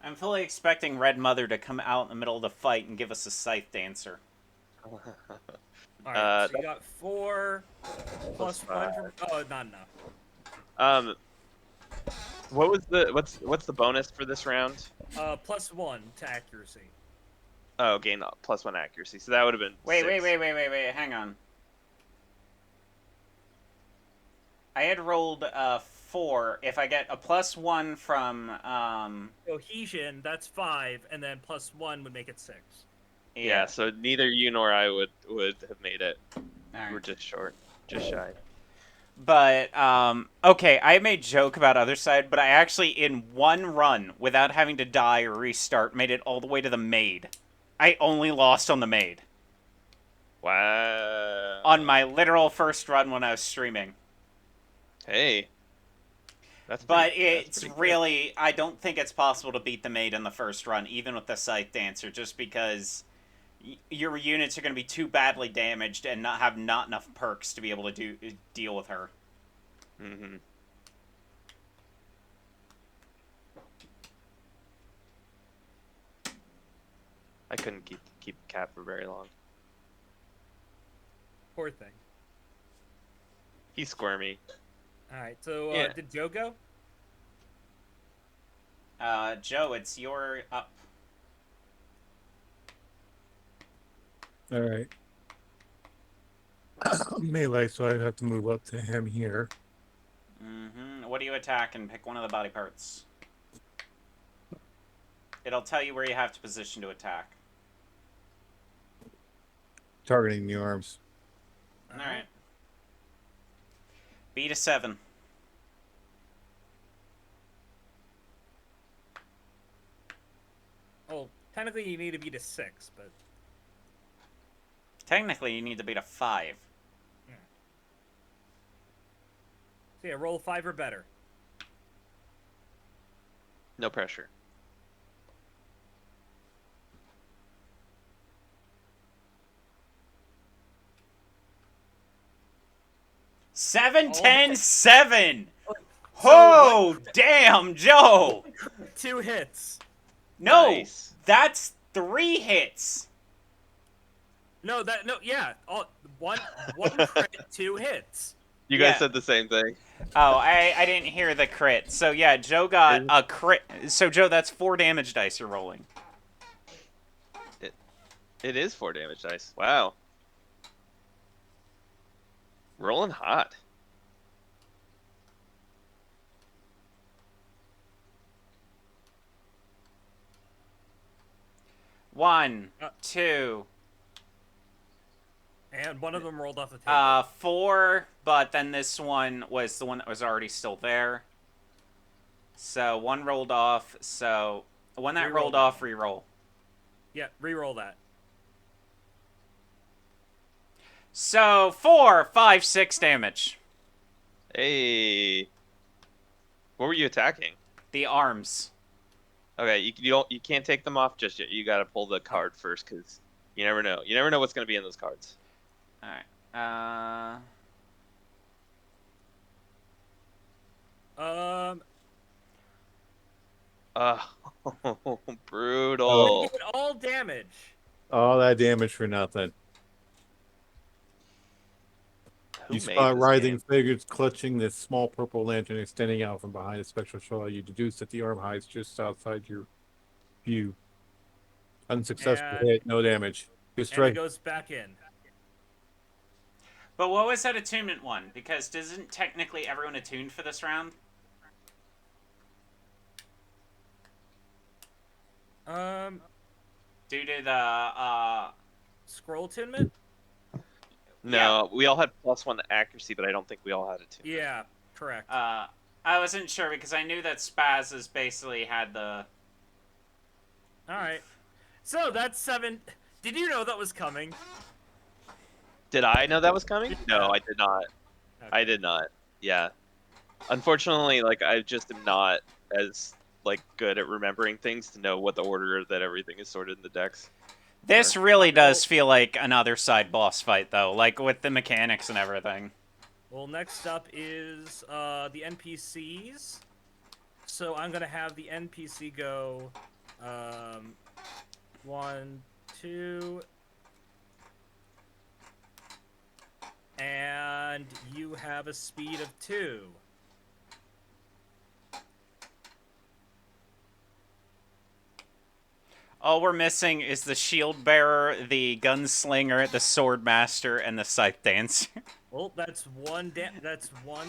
I'm fully expecting Red Mother to come out in the middle of the fight and give us a scythe dancer. All right, so that- you got 4 plus 1 from. Oh, not enough. what's the bonus for this round? +1 to accuracy. Oh, gain +1 accuracy. So that would have been. Wait, 6. wait, hang on. I had rolled 4. If I get a +1 from Cohesion, that's 5, and then +1 would make it 6. Yeah. So neither you nor I would have made it. Alright. We're just short, just shy. But okay, I made joke about other side, but I actually in one run without having to die or restart made it all the way to the maid. I only lost on the maid. Wow. On my literal first run when I was streaming. Hey. But that's it's pretty really, I don't think it's possible to beat the maid in the first run, even with the Scythe Dancer, just because your units are going to be too badly damaged and not have not enough perks to be able to deal with her. Mm-hmm. I couldn't keep the cat for very long. Poor thing. He's squirmy. All right. So Yeah. did Joe go? Joe, it's your up. All right. Melee, so I have to move up to him here. Mm-hmm. What do you attack and pick one of the body parts? It'll tell you where you have to position to attack. Targeting the arms. All right. Beat a 7. Oh, technically you need to beat a 6, but Technically, you need to beat a 5. so yeah, roll 5 or better. No pressure. Seven, Oh. 10, 7! So Oh, damn, Joe! 2 hits. No, Nice. that's 3 hits. No, yeah. One crit, 2 hits. You Yeah. guys said the same thing. Oh, I didn't hear the crit. So yeah, Joe got a crit. So Joe, that's 4 damage dice you're rolling. It is 4 damage dice. Wow. Rolling hot. One, 2, And one of them rolled off the table. 4, but then this one was the one that was already still there. So one rolled off. So one that Re-roll rolled that off, one. re-roll. Yeah, re-roll that. So 4, 5, 6 damage. Hey. What were you attacking? The arms. Okay, you can't take them off just yet. You got to pull the card first, because you never know. You never know what's going to be in those cards. All right. Brutal. You get all damage. All that damage for nothing. Who You made spot this writhing game? figures clutching this small purple lantern extending out from behind a spectral shawl. You deduce that the arm hides just outside your view. Unsuccessful And- hit, no damage. Good And it strike. goes back in. But what was that attunement one? Because isn't technically everyone attuned for this round? Due to the Scroll attunement? No, we all had +1 accuracy, but I don't think we all had it too. Yeah, correct. I wasn't sure because I knew that Spaz has basically had the. Alright. So that's 7. Did you know that was coming? Did I know that was coming? No, I did not. Okay. I did not. Yeah. Unfortunately, like I just am not as good at remembering things to know what the order that everything is sorted in the decks. This really does feel like another side boss fight, though, like with the mechanics and everything. Well, next up is the NPCs. So I'm gonna have the NPC go 1, 2, and you have a speed of 2. All we're missing is the shield bearer, the gunslinger, the sword master, and the scythe dancer. Well, that's one. That's 1.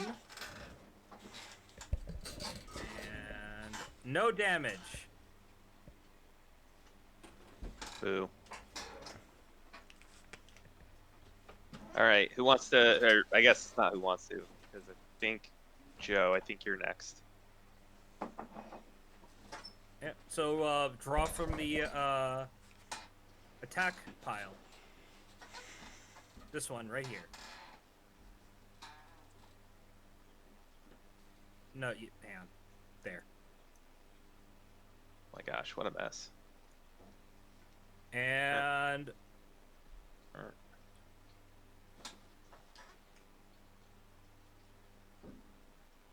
And no damage. Boo. All right, who wants to? Or I guess it's not who wants to, because I think Joe. I think you're next. Yeah. So draw from the attack pile. This one right here. No, hang on. There. Oh my gosh, what a mess. And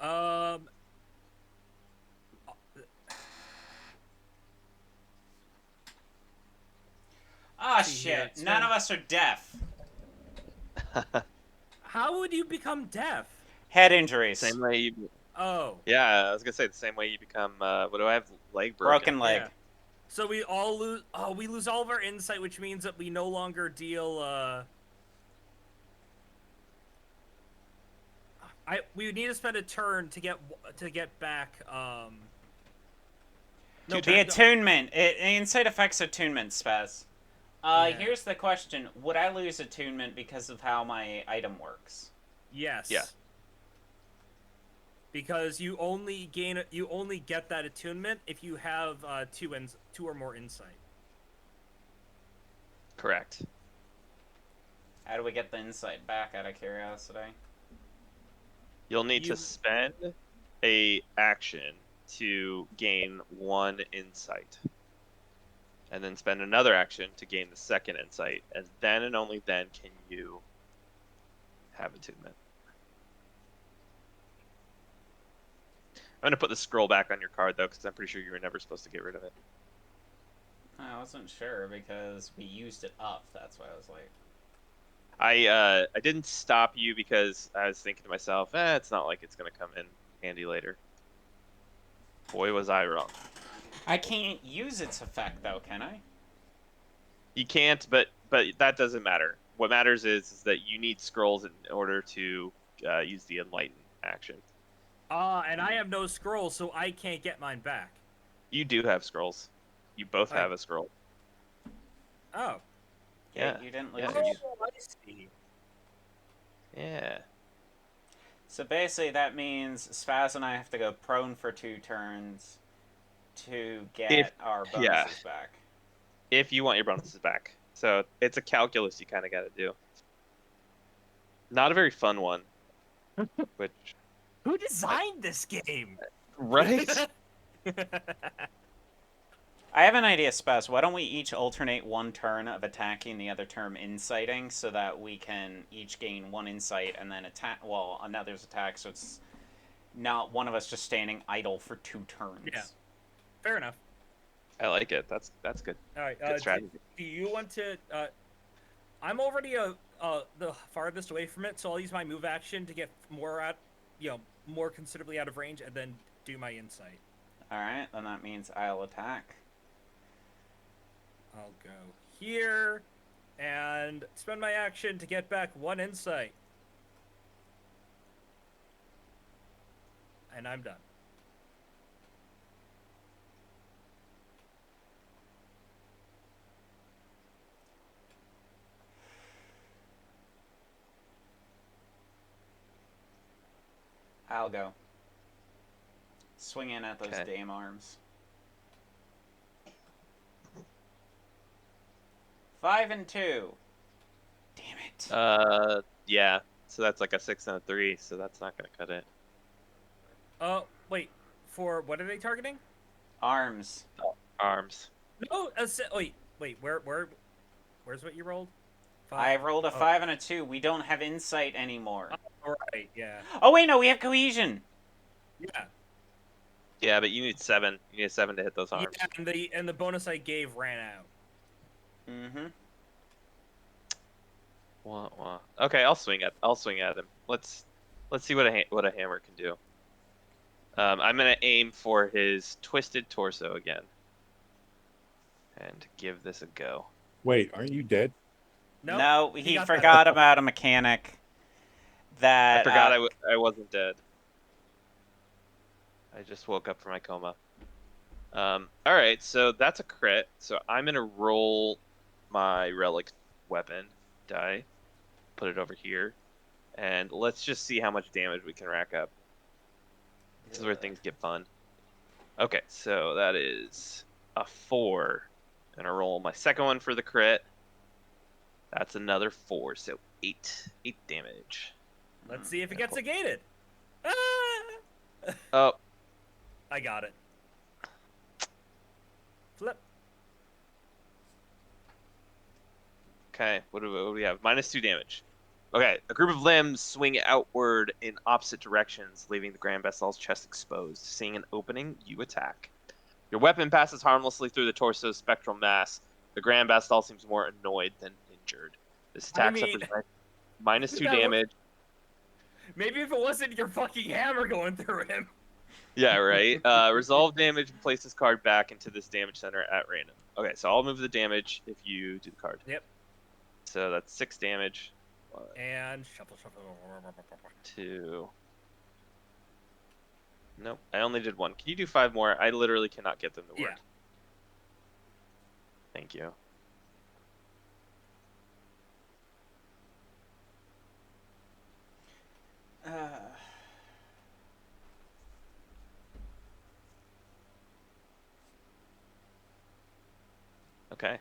Um. Ah, See here. shit. None of us are deaf. How would you become deaf? Head injuries. Same way you. Oh. Yeah, I was gonna say the same way you become. What do I have? Leg Broken leg. Yeah. So we all lose. Oh, we lose all of our insight, which means that we no longer deal. We need to spend a turn to get back. No, The attunement. Insight affects attunement, Spaz. Yeah. Here's the question. Would I lose attunement because of how my item works? Yes. Yeah. Because you only get that attunement if you have two or more insight. Correct. How do we get the insight back, out of curiosity? You'll need to spend a action to gain 1 insight. And then spend another action to gain the 2nd insight. And then and only then can you have attunement. I'm going to put the scroll back on your card, though, because I'm pretty sure you were never supposed to get rid of it. I wasn't sure because we used it up. That's why I was like... I didn't stop you because I was thinking to myself, it's not like it's going to come in handy later. Boy, was I wrong. I can't use its effect, though, can I? You can't, but that doesn't matter. What matters is that you need scrolls in order to use the Enlighten action. And I have no scroll, so I can't get mine back. You do have scrolls. You both have a scroll. Oh. Yeah, you didn't lose yeah, your... I see. Yeah. So basically that means Spaz and I have to go prone for 2 turns to get our bonuses back. If you want your bonuses back. So it's a calculus you kind of got to do. Not a very fun one. Which... Who designed this game? Right? I have an idea, Spaz. Why don't we each alternate 1 turn of attacking, the other turn inciting, so that we can each gain 1 insight and then attack. Well, another's attack, so it's not one of us just standing idle for 2 turns. Yeah. Fair enough. I like it. That's good. All right. Good strategy. Do you want to? I'm already the farthest away from it, so I'll use my move action to get more considerably out of range, and then do my insight. All right, then that means I'll attack. I'll go here and spend my action to get back 1 insight. And I'm done. I'll go. Swing in at those dame arms. 5 and 2. Damn it. Yeah. So that's like a 6 and a 3, so that's not going to cut it. Wait. For what are they targeting? Arms. Arms. No, wait. Where's what you rolled? 5. I rolled a 5 and a 2. We don't have insight anymore. All right, yeah. Oh, wait, no, we have cohesion. Yeah. Yeah, but you need 7. You need a 7 to hit those arms. Yeah, and the bonus I gave ran out. Mm-hmm. Wah. Okay, I'll swing at him. Let's see what a hammer can do. I'm gonna aim for his twisted torso again, and give this a go. Wait, aren't you dead? No, he forgot about a mechanic. That I forgot I wasn't dead. I just woke up from my coma. All right, so that's a crit. So I'm gonna roll my relic weapon die, put it over here, and let's just see how much damage we can rack up. This is where things get fun. Okay, so that is a 4. I'm gonna roll my second one for the crit. That's another 4, so 8 damage. Let's see if it gets negated. Oh, I got it. Flip. Okay, what do we have? -2 damage. Okay, a group of limbs swing outward in opposite directions, leaving the Grand Vestal's chest exposed. Seeing an opening, you attack. Your weapon passes harmlessly through the torso's spectral mass. The Grand Vestal seems more annoyed than injured. This I attack mean, suffers -2 that damage. maybe if it wasn't your fucking hammer going through him. Yeah, right. Resolve damage and place this card back into this damage center at random. Okay, so I'll move the damage if you do the card. Yep. So that's 6 damage. 1, And shuffle. 2. Nope, I only did 1. Can you do 5 more? I literally cannot get them to work. Yeah. Thank you. Okay.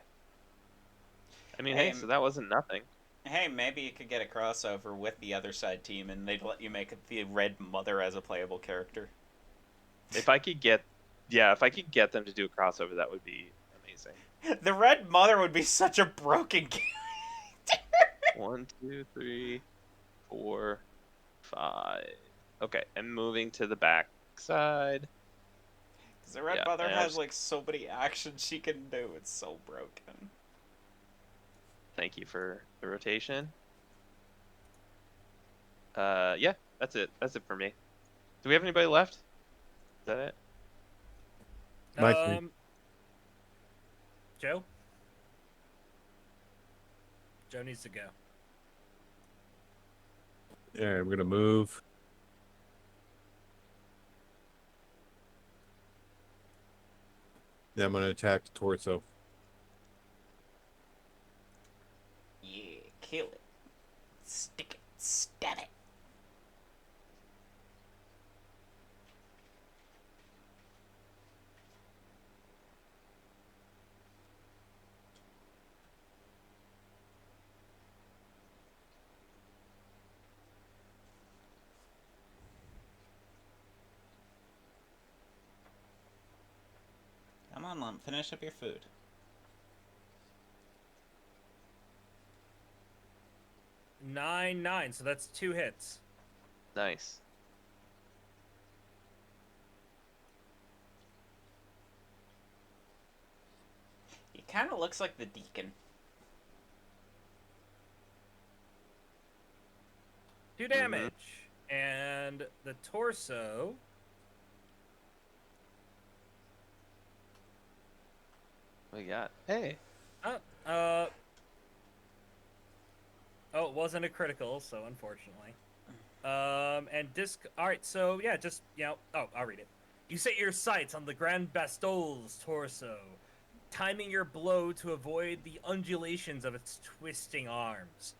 I mean, hey, so that wasn't nothing. Hey, maybe you could get a crossover with the other side team, and they'd let you make the Red Mother as a playable character. If I could get them to do a crossover, that would be amazing. The Red Mother would be such a broken character. 1, 2, 3, 4, 5. Okay, I'm moving to the back side. Because the Red Mother has like so many actions she can do. It's so broken. Thank you for the rotation. Yeah, that's it. That's it for me. Do we have anybody left? Is that it? Joe? Joe needs to go. Yeah, I'm gonna move. Then I'm gonna attack the torso. Yeah, kill it. Stick it. Stab it. Come on, Lump. Finish up your food. Nine, so that's 2 hits. Nice. He kind of looks like the Deacon. 2 damage. And the torso... What we got? Hey. Oh, it wasn't a critical, so unfortunately. And disc. All right, so yeah, just Oh, I'll read it. You set your sights on the Grand Bastol's torso, timing your blow to avoid the undulations of its twisting arms.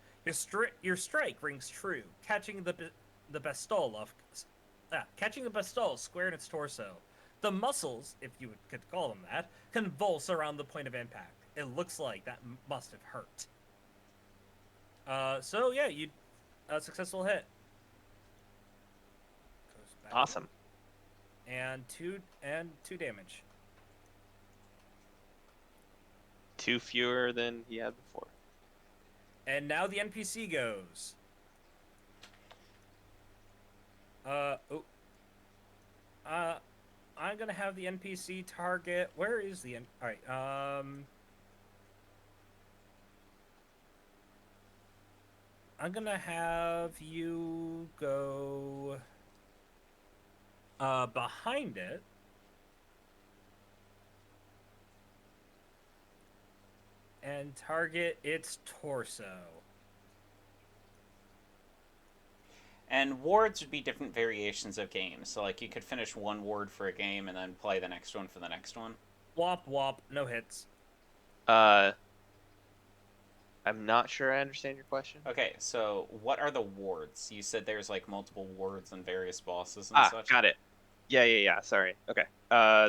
Your strike rings true, catching the Bastol catching the Bastol square in its torso. The muscles, if you could call them that, convulse around the point of impact. It looks like that must have hurt. So yeah, you a successful hit. Awesome. And two damage. 2 fewer than he had before. And now the NPC goes. I'm gonna have the NPC target. Where is the All right. I'm gonna have you go behind it. And target its torso. And wards would be different variations of games. So, like, you could finish one ward for a game and then play the next one for the next one. Womp, no hits. I'm not sure I understand your question. Okay, so what are the wards? You said there's, like, multiple wards and various bosses and such. Got it. Yeah, sorry. Okay.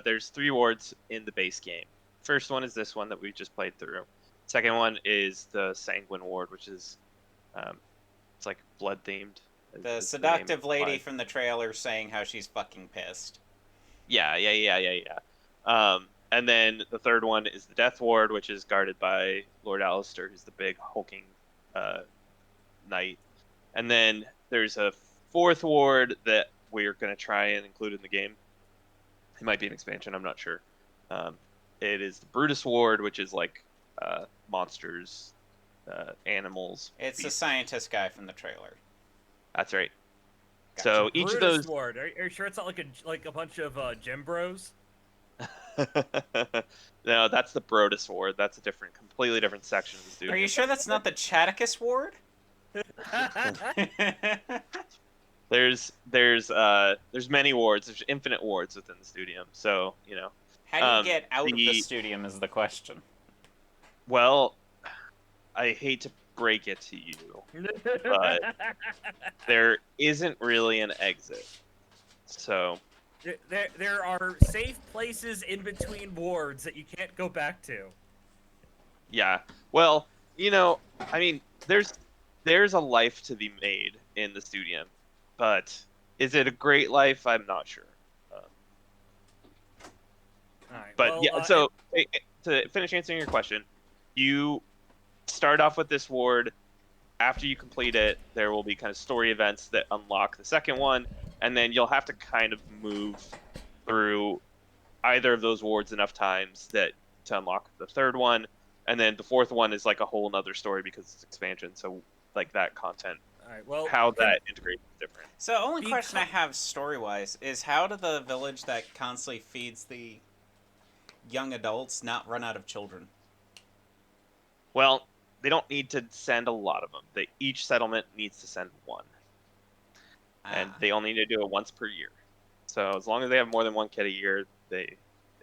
There's 3 wards in the base game. First one is this one that we just played through. Second one is the Sanguine ward, which is, it's like blood-themed. The seductive lady from the trailer saying how she's fucking pissed. Yeah. And And then the third one is the Death Ward, which is guarded by Lord Alistair, who's the big hulking knight. And then there's a fourth ward that we're going to try and include in the game. It might be an expansion, I'm not sure. It is the Brutus Ward, which is like monsters, animals. It's the beasts. scientist guy from the trailer. That's right. Gotcha. So each of Brutus those. Ward. Are you sure it's not like a bunch of gym bros? No, that's the Brodus Ward. That's a completely different section of the studio. Are you sure that's not the Chaticus ward? There's many wards. There's infinite wards within the studium. So How do you get out of the the- studium is the question. well, I hate to break it to you, but there isn't really an exit. So there are safe places in between wards that you can't go back to. yeah, well, I mean, there's a life to be made in the studium, but is it a great life? I'm not sure. Alright, But well, yeah, so to finish answering your question, you start off with this ward. After you complete it, there will be kind of story events that unlock the second one, and then you'll have to kind of move through either of those wards enough times to unlock the third one, and then the fourth one is like a whole nother story because it's expansion. So like that content, alright, well, how that integrates is different. So the only question I Because- have story-wise is how do the village that constantly feeds the young adults not run out of children? Well, they don't need to send a lot of them. Each settlement needs to send one, and Ah. they only need to do it once per year. So as long as they have more than one kid a year, they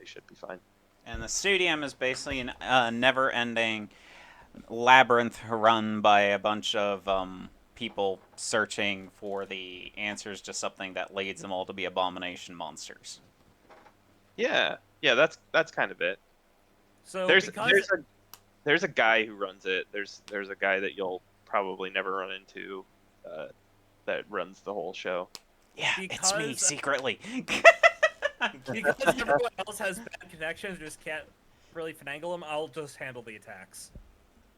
should be fine. And the studium is basically a never-ending labyrinth run by a bunch of people searching for the answers to something that leads them all to be abomination monsters. Yeah, that's kind of it. So There's a guy who runs it. There's a guy that you'll probably never run into that runs the whole show. Yeah, it's me, Because- secretly. because everyone else has bad connections, just can't really finagle them, I'll just handle the attacks.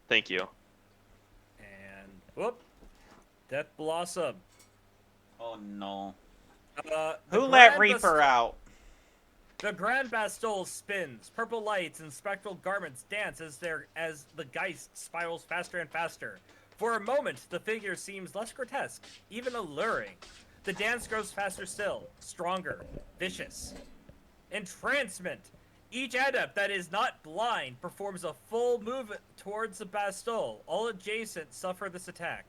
Thank you. And whoop, Death Blossom. Oh no. The Who let Grand Reaper out? The Grand Bastille spins. Purple lights and spectral garments dance as the Geist spirals faster and faster. For a moment, the figure seems less grotesque, even alluring. The dance grows faster still, stronger, vicious. Entrancement. Each adept that is not blind performs a full move towards the Bastille. All adjacent suffer this attack.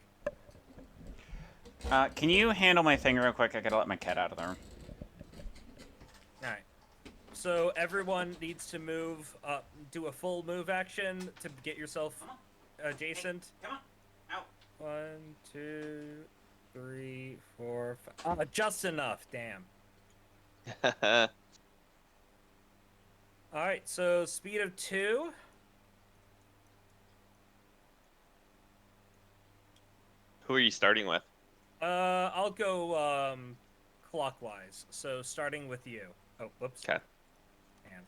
Can you handle my thing real quick? I gotta let my cat out of the room. Alright. So everyone needs to move, do a full move action to get yourself adjacent. Come on. Out. 1, 2, 3, 4, 5. Just enough, damn. Alright, so speed of 2. Who are you starting with? I'll go, clockwise. So starting with you. Oh, whoops. Okay. Man,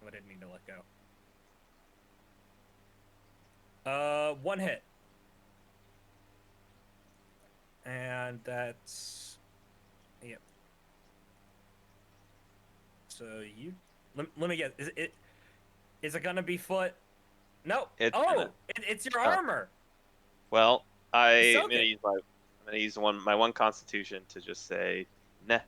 I didn't mean to let go. 1 hit. And that's... Yep. So you... Let me guess. Is it gonna be foot? No. It's oh! gonna- It's your Oh. armor! Well, I'm Soak gonna it. use my one Constitution to just say nah,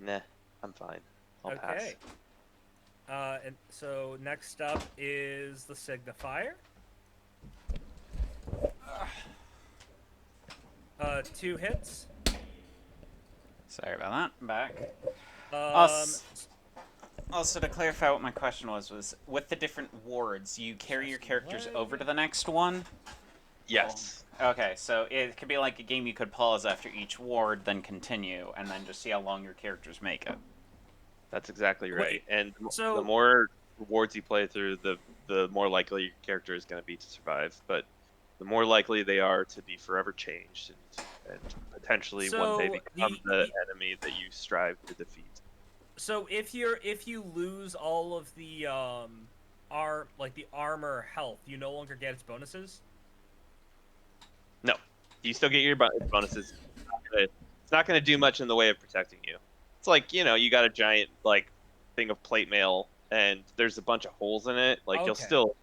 nah. I'm fine. I'll pass. Okay. And so next up is the signifier. 2 hits. Sorry about that. I'm back. Um, Also, to clarify what my question was with the different wards, you carry your characters over to the next one? Yes. Okay, so it could be like a game you could pause after each ward, then continue, and then just see how long your characters make it. That's exactly right. Wait, And so- the more rewards you play through, the more likely your character is going to be to survive. But the more likely they are to be forever changed and potentially one day So become the enemy that you strive to defeat. so if you lose all of the the armor health, you no longer get its bonuses. No, you still get your bonuses. It's not gonna do much in the way of protecting you. It's like, you got a giant like thing of plate mail and there's a bunch of holes in it. Like you'll Okay. still,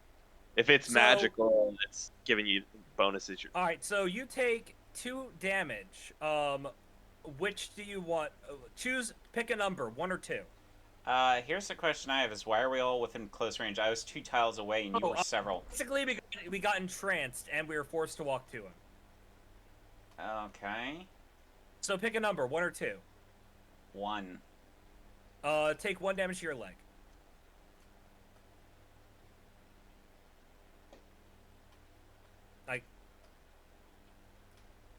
if it's So- magical and it's giving you bonuses. All right, so you take 2 damage. Which do you want? Pick a number, 1 or 2. Here's the question I have: is why are we all within close range? I was 2 tiles away, and you were several. Basically, we got entranced and we were forced to walk to him. Okay. So pick a number, 1 or 2. 1. Take 1 damage to your leg.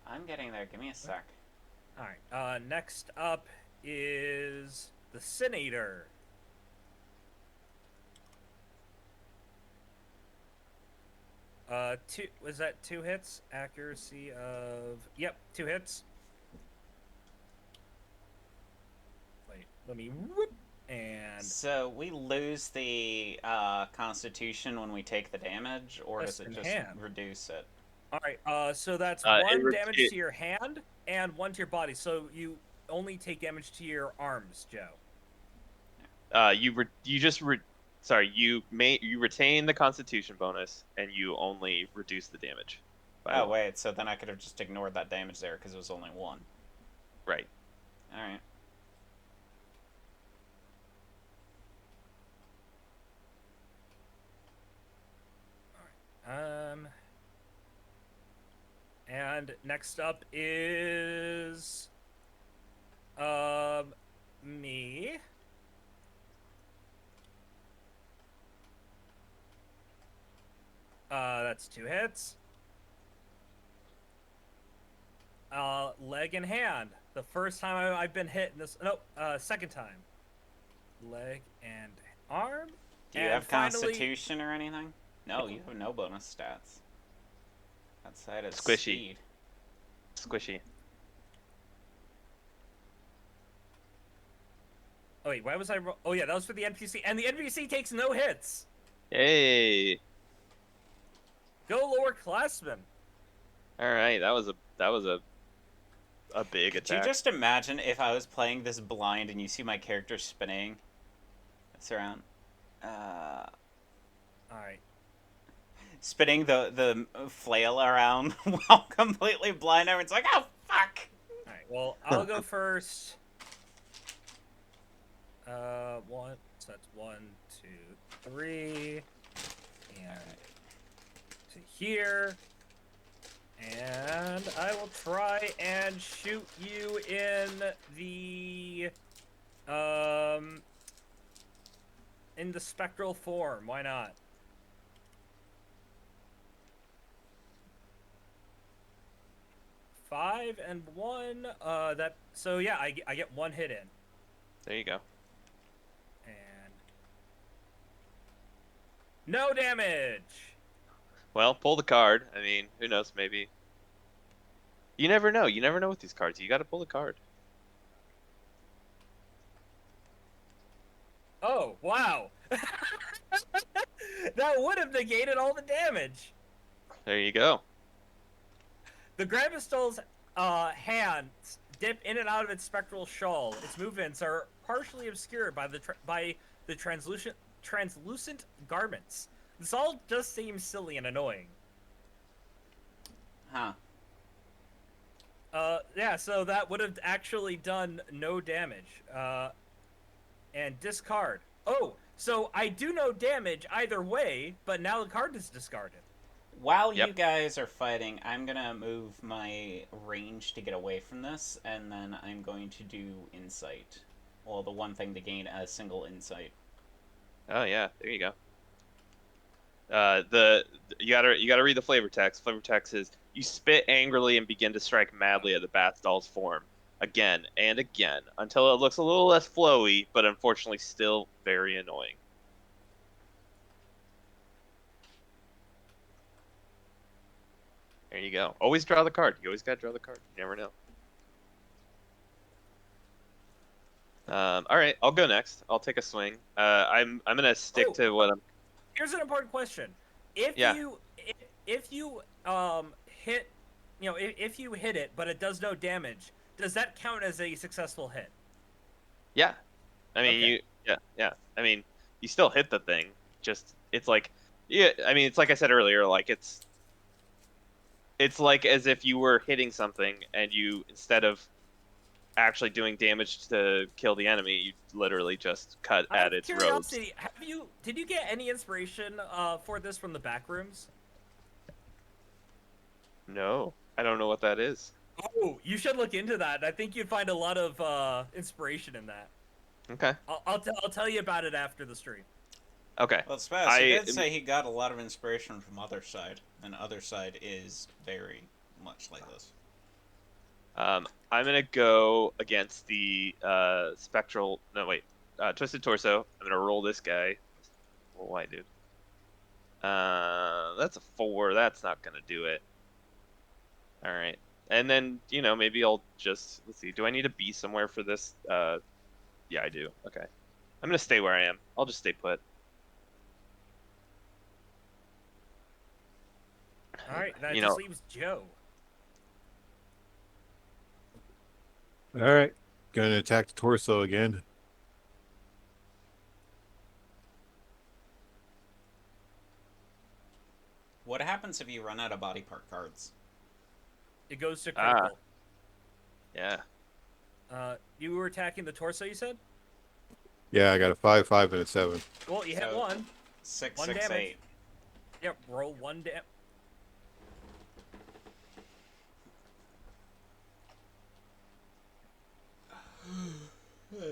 I'm getting there. Give me a sec. All right. Next up is the Senator. Was that 2 hits? Accuracy of 2 hits. Wait, let me whoop and So we lose the Constitution when we take the damage, or does it just reduce it? All right. So that's It 1 damage to your hand and 1 to your body. So you only take damage to your arms, Joe. You retain the Constitution bonus and you only reduce the damage. Oh wait, so then I could have just ignored that damage there because it was only 1. Right. All right. And next up is me. That's 2 hits. Leg and hand. The first time I've been hit in this. No, second time. Leg and arm. Do you have Constitution or anything? No, you have no bonus stats. Outside of Squishy. Speed. Squishy. Oh wait, why was I? Oh yeah, that was for the NPC, and the NPC takes no hits. Hey. Go lower classman. All right, that was a big attack. Could you just imagine if I was playing this blind and you see my character spinning? It's around. All right. Spinning the flail around while completely blind. Everyone's like, "Oh fuck!" All right. Well, I'll go first. 1. So that's 1, 2, 3, and to here. And I will try and shoot you in the spectral form. Why not? Five and 1. So yeah, I get 1 hit in. There you go. And no damage. Well, pull the card. I mean, who knows? Maybe. You never know. You never know with these cards. You got to pull the card. Oh, wow. That would have negated all the damage. There you go. The Gravistol's hands dip in and out of its spectral shawl. Its movements are partially obscured by the translucent garments. This all just seems silly and annoying. Huh. Yeah, so that would have actually done no damage. And discard. Oh, so I do no damage either way, but now the card is discarded. While you guys are fighting, I'm gonna move my range to get away from this, and then I'm going to do insight. Well, the one thing to gain a single insight. Oh yeah, there you go. You gotta read the flavor text. Flavor text is: you spit angrily and begin to strike madly at the Bathdol's form again and again until it looks a little less flowy, but unfortunately still very annoying. There you go. Always draw the card. You always gotta draw the card. You never know. All right, I'll go next. I'll take a swing. I'm gonna stick Oh, to what I'm. here's an important question. If Yeah, you if you hit, if you hit it but it does no damage, does that count as a successful hit? yeah. I mean, Okay. yeah. I mean, you still hit the thing. Just it's like, yeah. I mean, it's like I said earlier. Like it's like as if you were hitting something and you instead of actually doing damage to kill the enemy, you literally just cut Out at of its robes. curiosity, did you get any inspiration for this from the back rooms? No, I don't know what that is. Oh, you should look into that. I think you'd find a lot of inspiration in that. Okay. I'll tell you about it after the stream. Okay. Well, Spaz, he I did say he got a lot of inspiration from Other Side, and Other Side is very much like this. I'm gonna go against the spectral. No, wait. Twisted torso. I'm gonna roll this guy. Well, why, dude? That's a 4. That's not gonna do it. All right. And then maybe I'll just let's see. Do I need to be somewhere for this? Yeah, I do. Okay. I'm gonna stay where I am. I'll just stay put. All right, that You just know, leaves Joe. All right. Gonna attack the torso again. What happens if you run out of body part cards? It goes to Ah. critical. yeah. You were attacking the torso, you said? Yeah, I got a 5, 5, and a 7. Well, you hit So- one. 6, One 6, damage. 8. Yep, roll one damage.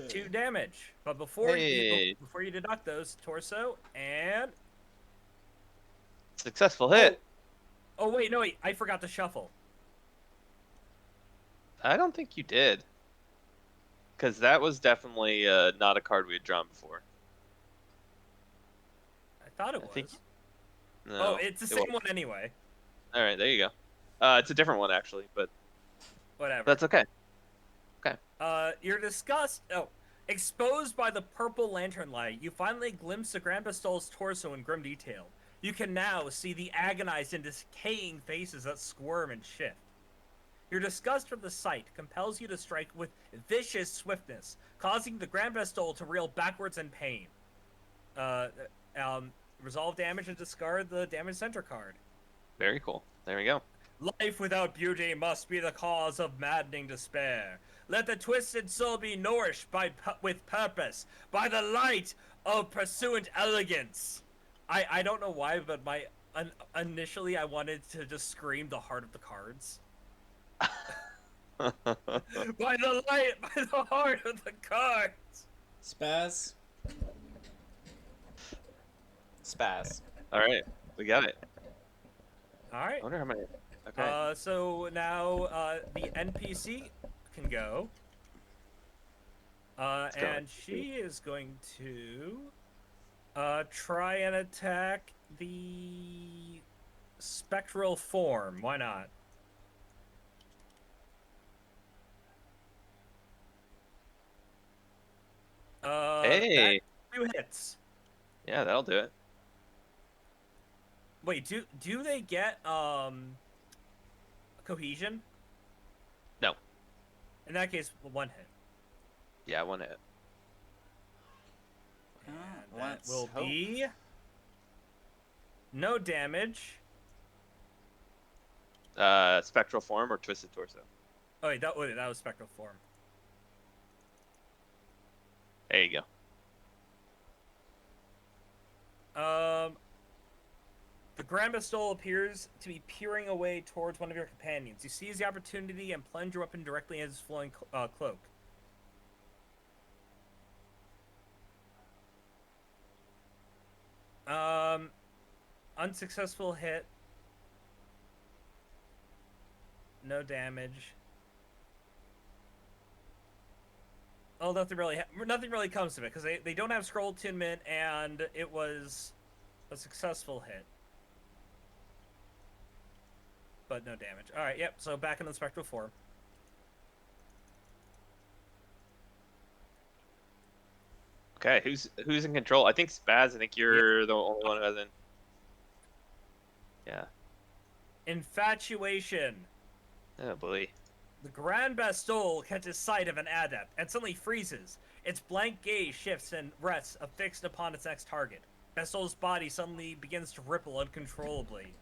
2 damage. But Hey. before you deduct those, torso and Successful hit. oh wait, no wait, I forgot to shuffle. I don't think you did. Because that was definitely not a card we had drawn before. I thought it I was. think- No. Oh, it's the it same wasn't. one anyway. All right, there you go. It's a different one actually, but Whatever. that's okay. You're disgust. Oh, exposed by the purple lantern light, you finally glimpse the Grand Pistol's torso in grim detail. You can now see the agonized and decaying faces that squirm and shift. Your disgust from the sight compels you to strike with vicious swiftness, causing the Grand Pistol to reel backwards in pain. Resolve damage and discard the damage center card. Very cool. There we go. Life without beauty must be the cause of maddening despair. Let the twisted soul be nourished with purpose, by the light of pursuant elegance. I don't know why, but initially I wanted to just scream the heart of the cards. By the heart of the cards. Spaz. Spaz. All right, we got it. All right. I wonder how many. Okay. So now the NPC can go. go. And she is going to try and attack the spectral form. Why not? Hey. That 2 hits. Yeah, that'll do it. Wait, do they get cohesion? No. In that case, 1 hit. Yeah, 1 hit. And that let's will hope. be no damage. Spectral form or twisted torso. Oh wait, that was spectral form. There you go. The Grand Pistol appears to be peering away towards one of your companions. You seize the opportunity and plunge your weapon directly into his flowing cloak. Unsuccessful hit. No damage. Oh, nothing really comes of it because they don't have scroll attunement and it was a successful hit. But no damage. All right, yep. So back in the spectral form. Okay, who's in control? I think Spaz. I think you're the only one who hasn't. Yeah. Infatuation. Oh boy. The Grand Bastille catches sight of an adept and suddenly freezes. Its blank gaze shifts and rests affixed upon its next target. Bastille's body suddenly begins to ripple uncontrollably.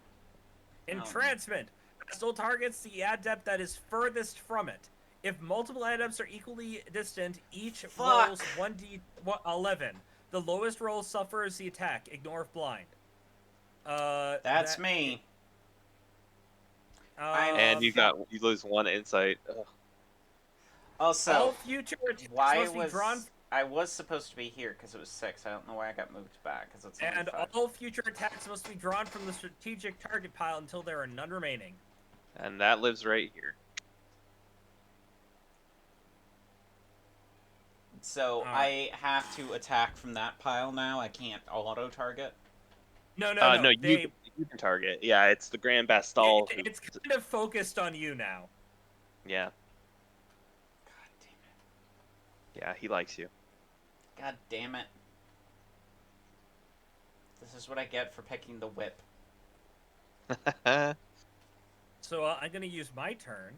Entrancement. Bastille targets the adept that is furthest from it. If multiple adepts are equally distant, each rolls 1d11. The lowest roll suffers the attack. Ignore if blind. That's me. And you lose 1 insight. Ugh. Also, all future attacks why must be drawn. I was supposed to be here because it was 6. I don't know why I got moved back because it's only And 5. all future attacks must be drawn from the strategic target pile until there are none remaining. And that lives right here. So I have to attack from that pile now. I can't auto target. No. You can target. Yeah, it's the Grand Bastille. It's kind of focused on you now. Yeah. God damn it. Yeah, he likes you. God damn it. This is what I get for picking the whip. So I'm going to use my turn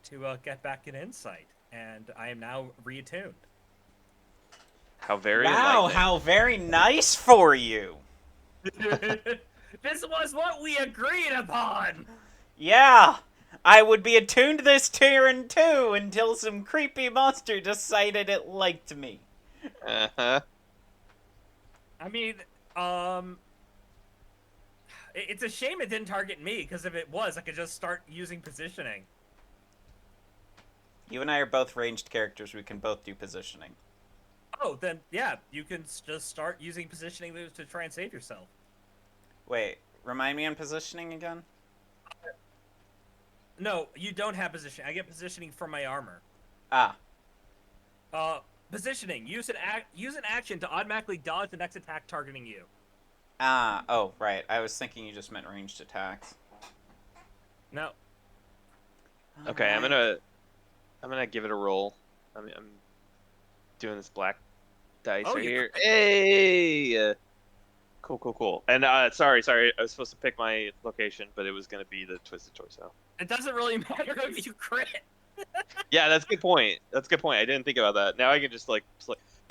to get back an insight, and I am now reattuned. How very Wow, enlightening. how very nice for you. This was what we agreed upon! Yeah, I would be attuned this turn too until some creepy monster decided it liked me. Uh-huh. I mean, it's a shame it didn't target me, because if it was, I could just start using positioning. You and I are both ranged characters. We can both do positioning. Oh, then, yeah, you can just start using positioning moves to try and save yourself. Wait, remind me on positioning again? No, you don't have positioning. I get positioning from my armor. Ah. Positioning. Use an action to automatically dodge the next attack targeting you. Ah, oh, right. I was thinking you just meant ranged attacks. No. Okay, Alright. I'm gonna give it a roll. I'm doing this black dice Oh, right you here. crit. Hey! Cool. And sorry, I was supposed to pick my location, but it was gonna be the Twisted Torso. It doesn't really matter if you crit. Yeah, that's a good point. I didn't think about that. Now I can just like,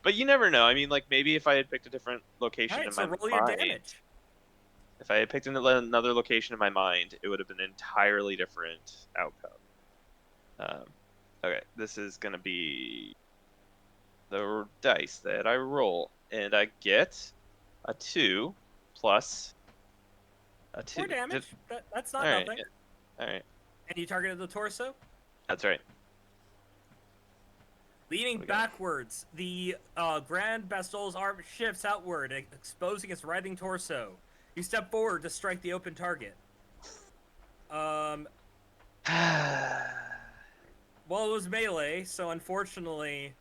but you never know. I mean, like maybe if I had picked a different location Alright, in so my roll your mind, damage. if I had picked another location in my mind, it would have been an entirely different outcome. Okay, this is gonna be the dice that I roll, and I get a 2 plus a 2. 4 damage. That's not All right, nothing. all right, And you targeted the torso? that's right. Leaning We got- backwards, the Grand Bastille's arm shifts outward, exposing its writhing torso. You step forward to strike the open target. Well, it was melee, so unfortunately,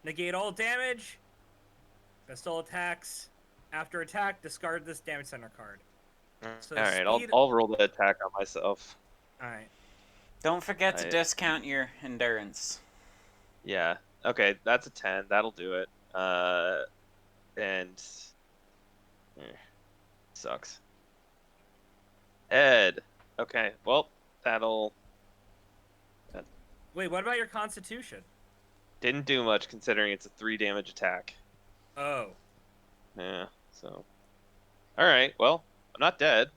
negate all damage. Bastille attacks. After attack, discard this damage center card. So all right, speed. I'll roll the attack on myself. All right. Don't forget to I- discount your endurance. Yeah. Okay, that's a 10. That'll do it. And sucks. Ed. Okay. Well, that'll Wait, what about your Constitution? didn't do much considering it's a 3 damage attack. Oh. Yeah. So. All right. Well, I'm not dead.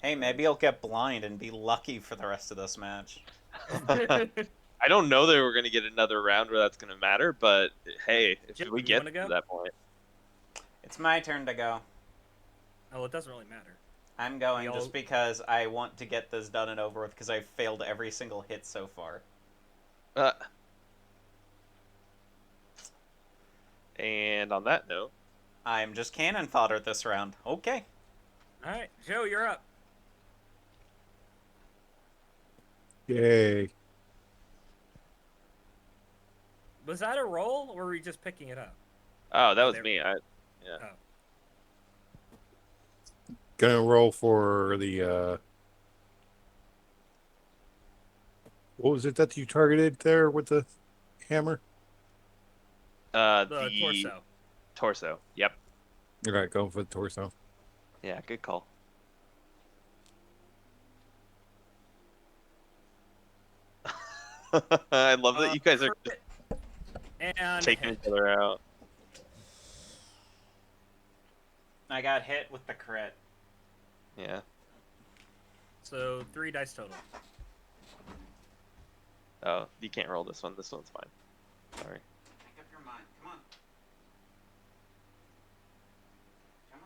Hey, maybe you'll get blind and be lucky for the rest of this match. I don't know that we're gonna get another round where that's gonna matter, but hey, if Jim, we you get wanna go? to that point, It's my turn to go. Oh, it doesn't really matter. I'm going We just all- because I want to get this done and over with because I've failed every single hit so far. and on that note, I'm just cannon fodder this round. Okay. All right, Joe, you're up. Yay. Was that a roll, or were we just picking it up? oh, that Oh, was there- me. Gonna roll for the what was it that you targeted there with the hammer? The torso. Torso. Yep. All right, going for the torso. Yeah, good call. I love that you guys are just Crit and taking hit. each other out. I got hit with the crit. Yeah. So 3 dice total. Oh, you can't roll this one. This one's fine. Sorry. Make up your mind. Come on. Come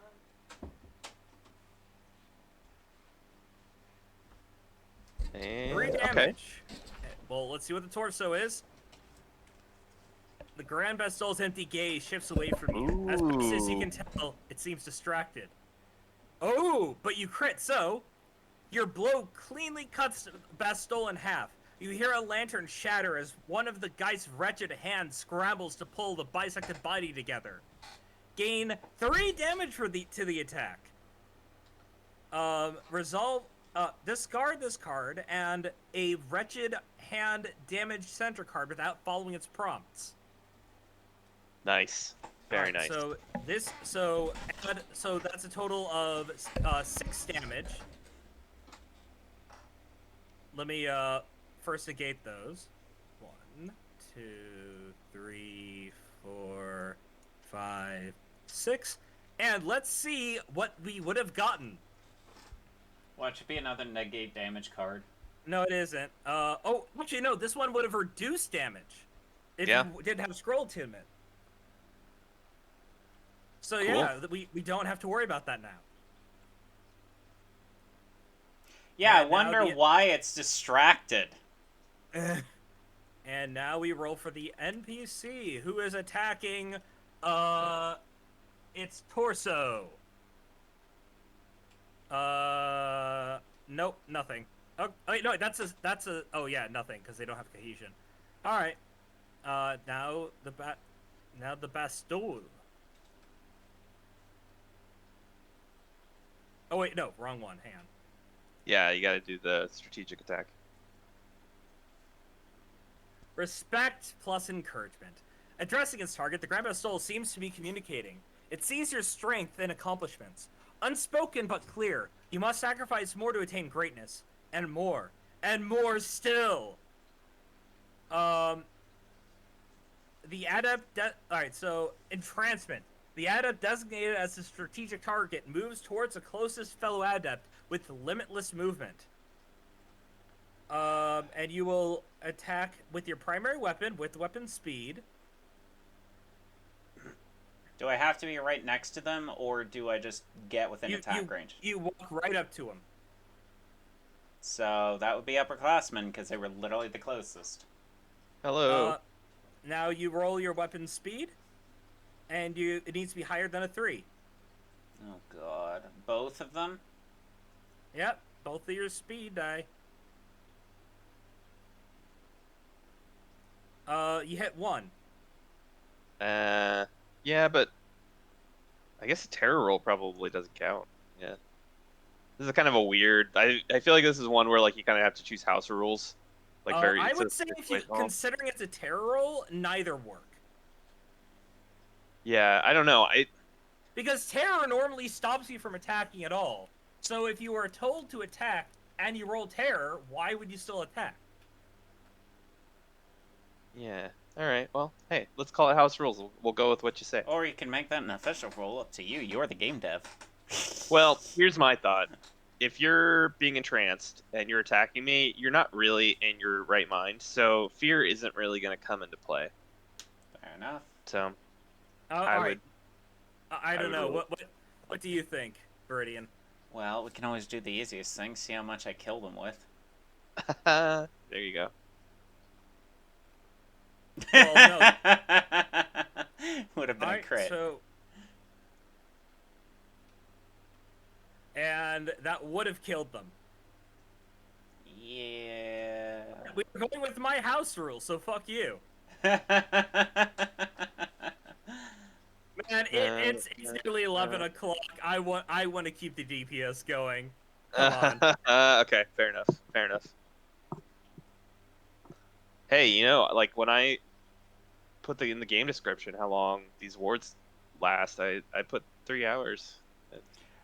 on. And, 3 okay. damage. Well, let's see what the torso is. The Grand Bastille's empty gaze shifts away from you. As best as you can tell, it seems distracted. Oh, but you crit, so your blow cleanly cuts Bastille in half. You hear a lantern shatter as one of the guy's wretched hands scrambles to pull the bisected body together. Gain 3 damage to the attack. Discard this card and a wretched hand damage center card without following its prompts. Nice. Very Alright, nice. So that's a total of 6 damage. Let me first negate those. 1, 2, 3, 4, 5, 6, and let's see what we would have gotten. Well, it should be another negate damage card. No, it isn't. Oh, actually, no. This one would have reduced damage if Yeah. you didn't have scroll attunement. So Cool. yeah, we don't have to worry about that now. Yeah, I And now wonder why it's distracted. And now we roll for the NPC who is attacking its torso. Nope, nothing. Oh wait, no, that's a oh yeah, nothing because they don't have cohesion. All right. Now the Bastille. Oh wait, no, wrong one. Hang on. Yeah, you got to do the strategic attack. Respect plus encouragement. Addressing its target, the Grand Bastille seems to be communicating. It sees your strength and accomplishments. Unspoken but clear, you must sacrifice more to attain greatness. And more still. The adept... Alright, so, entrancement. The adept designated as the strategic target moves towards the closest fellow adept with limitless movement. And you will attack with your primary weapon with weapon speed. Do I have to be right next to them, or do I just get within attack range? You walk right up to them. So that would be upperclassmen, because they were literally the closest. Hello. Now you roll your weapon speed, and it needs to be higher than a 3. Oh god. Both of them? Yep, both of your speed die. You hit 1. Yeah, but I guess a terror roll probably doesn't count. Yeah. This is kind of a weird. I feel like this is one where like you kind of have to choose house rules. Like I would say if you considering it's a terror roll, neither work. Yeah, I don't know. Because terror normally stops you from attacking at all. So if you are told to attack and you roll terror, why would you still attack? Yeah. All right. Well, hey, let's call it house rules. We'll go with what you say. Or you can make that an official roll, up to you. You're the game dev. Well, here's my thought. If you're being entranced and you're attacking me, you're not really in your right mind. So fear isn't really going to come into play. Fair enough. So I don't know. What do you think, Viridian? Well, we can always do the easiest thing, see how much I kill them with. there you go. Well, no. Would have been a crit. And that would have killed them. Yeah. We were going with my house rule, so fuck you. Man, it's nearly 11 o'clock. I want to keep the DPS going. Come on. Okay, fair enough. Fair enough. Hey, like when I put in the game description how long these wards last. I put 3 hours. And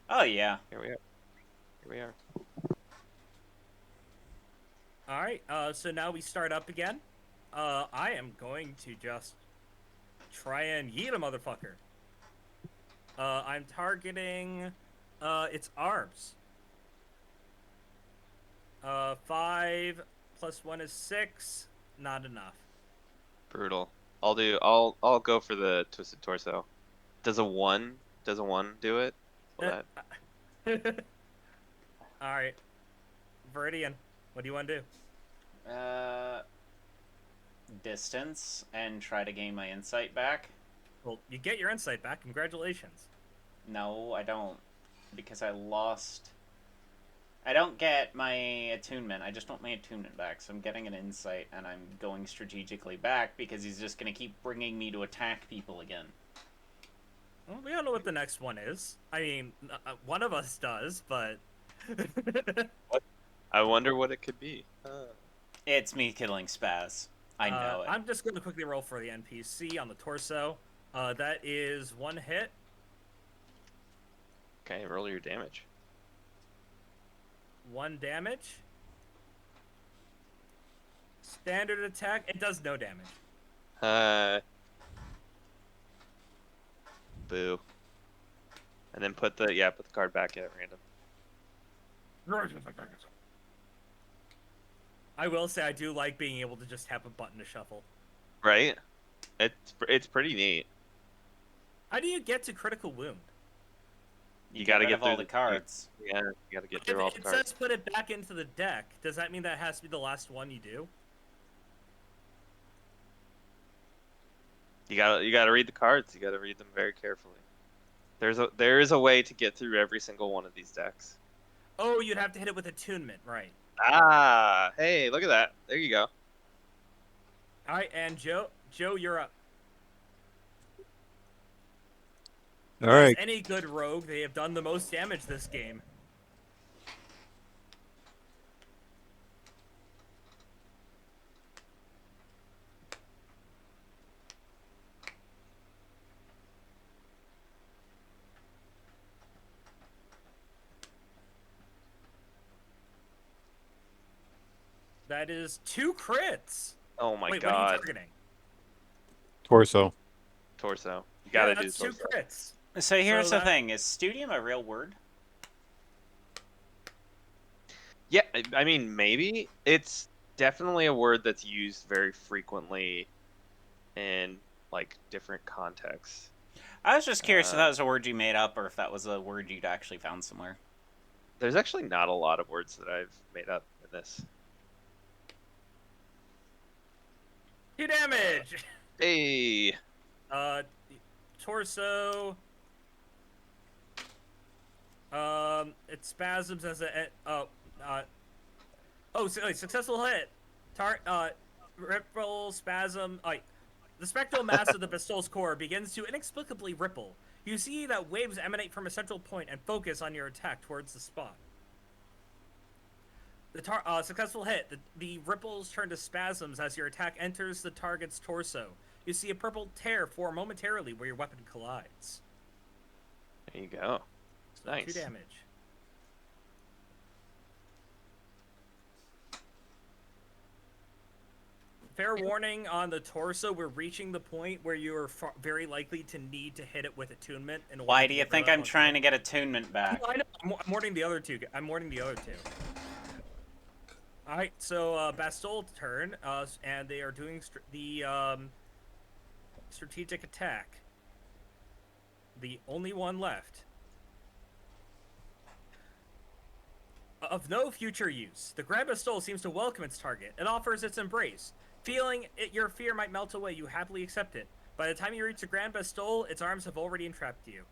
Oh yeah. here we are. Here we are. All right. So now we start up again. I am going to just try and yeet a motherfucker. I'm targeting its arms. 5 plus 1 is 6. Not enough. Brutal. I'll go for the twisted torso. Does a 1 do it? Will that... All right. Viridian, what do you want to do? Distance and try to gain my insight back. Well, you get your insight back. Congratulations. No, I don't, because I lost. I don't get my attunement. I just want my attunement back. So I'm getting an insight, and I'm going strategically back because he's just going to keep bringing me to attack people again. Well, we don't know what the next one is. I mean, one of us does, but... I wonder what it could be. It's me killing Spaz. I know it. I'm just going to quickly roll for the NPC on the torso. That is 1 hit. Okay, roll your damage. 1 damage. Standard attack. It does no damage. Boo. And then put the card back at random. I will say I do like being able to just have a button to shuffle. Right? It's pretty neat. How do you get to critical wound? You got to get through all the cards. Yeah, you got to get If through all the it cards. says put it back into the deck, does that mean that has to be the last one you do? You gotta read the cards. You gotta read them very carefully. There is a way to get through every single one of these decks. Oh, you'd have to hit it with attunement, right? Ah, hey, look at that. There you go. All right, and Joe, you're up. All right. As any good rogue, they have done the most damage this game. That is 2 crits. Oh my Wait, god. what are you targeting? Torso. Torso. You gotta do that's torso. 2 crits. So here's the that- thing: is studium a real word? Yeah, I mean, maybe. It's definitely a word that's used very frequently in, like, different contexts. I was just curious if that was a word you made up or if that was a word you'd actually found somewhere. There's actually not a lot of words that I've made up in this. 2 damage. Hey! Torso. It spasms as successful hit. Ripple spasm. The spectral mass of the pistol's core begins to inexplicably ripple. You see that waves emanate from a central point and focus on your attack towards the spot. The successful hit. The ripples turn to spasms as your attack enters the target's torso. You see a purple tear form momentarily where your weapon collides. There you go. So Nice. 2 damage. Fair warning on the torso, we're reaching the point where you are very likely to need to hit it with attunement. Why do you think I'm trying to get attunement back? I know. I'm warning the other two. All right, so Bastol's turn, and they are doing the strategic attack. The only one left. Of no future use, the Grand Bastol seems to welcome its target. It offers its embrace. Feeling your fear might melt away, you happily accept it. By the time you reach the Grand Bastol, its arms have already entrapped you.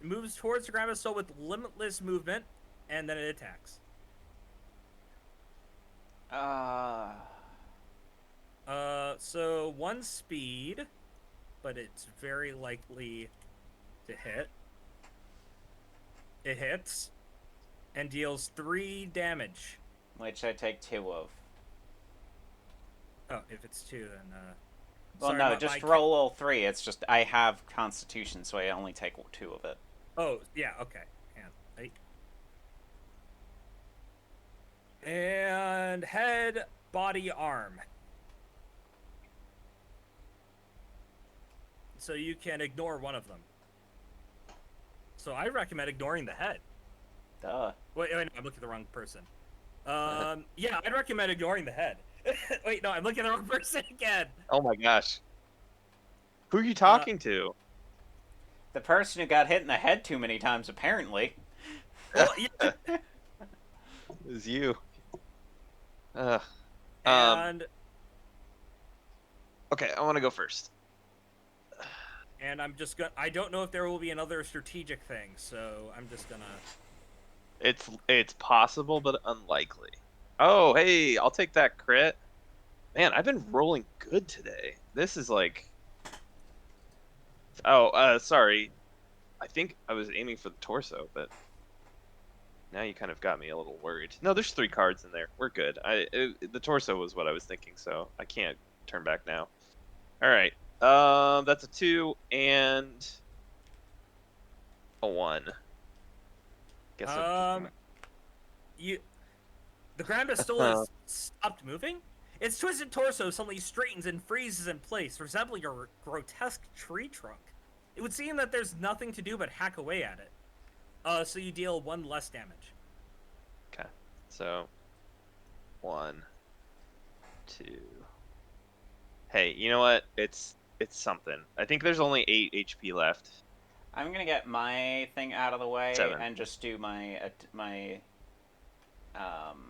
Moves towards the Grand Bastol with limitless movement, and then it attacks. So 1 speed, but it's very likely to hit. It hits, and deals 3 damage. Which I take 2 of. Oh, if it's 2, then Well, Sorry, no, just roll all 3. It's just I have Constitution, so I only take 2 of it. Oh, yeah, okay. And head, body, arm. So you can ignore one of them. So I recommend ignoring the head. Duh. Wait, no, I'm looking at the wrong person. Yeah, I'd recommend ignoring the head. Wait, no, I'm looking at the wrong person again. Oh my gosh. Who are you Uh, talking to? The person who got hit in the head too many times, apparently. well, yeah, It was you. Ugh. and Okay, I want to go first. I'm just gonna. I don't know if there will be another strategic thing, so I'm just gonna. It's possible, but unlikely. Oh, hey, I'll take that crit. Man, I've been rolling good today. This is like. Oh, sorry. I think I was aiming for the torso, but now you kind of got me a little worried. No, there's 3 cards in there. We're good. The torso was what I was thinking, so I can't turn back now. All right. That's a 2 and a 1. Guess I'm keeping You. The Grand Bastille has stopped moving. Its twisted torso suddenly straightens and freezes in place, resembling a grotesque tree trunk. It would seem that there's nothing to do but hack away at it. So you deal 1 less damage. Okay. So 1, 2. Hey, you know what? It's something. I think there's only 8 HP left. I'm gonna get my thing out of the way 7. and just do my um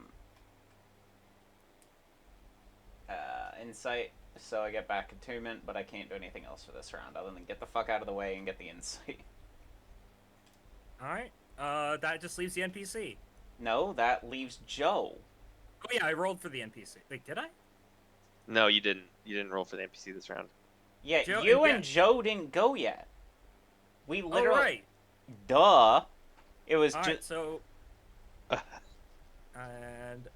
insight, so I get back attunement, but I can't do anything else for this round other than get the fuck out of the way and get the insight. Alright. That just leaves the NPC. No, that leaves Joe. Oh yeah, I rolled for the NPC. Wait, did I? No, you didn't. You didn't roll for the NPC this round. Yeah, Joe, you yeah. and Joe didn't go yet. We literally. Oh, right. Duh. It was Alright, just. so... and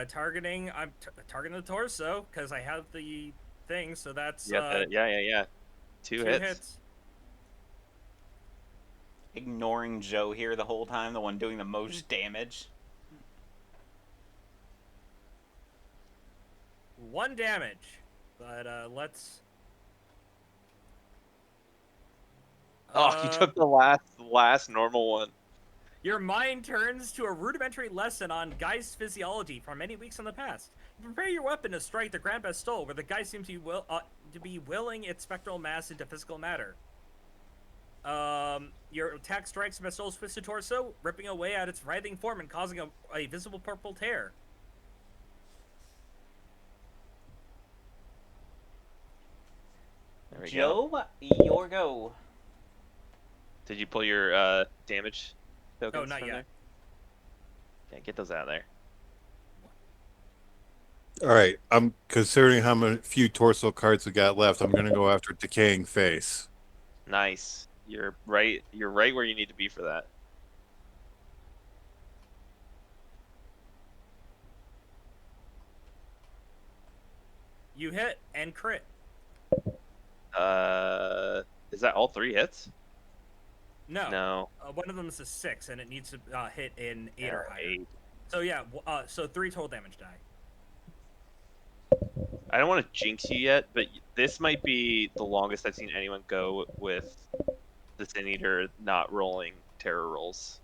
targeting... I'm targeting the torso, because I have the thing, so that's... Yeah. 2 2 hits. hits. Ignoring Joe here the whole time, the one doing the most damage. 1 damage. But, let's... Oh, you took the last normal one. Your mind turns to a rudimentary lesson on Geist physiology from many weeks in the past. You prepare your weapon to strike the Grand Bastille, where the Geist seems to be willing its spectral mass into physical matter. Your attack strikes the Bastille's twisted torso, ripping away at its writhing form and causing a visible purple tear. There we go. Joe, your go. Did you pull your damage tokens No, not from yet. there? Yeah, get those out of there. All right. I'm considering how many few torso cards we got left. I'm going to go after Decaying Face. Nice. You're right where you need to be for that. You hit and crit. Is that all 3 hits? No. No. One of them is a 6, and it needs to hit in 8 or higher. 8. So yeah, so 3 total damage die. I don't want to jinx you yet, but this might be the longest I've seen anyone go with the Sin Eater not rolling terror rolls.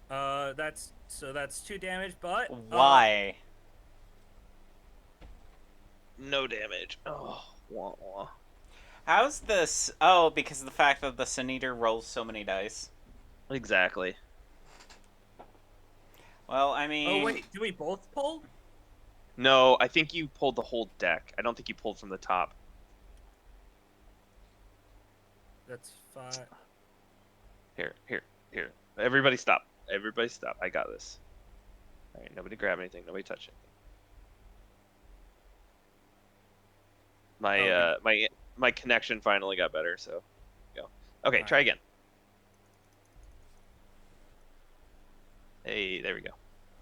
That's 2 damage, but Why? No damage. Oh, wah, wah. How's this? Oh, because of the fact that the Sin Eater rolls so many dice. Exactly. Well, I mean... Oh wait, do we both pull? No, I think you pulled the whole deck. I don't think you pulled from the top. That's 5. Here. Everybody stop. Everybody stop. I got this. All right, nobody grab anything. Nobody touch anything. My connection finally got better, so go. Okay, try again. Hey, there we go.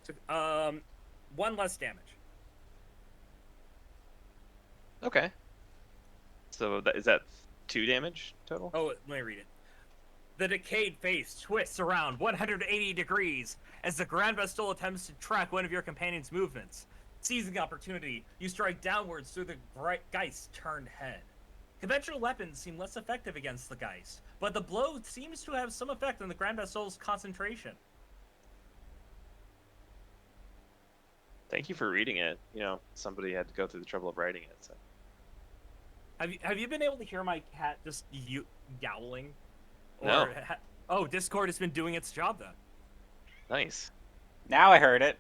So, 1 less damage. Okay. So is that 2 damage total? Oh, let me read it. The decayed face twists around 180 degrees as the Grand Bastille attempts to track one of your companion's movements. Seizing opportunity, you strike downwards through the Geist's turned head. Conventional weapons seem less effective against the Geist, but the blow seems to have some effect on the Grand Bastille's concentration. Thank you for reading it. Somebody had to go through the trouble of writing it. So. Have you been able to hear my cat just yowling? No. Oh, Discord has been doing its job then. Nice. Now I heard it.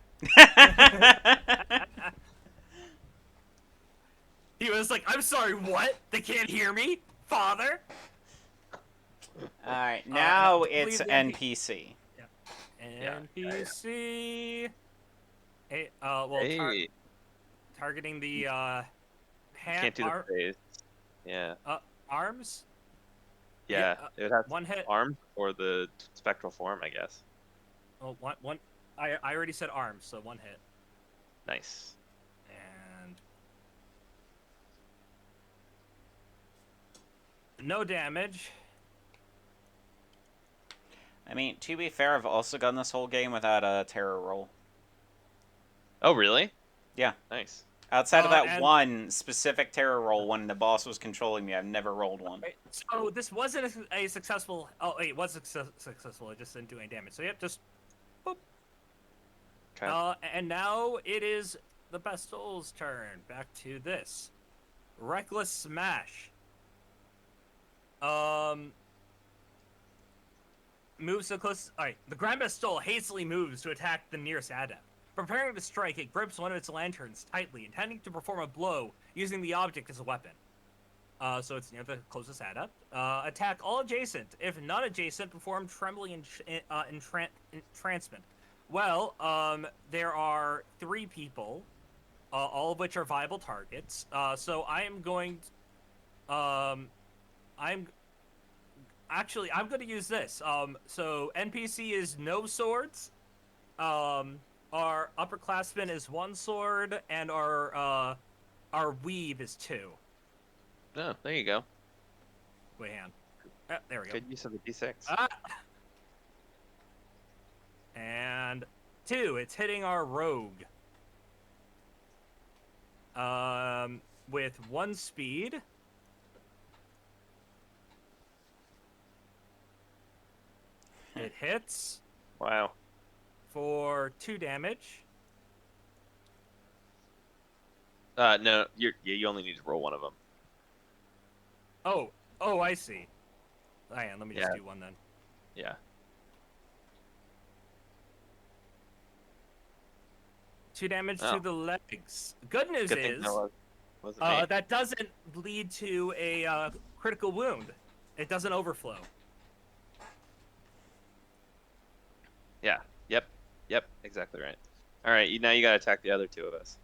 He was like, "I'm sorry, what? They can't hear me, father." Alright, now I it's believe the NPC. Yeah. NPC. Hey, Hey, targeting the can't do the face. Yeah. arms. Yeah. It has One hit. arm or the spectral form, I guess. Oh, one. I already said arms, so one hit. Nice. And no damage. I mean, to be fair, I've also gone this whole game without a terror roll. Oh, really? Yeah. Nice. Outside of that and- one specific terror roll when the boss was controlling me, I've never rolled one. So this wasn't a successful. Oh, wait, it was successful. It just didn't do any damage. So yep, just. Boop. Okay. And now it is the Bastille's turn. Back to this. Reckless Smash. Moves so close. Alright, the Grand Bastille hastily moves to attack the nearest adept. Preparing to strike, it grips one of its lanterns tightly, intending to perform a blow using the object as a weapon. So it's near the closest adept. Attack all adjacent. If not adjacent, perform trembling entrancement. Well, there are 3 people, all of which are viable targets. So I am going. I'm going to use this. So NPC is no swords. Our upperclassman is 1 sword, and our weave is 2. Oh, there you go. Wait, hang on. There we go. Good use of the D6. And 2. It's hitting our rogue. With 1 speed. It hits Wow. for 2 damage. No, you only need to roll one of them. Oh, I see. Hang on, let me just Yeah. do 1 then. Yeah. 2 damage Oh. to the legs. Good news Good thing is, that wasn't me. that doesn't lead to a critical wound. It doesn't overflow. Yeah. Yep. Exactly right. All right. Now you gotta attack the other 2 of us.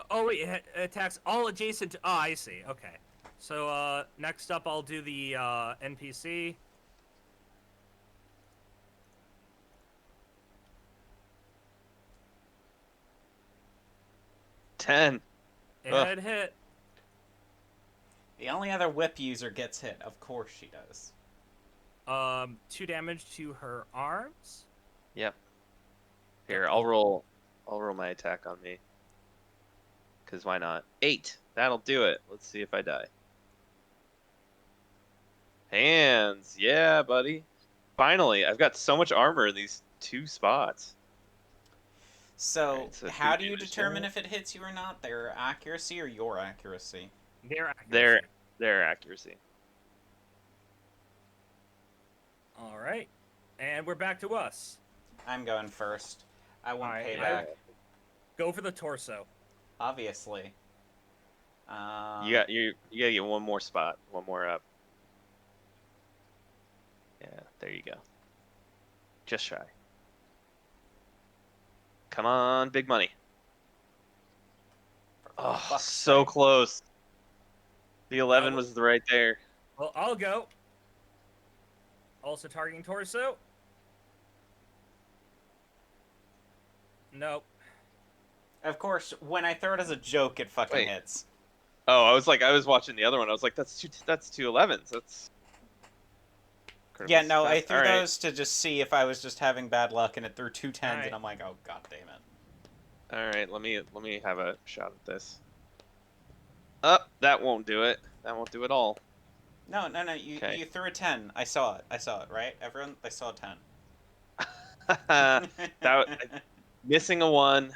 Oh wait, it attacks all adjacent. Oh, I see. Okay. So next up, I'll do the NPC. Ten. It hit. The only other whip user gets hit. Of course she does. 2 damage to her arms. Yep. Here, I'll roll my attack on me. Cause why not? 8. That'll do it. Let's see if I die. Hands. Yeah, buddy. Finally, I've got so much armor in these 2 spots. So, Alright, so how 2 do you damage determine there. if it hits you or not? Their accuracy or your accuracy? Their accuracy. Their accuracy. All right, and we're back to us. I'm going first. I want Alright, payback. Go for the torso. Obviously. You gotta get one more spot, one more up. Yeah, there you go. Just shy. Come on, big money. Oh, fuck's so sake. close. The 11 Now- was right there. Well, I'll go. Also targeting torso. Nope. Of course, when I throw it as a joke, it fucking Wait. hits. Oh, I was watching the other one. I was like, that's two 11s. That's critical Yeah, no, I success. All threw right. those to just see if I was just having bad luck, and it threw two All tens, and right. I'm like, oh god damn it. All right. Let me have a shot at this. That won't do it. That won't do it all. No, no, no, you Okay. you threw a 10. I saw it. I saw it, right? Everyone, I saw a 10. that missing a one.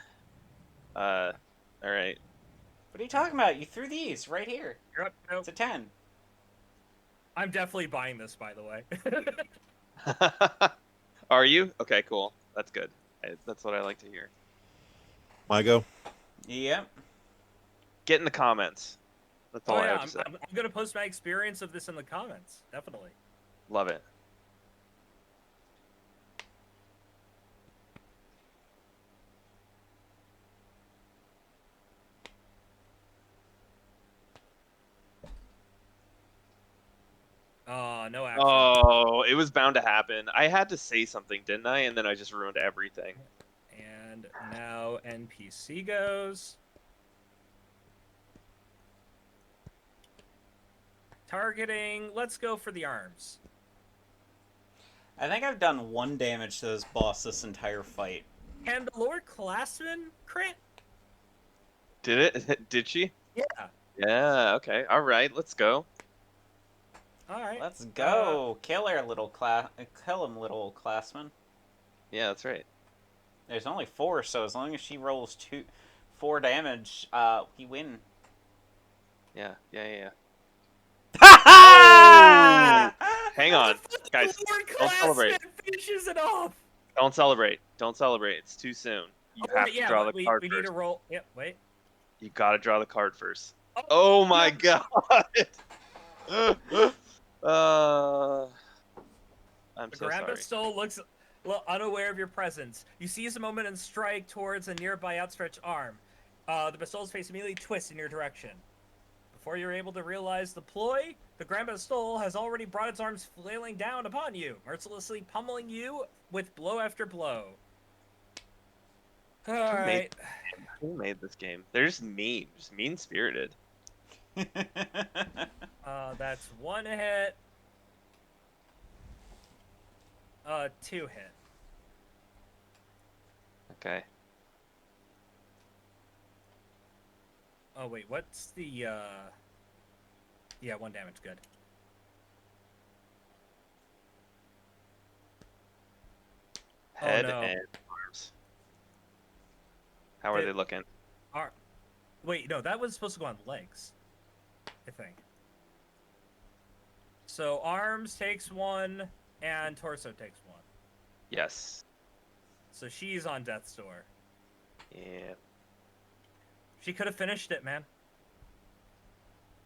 All right. What are you talking about? You threw these right here. You're up. Nope. It's a 10. I'm definitely buying this, by the way. Are you? Okay, cool. That's good. That's what I like to hear. My go. Yep. Get in the comments. That's all Oh I yeah, have to I'm, say. I'm gonna post my experience of this in the comments. Definitely. Love it. No action. Oh, it was bound to happen. I had to say something, didn't I? And then I just ruined everything. And now NPC goes. Targeting. Let's go for the arms. I think I've done 1 damage to this boss this entire fight. Can the Lord Classman crit? Did it? Did she? Yeah. Yeah, okay. All right, let's go. All right. Let's go. Kill him, little classman. Yeah, that's right. There's only 4, so as long as she rolls 4 damage, we win. Yeah. Ha Hang on, guys. Lord Don't celebrate. Classman finishes it off. Don't celebrate. Don't celebrate. It's too soon. You Oh, have right, to yeah, draw the we card need first. to roll. Yep. Wait. You gotta draw the card first. Oh my god. uh, I'm The so Grand sorry. Bastille looks unaware of your presence. You seize a moment and strike towards a nearby outstretched arm. The Bastille's face immediately twists in your direction. Before you're able to realize the ploy, the Grand Bastille has already brought its arms flailing down upon you, mercilessly pummeling you with blow after blow. Alright. Who made this game? They're just mean, spirited. That's 1 hit. 2 hit. Okay. Oh, wait, what's the, Yeah, 1 damage, good. Head no. and arms. How are they looking? Wait, no, that was supposed to go on legs, I think. So arms takes 1, and torso takes 1. Yes. So she's on death's door. Yeah. She could have finished it, man.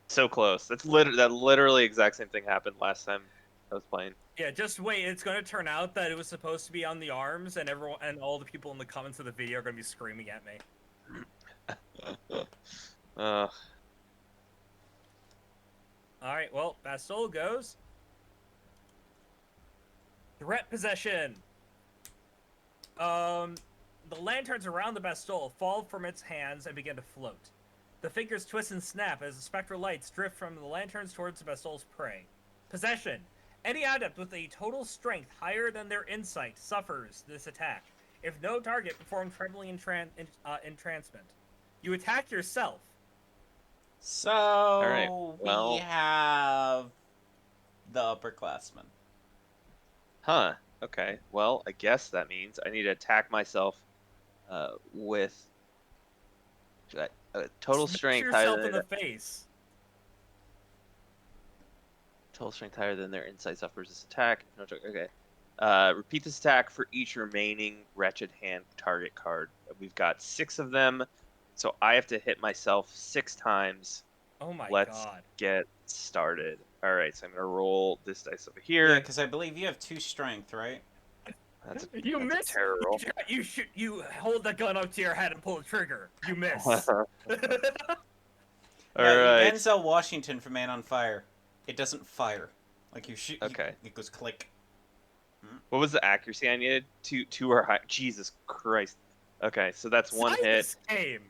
So close. That literally exact same thing happened last time I was playing. Yeah, just wait. It's going to turn out that it was supposed to be on the arms, and everyone and all the people in the comments of the video are going to be screaming at me. uh, All right, well, Bastille goes. Threat possession. The lanterns around the Bastille fall from its hands and begin to float. The fingers twist and snap as the spectral lights drift from the lanterns towards the Bastille's prey. Possession. Any adept with a total strength higher than their insight suffers this attack. If no target performs trembling entrancement. You attack yourself. So, right, well- we have the upperclassmen. huh. Okay. Well, I guess that means I need to attack myself with total Smash strength yourself higher in than the face. total strength higher than their insight suffers this attack. No, okay. Repeat this attack for each remaining wretched hand target card. We've got 6 of them, so I have to hit myself 6 times. Oh my Let's god. get started. All right, so I'm gonna roll this dice over Yeah, here. because I believe you have 2 strength, right? That's You a miss. terror roll. You hold the gun up to your head and pull the trigger. You miss. All Yeah, right. Denzel Washington from Man on Fire. It doesn't fire. Like you shoot. Okay. It goes click. What was the accuracy I needed? Two or high. Jesus Christ. Okay, so that's one Sign hit. this game.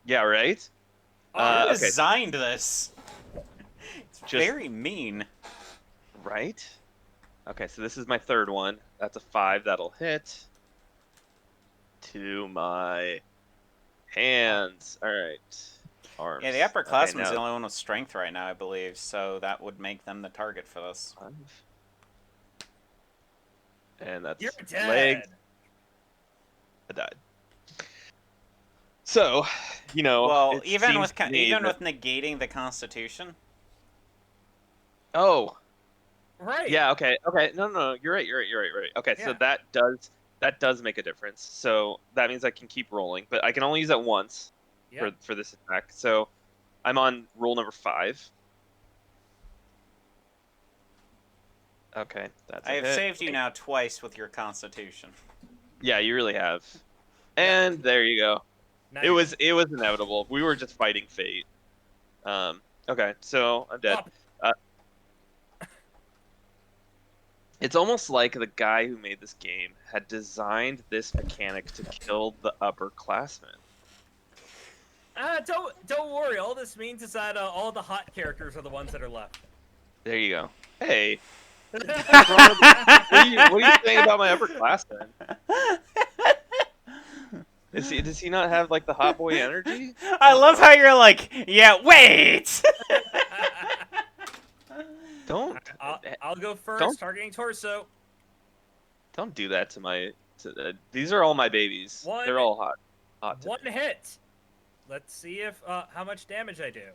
Yeah, right. Who Okay, designed this? It's Just- very mean. right. Okay, so this is my third one. That's a 5. That'll hit. To my hands. All right. Arms. Yeah, the Okay, upperclassman's now the only one with strength right now, I believe, so that would make them the target for this. 5. And that's You're legs. dead. I died. So, Well, it even seems with to me even that- with negating the Constitution. Oh, Right. yeah. Okay. Okay. No. You're right. Okay. So Yeah. that does make a difference. So that means I can keep rolling, but I can only use it once Yeah. for this attack. So I'm on roll number 5. Okay, that's a I have hit. saved you now twice with your Constitution. Yeah, you really have. Yeah. And there you go. Now It you're was dead. inevitable. We were just fighting fate. Okay, so I'm dead. Up. It's almost like the guy who made this game had designed this mechanic to kill the upperclassmen. Don't worry. All this means is that all the hot characters are the ones that are left. There you go. Hey, what are you saying about my upperclassmen? Does he not have like the hot boy energy? I love how you're like, yeah, wait! Don't I'll go first. Don't- Targeting torso. don't do that to my. These are all my babies. One- They're all hot. Hot. to One me. hit. Let's see if how much damage I do.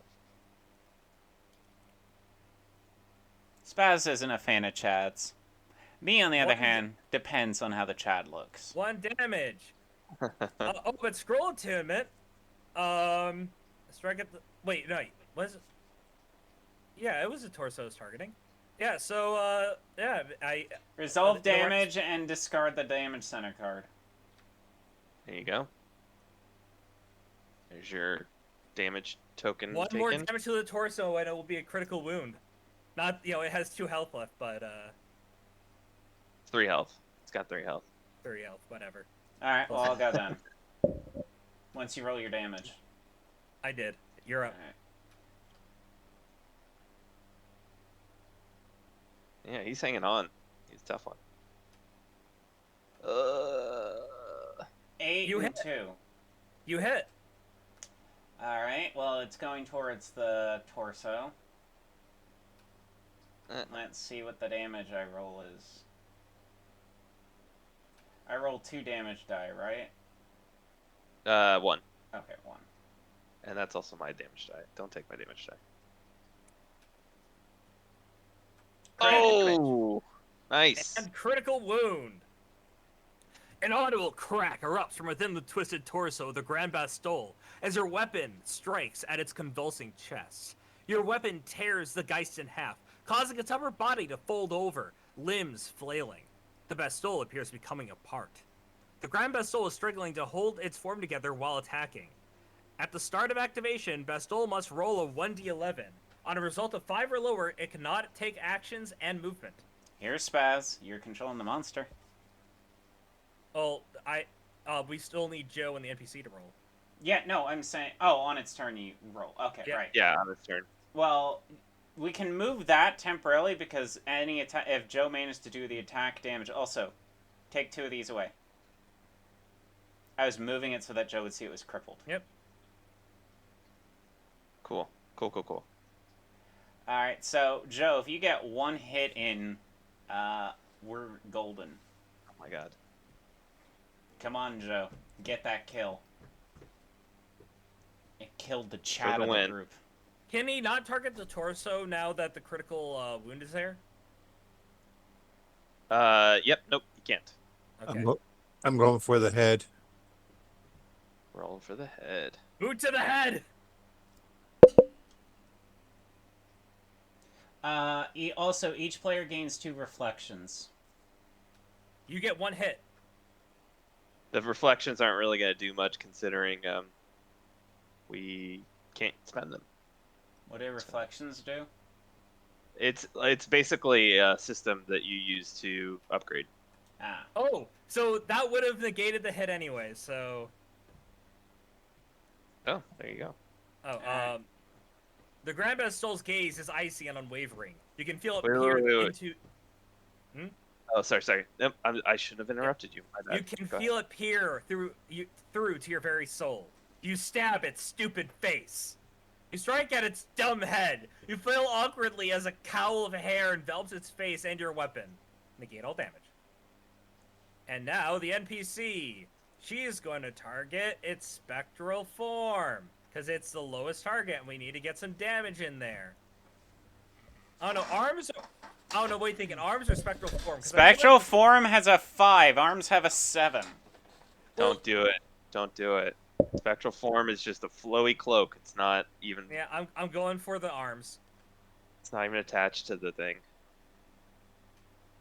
Spaz isn't a fan of Chads. Me, on the other What? hand, depends on how the Chad looks. 1 damage. But scroll attunement. Strike at the. Wait, no. Was it? Yeah, it was a torso's targeting. Yeah. So yeah, Resolve the rest- damage and discard the damage center card. There you go. There's your damage token one taken. more damage to the torso and it will be a critical wound. Not it has 2 health left, but 3 health. It's got 3 health. 3 health, whatever. Alright, well, I'll go then. Once you roll your damage. I did. You're up. Alright. Yeah, he's hanging on. He's a tough one. 8 You and hit. 2. You hit. Alright, well, it's going towards the torso. Let's see what the damage I roll is. I roll 2 damage die, right? 1. Okay, 1. And that's also my damage die. Don't take my damage die. Oh! Nice. And critical wound. An audible crack erupts from within the twisted torso of the Grand Bastille as your weapon strikes at its convulsing chest. Your weapon tears the Geist in half, causing its upper body to fold over, limbs flailing. The Bastille appears to be coming apart. The Grand Bastille is struggling to hold its form together while attacking. At the start of activation, Bastille must roll a 1d11. On a result of 5 or lower, it cannot take actions and movement. Here's Spaz. You're controlling the monster. Oh, we still need Joe and the NPC to roll. Yeah, no, I'm saying... Oh, on its turn you roll. Okay, Yeah. right. Yeah, on his turn. Well, we can move that temporarily because any attack... If Joe managed to do the attack damage... Also, take 2 of these away. I was moving it so that Joe would see it was crippled. Yep. Cool. Alright, so, Joe, if you get 1 hit in, we're golden. Oh my god. Come on, Joe. Get that kill. It killed the Chad the of the win. group. Can he not target the torso now that the critical wound is there? Yep, nope, you can't. Okay. I'm going for the head. Rolling for the head. Boot to the head! Also, each player gains 2 reflections. You get 1 hit. The reflections aren't really going to do much considering we can't spend them. What do reflections do? It's basically a system that you use to upgrade. Ah. Oh, So that would have negated the hit anyway. So Oh, there you go. the Grand Bastille's gaze is icy and unwavering. You can feel it Wait, peer wait, wait, wait. into. Hmm? Oh, sorry. Nope, I shouldn't have interrupted you. My bad. You can Go ahead. feel it peer through to your very soul. You stab its stupid face. You strike at its dumb head. You flail awkwardly as a cowl of hair envelops its face and your weapon. Negate all damage. And now the NPC. She's going to target its spectral form. Because it's the lowest target and we need to get some damage in there. Oh no, arms... Oh no, wait, thinking arms or spectral form? 'Cause I feel Spectral like- form has a 5. Arms have a 7. Well- Don't do it. Don't do it. Spectral form is just a flowy cloak. It's not even. Yeah, I'm going for the arms. It's not even attached to the thing.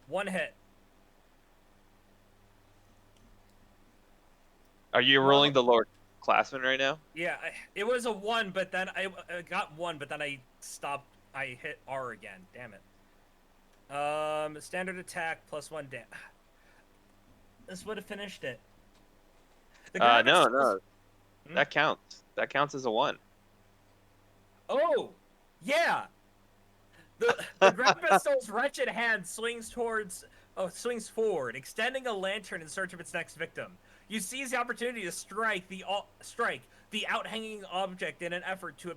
One hit. Are you rolling the lower classman right now? Yeah, it was a 1, but then I got 1, but then I stopped. I hit R again. Damn it. Standard attack plus 1 damage. This would have finished it. The graphics No. Hmm? That counts. That counts as a 1. Oh, yeah. The Grand Vestal's wretched hand swings forward, extending a lantern in search of its next victim. You seize the opportunity to strike the outhanging object in an effort to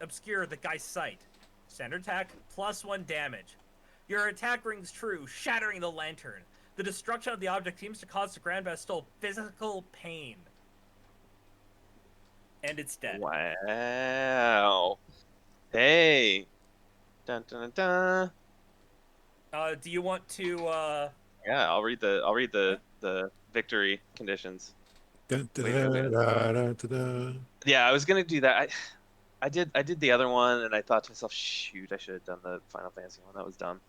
obscure the guy's sight. Standard attack plus 1 damage. Your attack rings true, shattering the lantern. The destruction of the object seems to cause the Grand Vestal physical pain. And it's dead. Wow. Hey. Dun dun dun. Do you want to? Yeah, I'll read the victory conditions. Dun, dun, Wait, dun, wait. dun, dun, dun, dun. Yeah, I was gonna do that. I did the other one, and I thought to myself, shoot, I should have done the Final Fantasy one. That was dumb.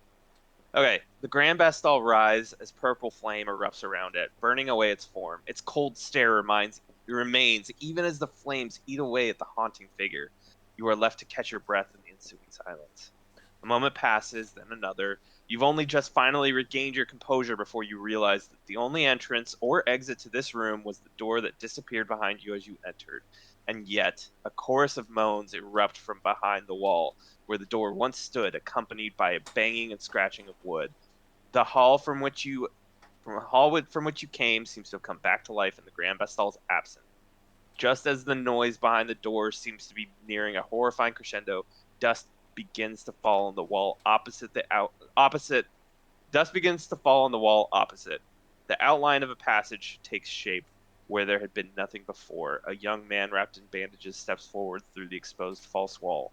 Okay, the Grand Bastal rise as purple flame erupts around it, burning away its form. Its cold stare remains even as the flames eat away at the haunting figure. You are left to catch your breath in the ensuing silence. A moment passes, then another. You've only just finally regained your composure before you realize that the only entrance or exit to this room was the door that disappeared behind you as you entered. And yet, a chorus of moans erupt from behind the wall, where the door once stood, accompanied by a banging and scratching of wood. The hall from which you came seems to have come back to life, and the Grand Bastal's absent. Just as the noise behind the door seems to be nearing a horrifying crescendo, dust begins to fall on the wall opposite. Dust begins to fall on the wall opposite. The outline of a passage takes shape where there had been nothing before. A young man wrapped in bandages steps forward through the exposed false wall.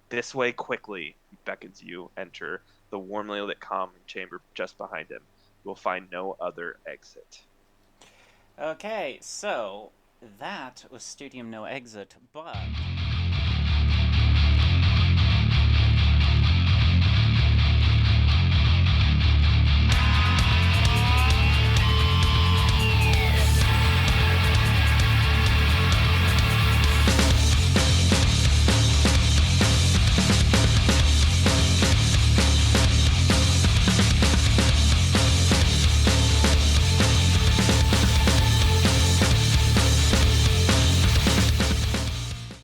This way, quickly, he beckons you. Enter the warmly lit common chamber just behind him. You will find no other exit. Okay, so that was Studium No Exit, but